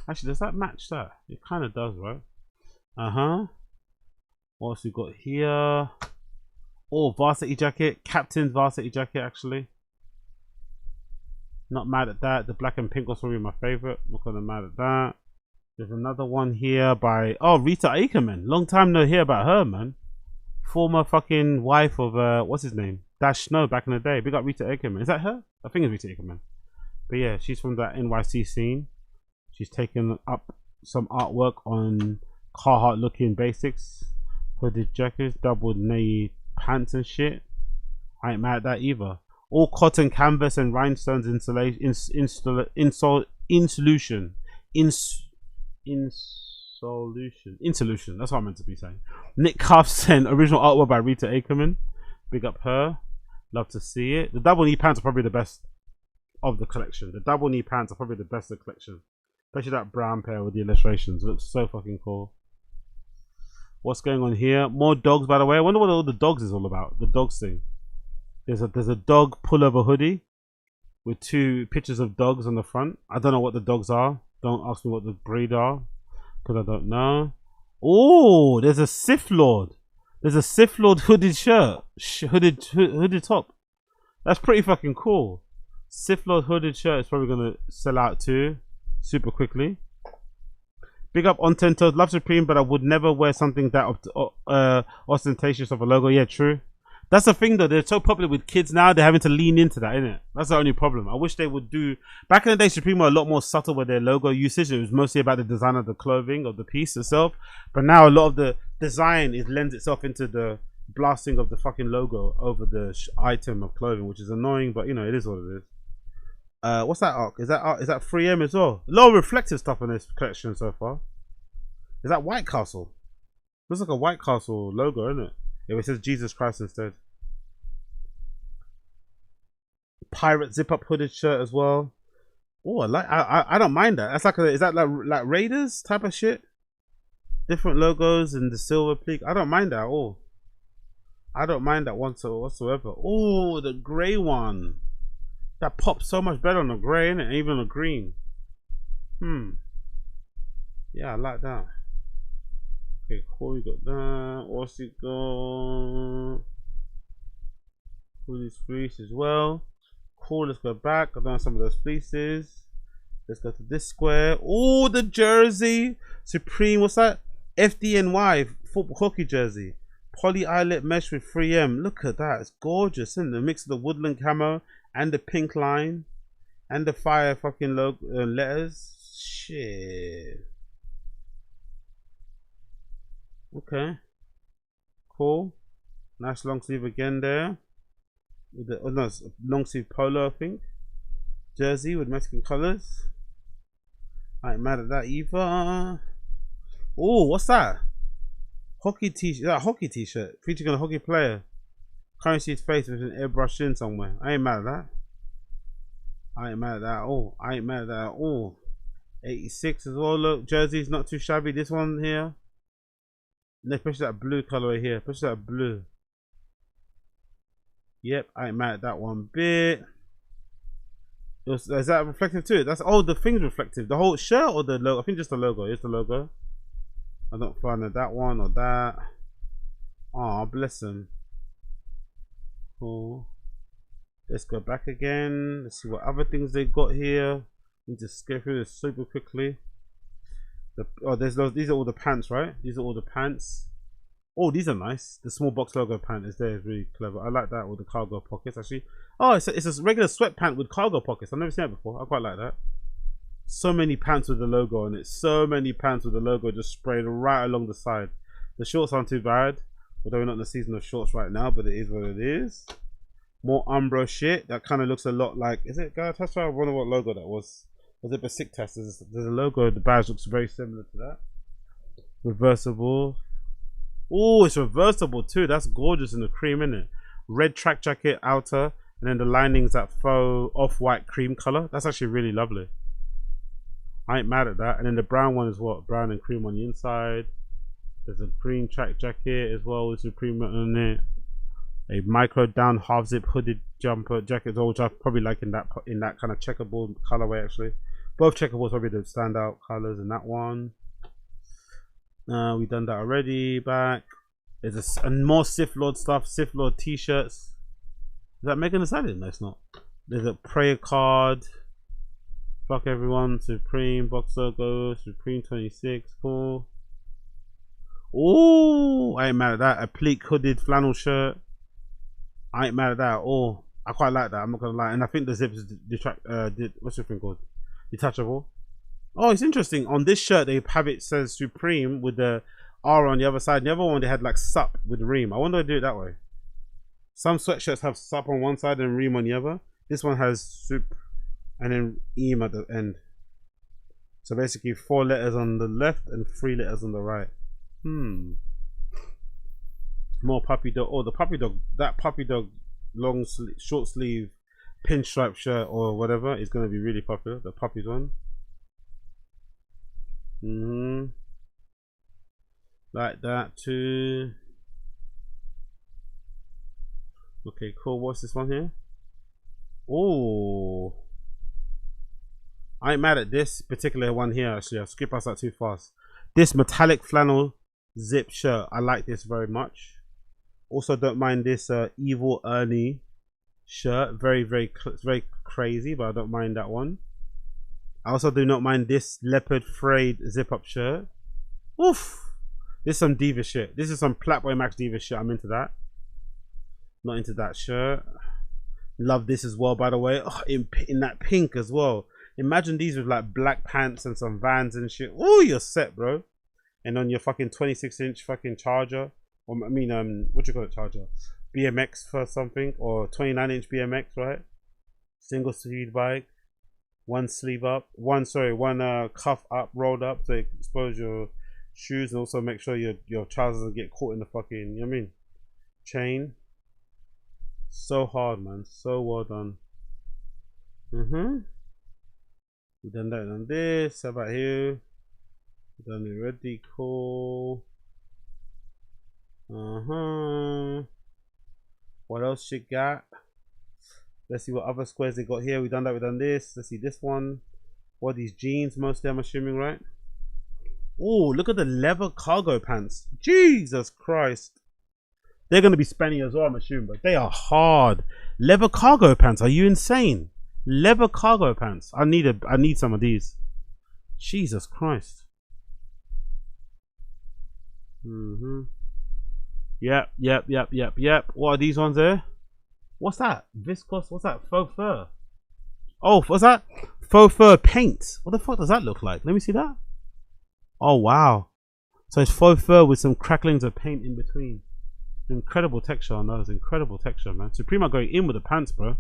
Actually, does that match that? It kind of does, right? What else we got here? Oh, varsity jacket, captain's varsity jacket. Actually, not mad at that. The black and pink was probably my favorite. Not gonna mad at that. There's another one here by Rita Akerman. Long time no hear about her, man. Former fucking wife of what's his name? Dash Snow back in the day. Big up Rita Akerman. Is that her? I think it's Rita Akerman. But yeah, she's from that NYC scene. She's taken up some artwork on Carhartt looking basics. Hooded jackets, double knee pants and shit. I ain't mad at that either. All cotton canvas and rhinestones insulation. Insolution. That's what I meant to be saying. Nick cuffs and original artwork by Rita Akerman. Big up her. Love to see it. The double knee pants are probably the best of the collection. The double knee pants are probably the best of the collection. Especially that brown pair with the illustrations. It looks so fucking cool. What's going on here? More dogs, by the way. I wonder what all the dogs is all about. The dogs thing. There's a dog pullover hoodie with 2 pictures of dogs on the front. I don't know what the dogs are. Don't ask me what the breed are, because I don't know. Oh, there's a Sith Lord. There's a Sith Lord hooded shirt, hooded top. That's pretty fucking cool. Sith Lord hooded shirt is probably gonna sell out too, super quickly. Big up on 10 toes. Love Supreme, but I would never wear something that ostentatious of a logo. Yeah, true. That's the thing though, they're so popular with kids now, they're having to lean into that, innit? That's the only problem. I wish they would do, back in the day, Supreme were a lot more subtle with their logo usage. It was mostly about the design of the clothing, of the piece itself. But now a lot of the design lends itself into the blasting of the fucking logo over the item of clothing, which is annoying, but you know, it is what it is. What's that arc? Is that 3M as well? A lot of reflective stuff in this collection so far. Is that White Castle? Looks like a White Castle logo, isn't it? Yeah, it says Jesus Christ instead. Pirate zip up hooded shirt as well. Oh, I don't mind that. That's like is that like Raiders type of shit? Different logos and the silver pleat. I don't mind that at all. I don't mind that whatsoever. Oh, the grey one. That pops so much better on the grey, innit? And even on the green. Yeah, I like that. Okay, cool. We got that. What's it got? Hoodie fleece as well. Cool. Let's go back. I've done some of those fleeces. Let's go to this square. Oh, the jersey. Supreme. What's that? FDNY football hockey jersey. Poly eyelet mesh with 3M. Look at that. It's gorgeous, isn't it? The mix of the woodland camo and the pink line and the fire fucking logo letters. Shit. Okay. Cool. Nice long sleeve again there. With the no, it's long sleeve polo, I think. Jersey with Mexican colors. I ain't mad at that either. Oh, what's that? Hockey t-shirt. That hockey t-shirt featuring a hockey player. Currency's face with an airbrush in somewhere. I ain't mad at that. I ain't mad at that at all. I ain't mad at that at all. 86 as well. Look, jersey's not too shabby. This one here. And especially that blue color right here. Especially that blue. Yep, I ain't mad at that one bit. Is that reflective too? That's the thing's reflective. The whole shirt or the logo? I think just the logo. It's the logo. I don't find that one or that. Oh, bless them. Cool. Let's go back again. Let's see what other things they got here. Need to skip through this super quickly. There's those. These are all the pants, right? These are all the pants. Oh, these are nice. The small box logo pant is there. Is really clever. I like that with the cargo pockets actually. Oh, it's a regular sweat pant with cargo pockets. I've never seen that before. I quite like that. So many pants with the logo on it. So many pants with the logo just sprayed right along the side. The shorts aren't too bad. Although we're not in the season of shorts right now, but it is what it is. More Umbro shit. That kind of looks a lot like. Is it Galatasaray? I wonder what logo that was. Was it Besiktas? There's a logo. The badge looks very similar to that. Reversible. Oh, it's reversible too. That's gorgeous in the cream, isn't it? Red track jacket outer, and then the lining's that faux off-white cream color. That's actually really lovely. I ain't mad at that. And then the brown one is what? Brown and cream on the inside. There's a green track jacket as well with Supreme on it. A micro down half zip hooded jumper jacket, which I probably like in that kind of checkerboard colorway actually. Both checkerboards probably the standout colors in that one. We've done that already. Back. There's a more Sith Lord stuff. Sith Lord t-shirts. Is that Megan Thee Stallion? No, it's not. There's a prayer card. Fuck everyone. Supreme box logo. Supreme 26. Cool. Oh, I ain't mad at that. A pleat hooded flannel shirt. I ain't mad at that at all. I quite like that. I'm not gonna lie. And I think the zip is what's the thing called? Detachable. Oh, it's interesting. On this shirt, they have it says Supreme with the R on the other side. The other one, they had like Sup with Reem. I wonder if they do it that way. Some sweatshirts have Sup on one side and Reem on the other. This one has Sup and then Eam at the end. So basically 4 letters on the left and 3 letters on the right. More puppy dog. Oh, the puppy dog. That puppy dog short sleeve pinstripe shirt or whatever is going to be really popular. The puppies one. Like that too. Okay, cool. What's this one here? Oh, I ain't mad at this particular one here actually. I'll skip past that too fast. This metallic flannel zip shirt, I like this very much. Also don't mind this Evil Ernie shirt. Very crazy, but I don't mind that one. I also do not mind this leopard frayed zip up shirt. Oof, this is some diva shit. This is some Platboy Max diva shit. I'm into that. Not into that shirt. Love this as well, by the way. Oh, in that pink as well. Imagine these with like black pants and some Vans and shit. Oh, you're set, bro. And on your fucking 26-inch fucking Charger, or I mean, what you call it, Charger? BMX for something, or 29-inch BMX, right? Single speed bike. One sleeve up, one cuff up, rolled up to expose your shoes and also make sure your trousers don't get caught in the fucking, you know what I mean, chain. So hard, man. So well done. We done that on this. How about here? We done it already. Cool. What else you got? Let's see what other squares they got here. We done that. We done this. Let's see this one. What are these jeans? Mostly, I'm assuming, right? Oh, look at the leather cargo pants. Jesus Christ. They're gonna be spenny as well, I'm assuming, but they are hard. Leather cargo pants. Are you insane? Leather cargo pants. I need some of these. Jesus Christ. Yep. What are these ones there? What's that? Viscose? What's that? Faux fur? Oh, what's that? Faux fur paint. What the fuck does that look like? Let me see that. Oh wow. So it's faux fur with some cracklings of paint in between. Incredible texture on those. Incredible texture, man. Supreme are going in with the pants, bro.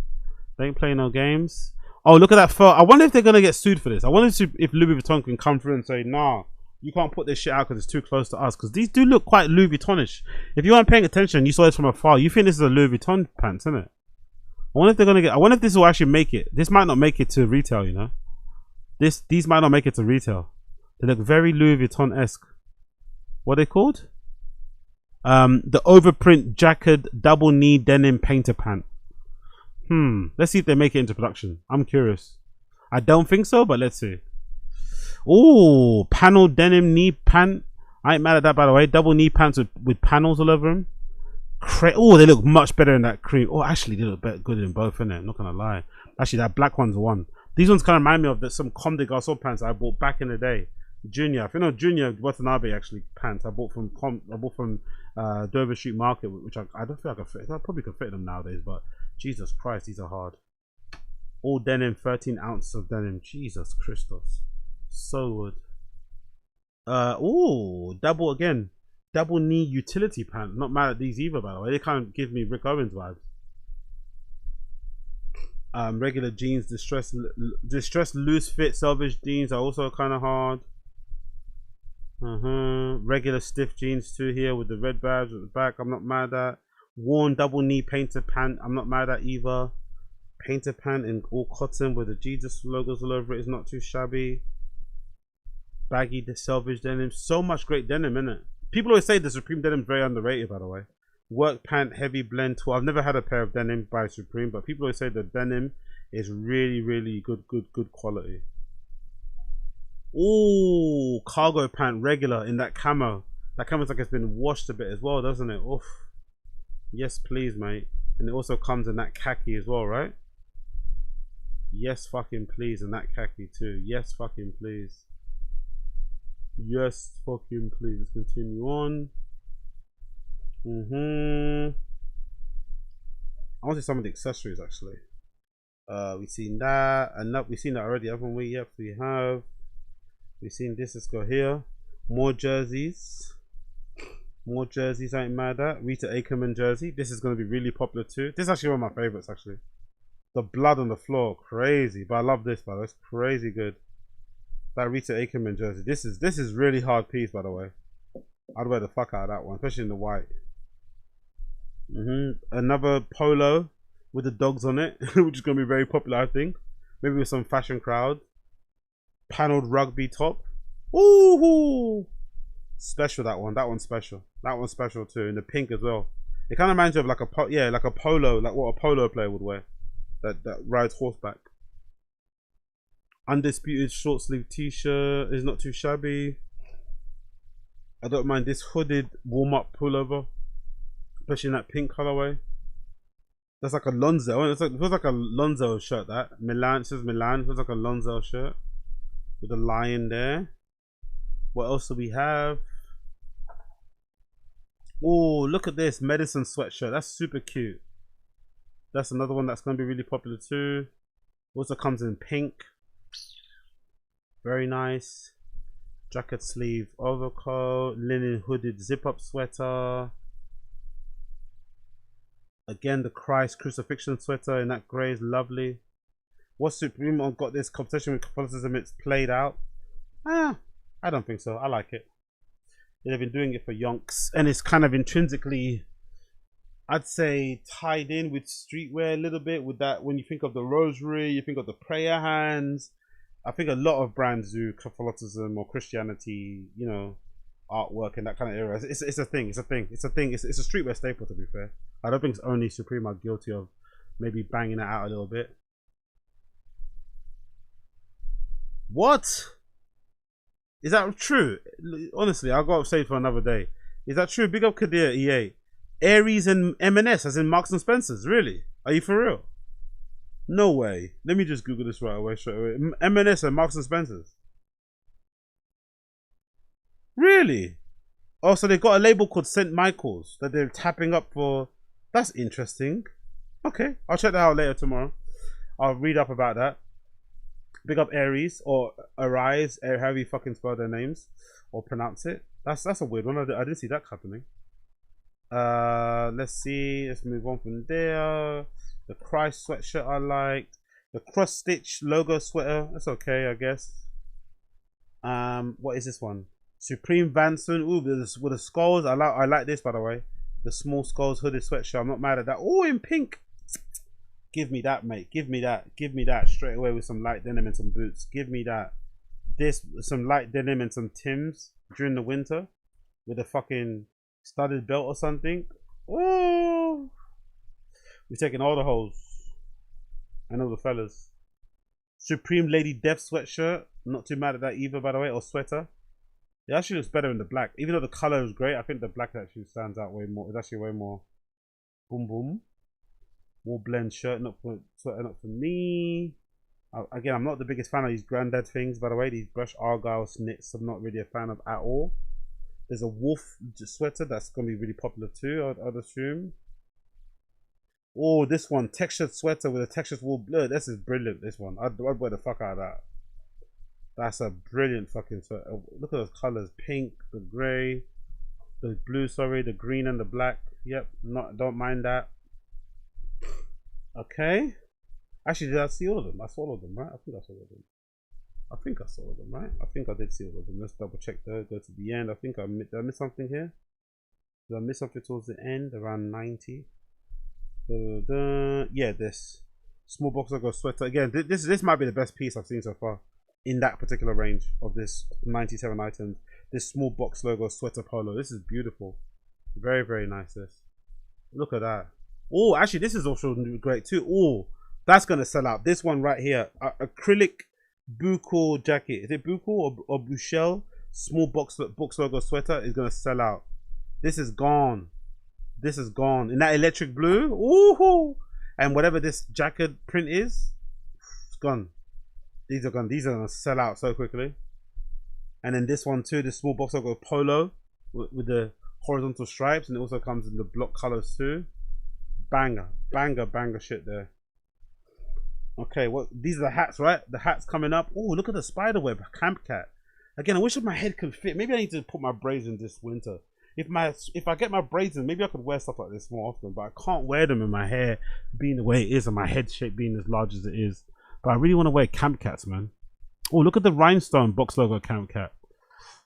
They ain't playing no games. Oh, look at that fur. I wonder if they're gonna get sued for this. I wonder if Louis Vuitton can come through and say, nah, you can't put this shit out because it's too close to us. Because these do look quite Louis Vuittonish. If you weren't paying attention, you saw this from afar. You think this is a Louis Vuitton pants, isn't it? I wonder if they're gonna get. I wonder if this will actually make it. This might not make it to retail, you know. These might not make it to retail. They look very Louis Vuitton-esque. What are they called? The overprint jacket double knee denim painter pant. Let's see if they make it into production. I'm curious. I don't think so, but let's see. Oh, panel denim knee pant. I ain't mad at that, by the way. Double knee pants with panels all over them. Oh, they look much better in that cream. Oh, actually, they look good in both, innit? Not gonna lie. Actually, that black one's the one. These ones kind of remind me of some Comme des Garçons pants I bought back in the day. Junior, if you know Junior Watanabe actually pants I bought from Dover Street Market, which I don't feel like I fit. I probably could fit them nowadays, but Jesus Christ, these are hard. All denim, 13 ounces of denim. Jesus Christos, so good. Oh, double knee utility pant. Not mad at these either, by the way. They kind of give me Rick Owens vibes. Regular jeans, distressed loose fit selvage jeans are also kind of hard. Regular stiff jeans too here with the red badge at the back. I'm not mad at. Worn double knee painter pant. I'm not mad at either. Painter pant in all cotton with the Jesus logos all over it is not too shabby. Baggy the selvage denim. So much great denim in it. People always say the Supreme denim is very underrated, by the way. Work pant heavy blend tool. I've never had a pair of denim by Supreme, but people always say the denim is really good quality. Oh, cargo pant regular in that camo. That camo's like it's been washed a bit as well, doesn't it? Oof. Yes, please, mate. And it also comes in that khaki as well, right? Yes, fucking please, and that khaki too. Yes, fucking please. Yes, fucking please. Let's continue on. I want to see some of the accessories actually. We've seen that, and we've seen that already, haven't we? Yep, we have. We've seen this. Let's go here. More jerseys. More jerseys. I ain't mad at. Rita Ackerman jersey. This is going to be really popular too. This is actually one of my favorites actually. The blood on the floor, crazy. But I love this, by the way. It's crazy good. That Rita Ackerman jersey. This is really hard piece, by the way. I'd wear the fuck out of that one, especially in the white. Another polo with the dogs on it, which is going to be very popular, I think. Maybe with some fashion crowd. Paneled rugby top. Ooh, special that one. That one's special. That one's special too, in the pink as well. It kind of reminds you of like a polo, like what a polo player would wear. That rides horseback. Undisputed short sleeve t-shirt is not too shabby. I don't mind this hooded warm up pullover, especially in that pink colorway. That's like a Lonzo. It feels like a Lonzo shirt. That Milan, it says Milan. It feels like a Lonzo shirt with a lion there. What else do we have? Oh, look at this medicine sweatshirt. That's super cute. That's another one that's going to be really popular too. Also comes in pink. Very nice. Jacket sleeve overcoat, linen hooded zip up sweater. Again, the Christ crucifixion sweater in that grey is lovely. What Supreme got this competition with Catholicism? It's played out. I don't think so. I like it. They've been doing it for yonks, and it's kind of intrinsically, I'd say, tied in with streetwear a little bit. With that, when you think of the rosary, you think of the prayer hands. I think a lot of brands do Catholicism or Christianity, you know, artwork in that kind of era. It's a thing. It's a streetwear staple, to be fair. I don't think it's only Supreme are guilty of maybe banging it out a little bit. What? Is that true? Honestly, I'll go upstate for another day. Is that true? Big up Kadir, EA. Aries and M&S, as in Marks and Spencer's. Really? Are you for real? No way. Let me just Google this straight away. M&S and Marks and Spencer's. Really? Oh, so they got a label called St. Michael's that they're tapping up for. That's interesting. Okay, I'll check that out later tomorrow. I'll read up about that. Big up Aries or Arise, however you fucking spell their names or pronounce it. That's a weird one. I didn't see that happening. Let's see. Let's move on from there. The Christ sweatshirt I liked. The cross stitch logo sweater. That's okay, I guess. What is this one? Supreme Vanson. Ooh, with the skulls. I like this, by the way. The small skulls hooded sweatshirt. I'm not mad at that. Oh, in pink. Give me that, mate. Give me that. Give me that straight away with some light denim and some boots. Give me that. This, some light denim and some Tims during the winter with a fucking studded belt or something. Oh, we're taking all the hoes. I know the fellas. Supreme Lady Death sweatshirt. Not too mad at that either, by the way, or sweater. It actually looks better in the black. Even though the color is great, I think the black actually stands out way more. It's actually way more boom boom. More blend shirt, not for sweater, not for me. Again, I'm not the biggest fan of these granddad things, by the way. These brush argyle knits, I'm not really a fan of at all. There's a wolf sweater that's going to be really popular too, I'd assume. Oh, this one, textured sweater with a textured wool blur. This is brilliant, this one. I'd wear the fuck out of that. That's a brilliant fucking sweater. Look at those colors. Pink, the grey, the blue, sorry, the green and the black. Yep, don't mind that. Okay. Actually, did I see all of them? I saw all of them, right? I think I saw all of them. I think I saw all of them, right? I think I did see all of them. Let's double check there. Go to the end. I think did I miss something here? Did I miss something towards the end? Around 90. Yeah, this small box logo sweater. Again, this might be the best piece I've seen so far in that particular range of this 97 items. This small box logo sweater polo. This is beautiful. Very, very nice. This. Look at that. Oh, actually, this is also great too. Oh, that's gonna sell out. This one right here, acrylic buccal jacket. Is it buccal or bushel? Small box logo sweater is gonna sell out. This is gone. This is gone in that electric blue. Ooh, and whatever this jacket print is, it's gone. These are gone. These are gonna sell out so quickly. And then this one too, the small box logo polo with the horizontal stripes, and it also comes in the block colors too. Banger, banger, banger shit there. Okay, what these are the hats, right? The hats coming up. Oh, look at the spider web camp cat. Again, I wish my head could fit. Maybe I need to put my braids in this winter. If I get my braids in, maybe I could wear stuff like this more often. But I can't wear them in my hair being the way it is and my head shape being as large as it is. But I really want to wear camp cats, man. Oh, look at the rhinestone box logo camp cat.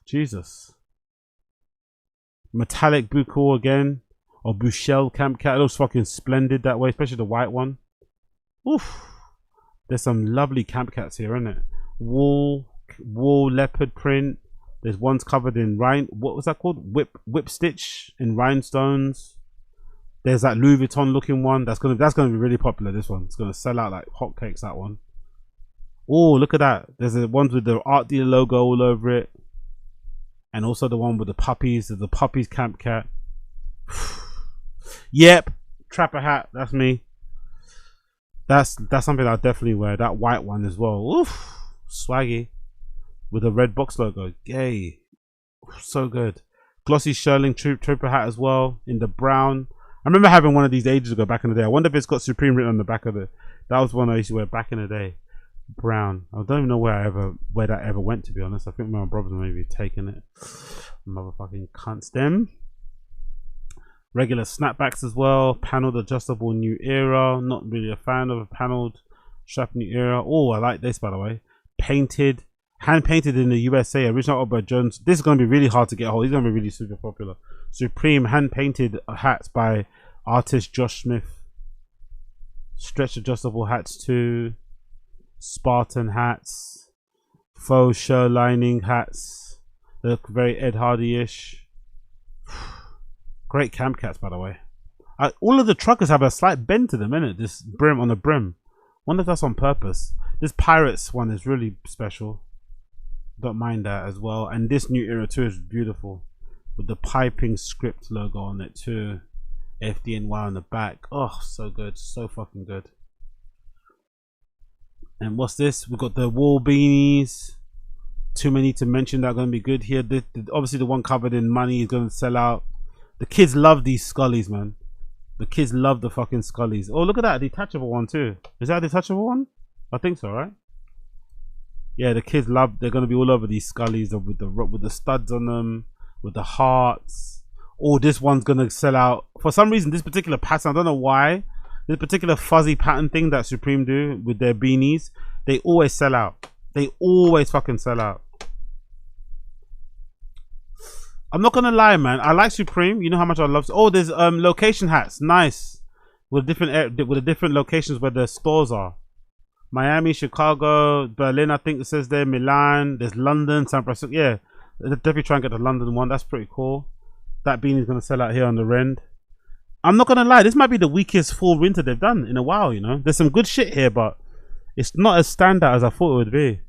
Jesus. Metallic buccal again. Or bushel camp cat. It looks fucking splendid that way, especially the white one. Oof. There's some lovely camp cats here, isn't it? Wool leopard print. There's ones covered in what was that called? Whip stitch in rhinestones. There's that Louis Vuitton looking one. That's gonna be really popular. This one. It's gonna sell out like hotcakes. That one. Oh, look at that. There's the ones with the art dealer logo all over it. And also the one with the puppies. There's the puppies camp cat. Yep, trapper hat. That's me. That's something I'll definitely wear. That white one as well. Oof, swaggy with a red box logo. Yay, so good. Glossy shearling trooper hat as well in the brown. I remember having one of these ages ago back in the day. I wonder if it's got Supreme written on the back of it. That was one I used to wear back in the day. Brown. I don't even know where that ever went, to be honest. I think my brothers maybe taken it. Motherfucking cunts them. Regular snapbacks as well. Paneled adjustable new era. Not really a fan of a paneled strap new era. Oh, I like this, by the way. Painted, hand painted in the USA. Original Albert Jones. This is going to be really hard to get hold. He's going to be really super popular. Supreme hand painted hats by artist Josh Smith. Stretch adjustable hats too. Spartan hats. Faux show lining hats. They look very Ed Hardy-ish. Great camp cats, by the way. All of the truckers have a slight bend to them, innit? This brim on the brim. Wonder if that's on purpose. This Pirates one is really special. Don't mind that as well. And this new era too is beautiful. With the piping script logo on it too. FDNY on the back. Oh, so good. So fucking good. And what's this? We've got the wool beanies. Too many to mention that are going to be good here. Obviously the one covered in money is going to sell out. The kids love these Scullies, man. The kids love the fucking Scullies. Oh, look at that, a detachable one too. Is that a detachable one? I think so, right? Yeah, the kids love. They're gonna be all over these Scullies with the studs on them. with the hearts. Oh, this one's gonna sell out. For some reason, this particular pattern, I don't know why, this particular fuzzy pattern thing that Supreme do with their beanies, they always sell out. They always fucking sell out. I'm not gonna lie, man. I like Supreme. You know how much I love. Oh, there's location hats. Nice. With different with the different locations where the stores are. Miami, Chicago, Berlin. I think it says there. Milan. There's London, San Francisco. Yeah, definitely try and get the London one. That's pretty cool. That beanie's gonna sell out here on the Rend. I'm not gonna lie. This might be the weakest fall winter they've done in a while. You know, there's some good shit here, but it's not as standout as I thought it would be.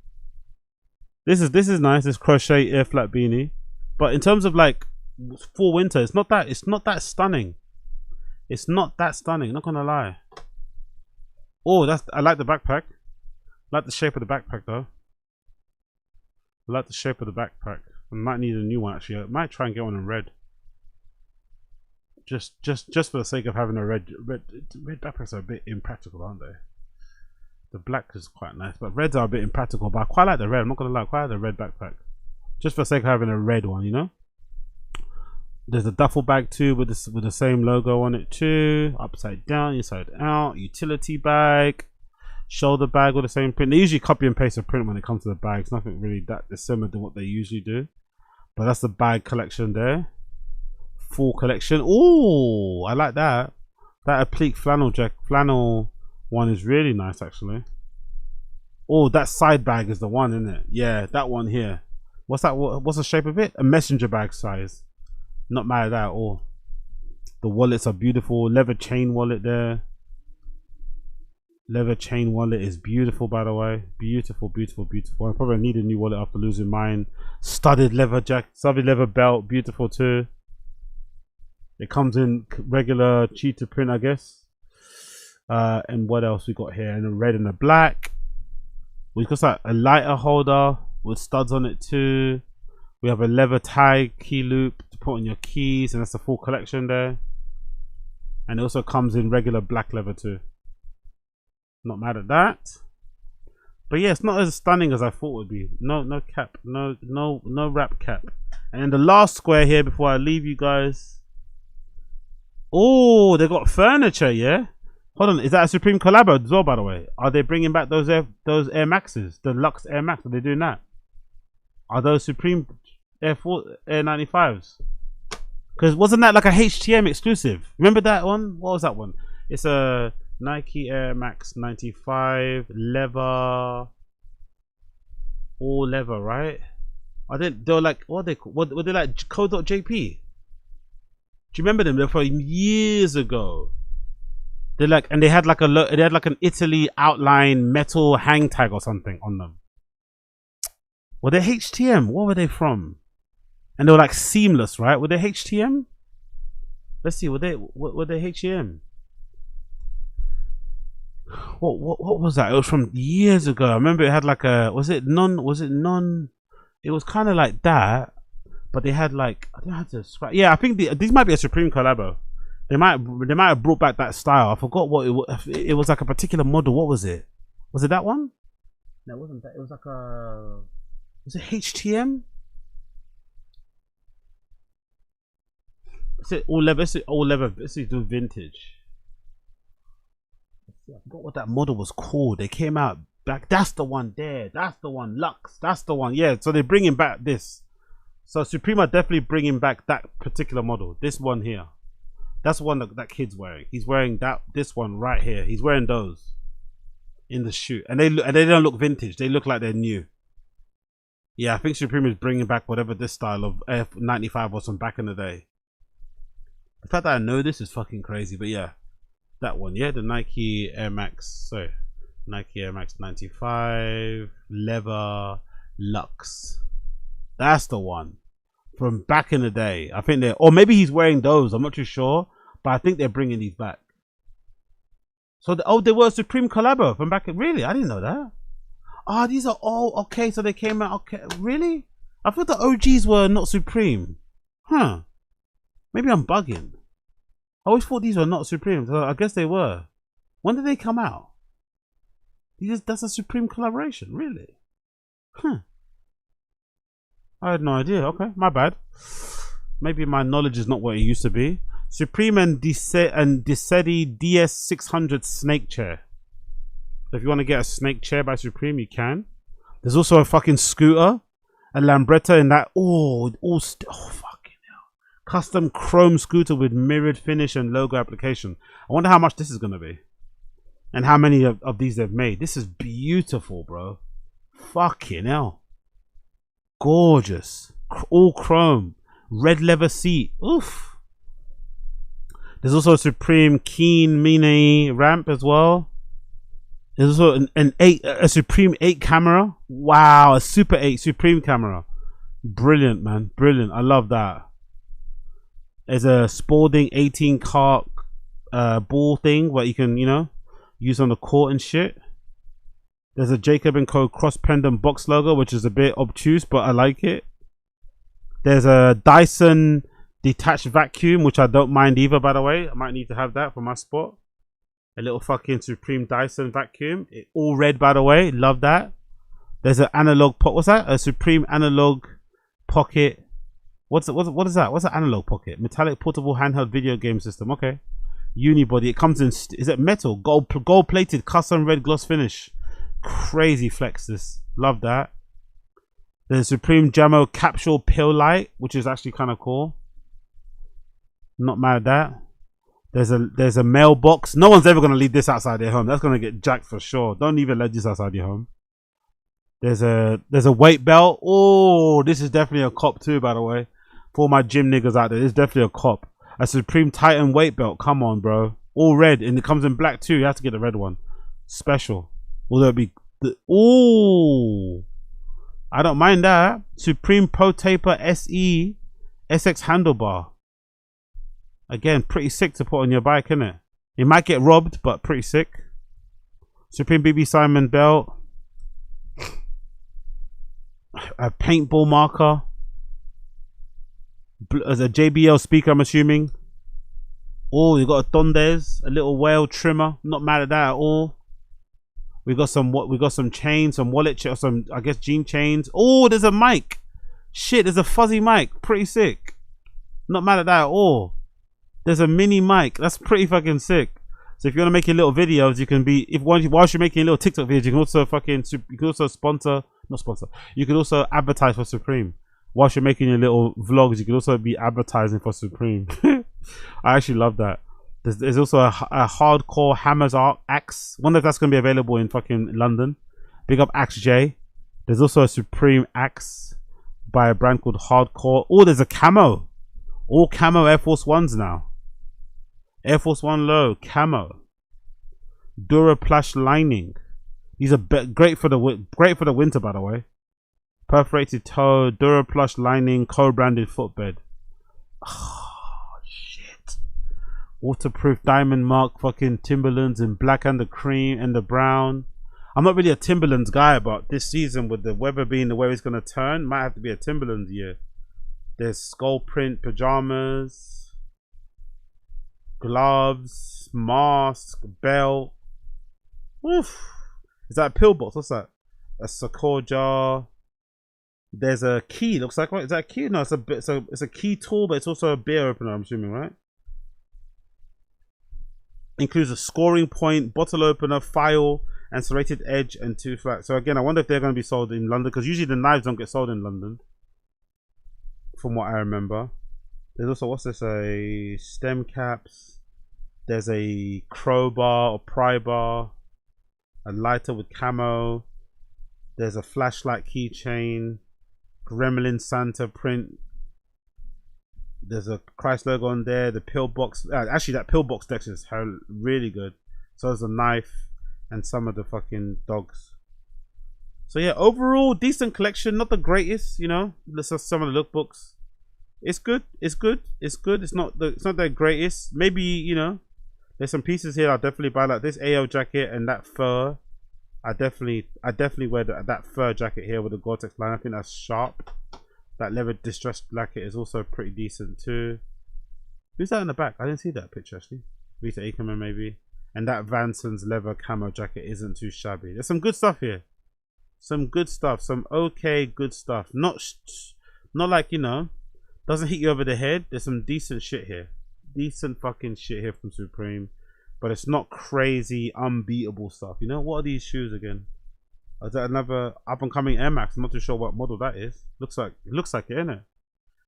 This is nice. This crochet air flat beanie. But in terms of like fall winter, it's not that stunning. It's not that stunning, not gonna lie. Oh, I like the backpack. I like the shape of the backpack though. I like the shape of the backpack. I might need a new one actually. I might try and get one in red. Just for the sake of having a red backpacks are a bit impractical, aren't they? The black is quite nice, but reds are a bit impractical. But I quite like the red. I'm not gonna lie, I quite like the red backpack. Just for the sake of having a red one, you know. There's a duffel bag too with the same logo on it too. Upside down, inside out. Utility bag, shoulder bag with the same print. They usually copy and paste a print when it comes to the bags. Nothing really that similar to what they usually do. But that's the bag collection there. Full collection. Oh, I like that. That applique flannel one is really nice actually. Oh, that side bag is the one, isn't it? Yeah, that one here. What's that? What's the shape of it? A messenger bag size. Not mad at that at all. The wallets are beautiful. Leather chain wallet there. Leather chain wallet is beautiful, by the way. Beautiful, beautiful, beautiful. I probably need a new wallet after losing mine. Studded leather studded leather belt, beautiful too. It comes in regular cheetah print, I guess. And what else we got here? And a red and a black. We've got like a lighter holder with studs on it too. We have a leather tie key loop to put on your keys, and that's the full collection there. And it also comes in regular black leather too. Not mad at that. But yeah, it's not as stunning as I thought it would be. No cap, no wrap cap. And then the last square here before I leave you guys. Oh, they got furniture, yeah. Hold on, is that a Supreme collabo as well, by the way? Are they bringing back those Air Maxes, the Luxe Air Max? Are they doing that? Are those Supreme Air 95s? Because wasn't that like a HTM exclusive? Remember that one? What was that one? It's a Nike Air Max 95 leather, all leather, right? They were like, what were they like? Co.jp. Do you remember them? They were from years ago. They like, and they had like an Italy outline metal hang tag or something on them. Were they HTM? What were they from? And they were like seamless, right? Were they HTM? Let's see. Were they HTM? What was that? It was from years ago. I remember it had like a was it non? It was kind of like that, but they had like I don't know how to describe. Yeah, I think these might be a Supreme collabo. They might have brought back that style. I forgot what it was. It was like a particular model. What was it? Was it that one? No, it wasn't that. It was like a. Was it HTM? Is it all leather? Is it all leather? This is vintage. I forgot what that model was called. They came out back. That's the one there. That's the one. Lux. That's the one. Yeah. So they're bringing back this. So Supreme are definitely bringing back that particular model. This one here. That's the one that kid's wearing. He's wearing this one right here. He's wearing those in the shoot, and they don't look vintage. They look like they're new. Yeah, I think Supreme is bringing back whatever this style of F95 was from back in the day. The fact that I know this is fucking crazy, but yeah, that one. Yeah, the Nike Air Max. Sorry, Nike Air Max 95 leather Luxe. That's the one from back in the day. I think or maybe he's wearing those. I'm not too sure. But I think they're bringing these back. So, they were a Supreme collabo from back. Really? I didn't know that. Oh, these are all okay. So they came out. Okay, really? I thought the OGs were not Supreme. Huh? Maybe I'm bugging. I always thought these were not Supreme. So I guess they were. When did they come out? That's a Supreme collaboration, really? Huh? I had no idea. Okay, my bad. Maybe my knowledge is not what it used to be. Supreme and Disedi DS600 snake chair. If you want to get a snake chair by Supreme, you can. There's also a fucking scooter, a Lambretta in that. Oh, fucking hell! Custom chrome scooter with mirrored finish and logo application. I wonder how much this is gonna be, and how many of these they've made. This is beautiful, bro. Fucking hell, gorgeous. All chrome, red leather seat. Oof. There's also a Supreme Keen Mini ramp as well. There's also a Supreme 8 camera. Wow, a Super 8 Supreme camera. Brilliant, man. Brilliant. I love that. There's a Spalding 18 cart ball thing where you can, you know, use on the court and shit. There's a Jacob & Co. cross pendant box logo, which is a bit obtuse, but I like it. There's a Dyson detached vacuum, which I don't mind either, by the way. I might need to have that for my spot. A little fucking Supreme Dyson vacuum. All red, by the way. Love that. There's an analog what's that? A Supreme analog pocket. What is that? What's an analog pocket? Metallic portable handheld video game system. Okay. Unibody. It comes in. Is it metal? Gold plated custom red gloss finish. Crazy flex this. Love that. There's Supreme Jamo capsule pill light, which is actually kind of cool. Not mad at that. There's a mailbox. No one's ever gonna leave this outside their home. That's gonna get jacked for sure. Don't even let this outside your home. There's a weight belt. Oh, this is definitely a cop too, by the way. For all my gym niggas out there, this is definitely a cop. A Supreme Titan weight belt. Come on, bro. All red, and it comes in black too. You have to get the red one. Special. Although it be I don't mind that. Supreme Pro Taper SE SX handlebar. Again, pretty sick to put on your bike, isn't it? It might get robbed, but pretty sick. Supreme BB Simon belt. A paintball marker. As a JBL speaker, I'm assuming. Oh, you got a Tondez, a little whale trimmer. Not mad at that at all. We got some chains, some wallet chains, some, I guess, jean chains. Oh, there's a mic. Shit, there's a fuzzy mic. Pretty sick. Not mad at that at all. There's a mini mic. That's pretty fucking sick. So if you want to make your little videos, you can be, whilst you're making your little TikTok videos, you can also you can also advertise for Supreme. Whilst you're making your little vlogs, you can also be advertising for Supreme. I actually love that. There's also a hardcore hammers axe. Wonder if that's gonna be available in fucking London. Big up Axe J. There's also a Supreme axe by a brand called Hardcore. Oh, there's a camo. All camo Air Force Ones now. Air Force One low camo. Dura plush lining. These are great for the winter, by the way. Perforated toe, Dura plush lining, co-branded footbed. Oh shit! Waterproof diamond mark fucking Timberlands in black and the cream and the brown. I'm not really a Timberlands guy, but this season with the weather being the way it's gonna turn, might have to be a Timberlands year. There's skull print pajamas, gloves, mask, belt. Oof. Is that a pill box? What's that? A Sakor jar. There's a key. Looks like, right? Is that a key? No, it's a key tool, but it's also a beer opener, I'm assuming, right? Includes a scoring point, bottle opener, file, and serrated edge, and 2 flats. So again, I wonder if they're going to be sold in London, because usually the knives don't get sold in London, from what I remember. There's also, what's this? A stem caps. There's a crowbar or pry bar. A lighter with camo. There's a flashlight keychain. Gremlin Santa print. There's a Christ logo on there. The pillbox. Actually, that pillbox deck is really good. So there's a knife and some of the fucking dogs. So yeah, overall decent collection. Not the greatest, you know. Let's just some of the lookbooks. It's good. It's good. It's good. It's not the greatest. Maybe, you know, there's some pieces here I'll definitely buy, like this AO jacket and that fur. I definitely wear that fur jacket here with the Gore-Tex line. I think that's sharp. That leather distressed jacket is also pretty decent too. Who's that in the back? I didn't see that picture actually. Rita Ackerman maybe. And that Vanson's leather camo jacket isn't too shabby. There's some good stuff here. Some good stuff. Some okay good stuff. Not like, you know, Doesn't hit you over the head. There's some decent shit here. Decent fucking shit here from Supreme. But it's not crazy, unbeatable stuff. You know, what are these shoes again? Is that another up and coming Air Max? I'm not too sure what model that is. Looks like it, innit?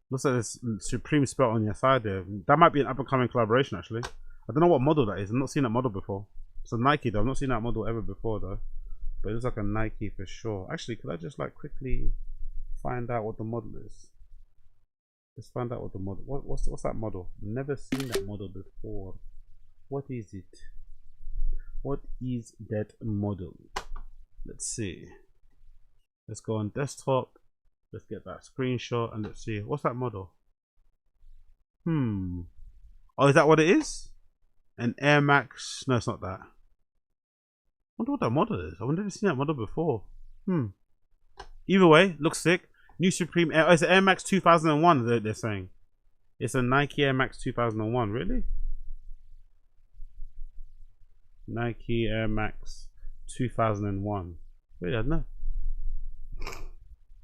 Looks like there's Supreme spelt on your side there. That might be an up and coming collaboration actually. I don't know what model that is. I've not seen that model before. It's a Nike though. I've not seen that model ever before though. But it looks like a Nike for sure. Actually, could I just like quickly find out what the model is? Let's find out what the model. What's that model? Never seen that model before. What is it? What is that model? Let's see. Let's go on desktop. Let's get that screenshot and let's see. What's that model? Oh, is that what it is? An Air Max. No, it's not that. I wonder what that model is. I've never seen that model before. Either way, looks sick. New Supreme Air. Oh, it's an Air Max 2001. They're saying it's a Nike Air Max 2001. Really? Nike Air Max 2001. Really, I don't know.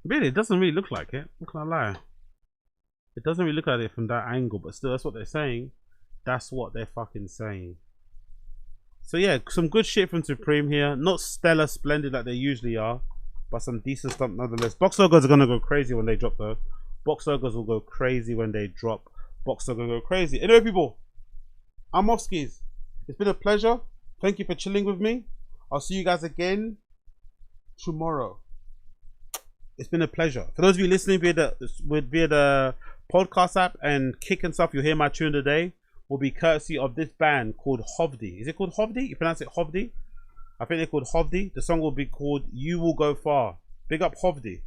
Really, it doesn't really look like it. What can I lie? It doesn't really look like it from that angle, but still, that's what they're saying. That's what they're fucking saying. So yeah, some good shit from Supreme here. Not stellar, splendid like they usually are, but some decent stuff nonetheless. Box logos are gonna go crazy when they drop though. Box logos will go crazy when they drop. Box logos go crazy. Anyway, people, I'm off skis. It's been a pleasure. Thank you for chilling with me. I'll see you guys again tomorrow. It's been a pleasure. For those of you listening via the podcast app and Kick and stuff, you'll hear my tune today. Will be courtesy of this band called Hovvdy. Is it called Hovvdy? You pronounce it Hovvdy? I think they're called Hovvdy. The song will be called You Will Go Far. Big up Hovvdy.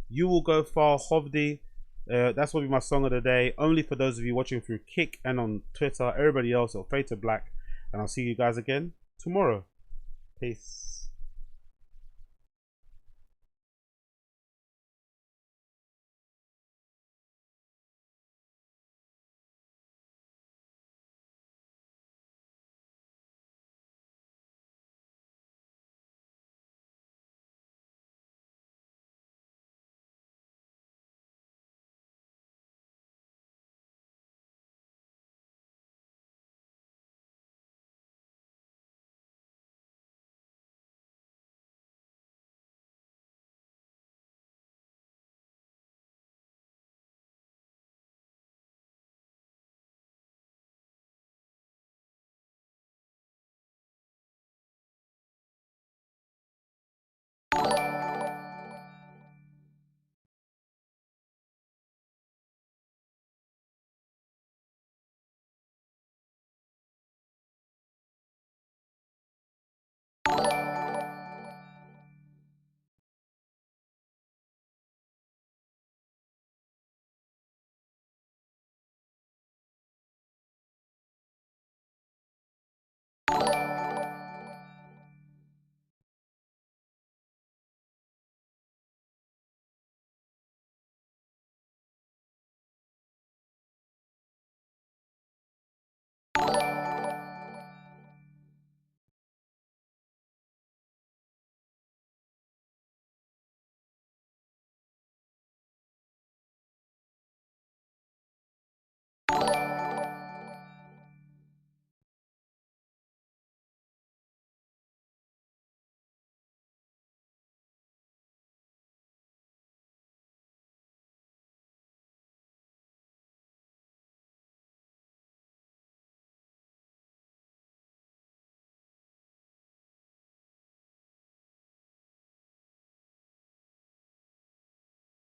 You Will Go Far, Hovvdy. That's will be my song of the day. Only for those of you watching through Kick and on Twitter. Everybody else, it'll fade to black. And I'll see you guys again tomorrow. Peace.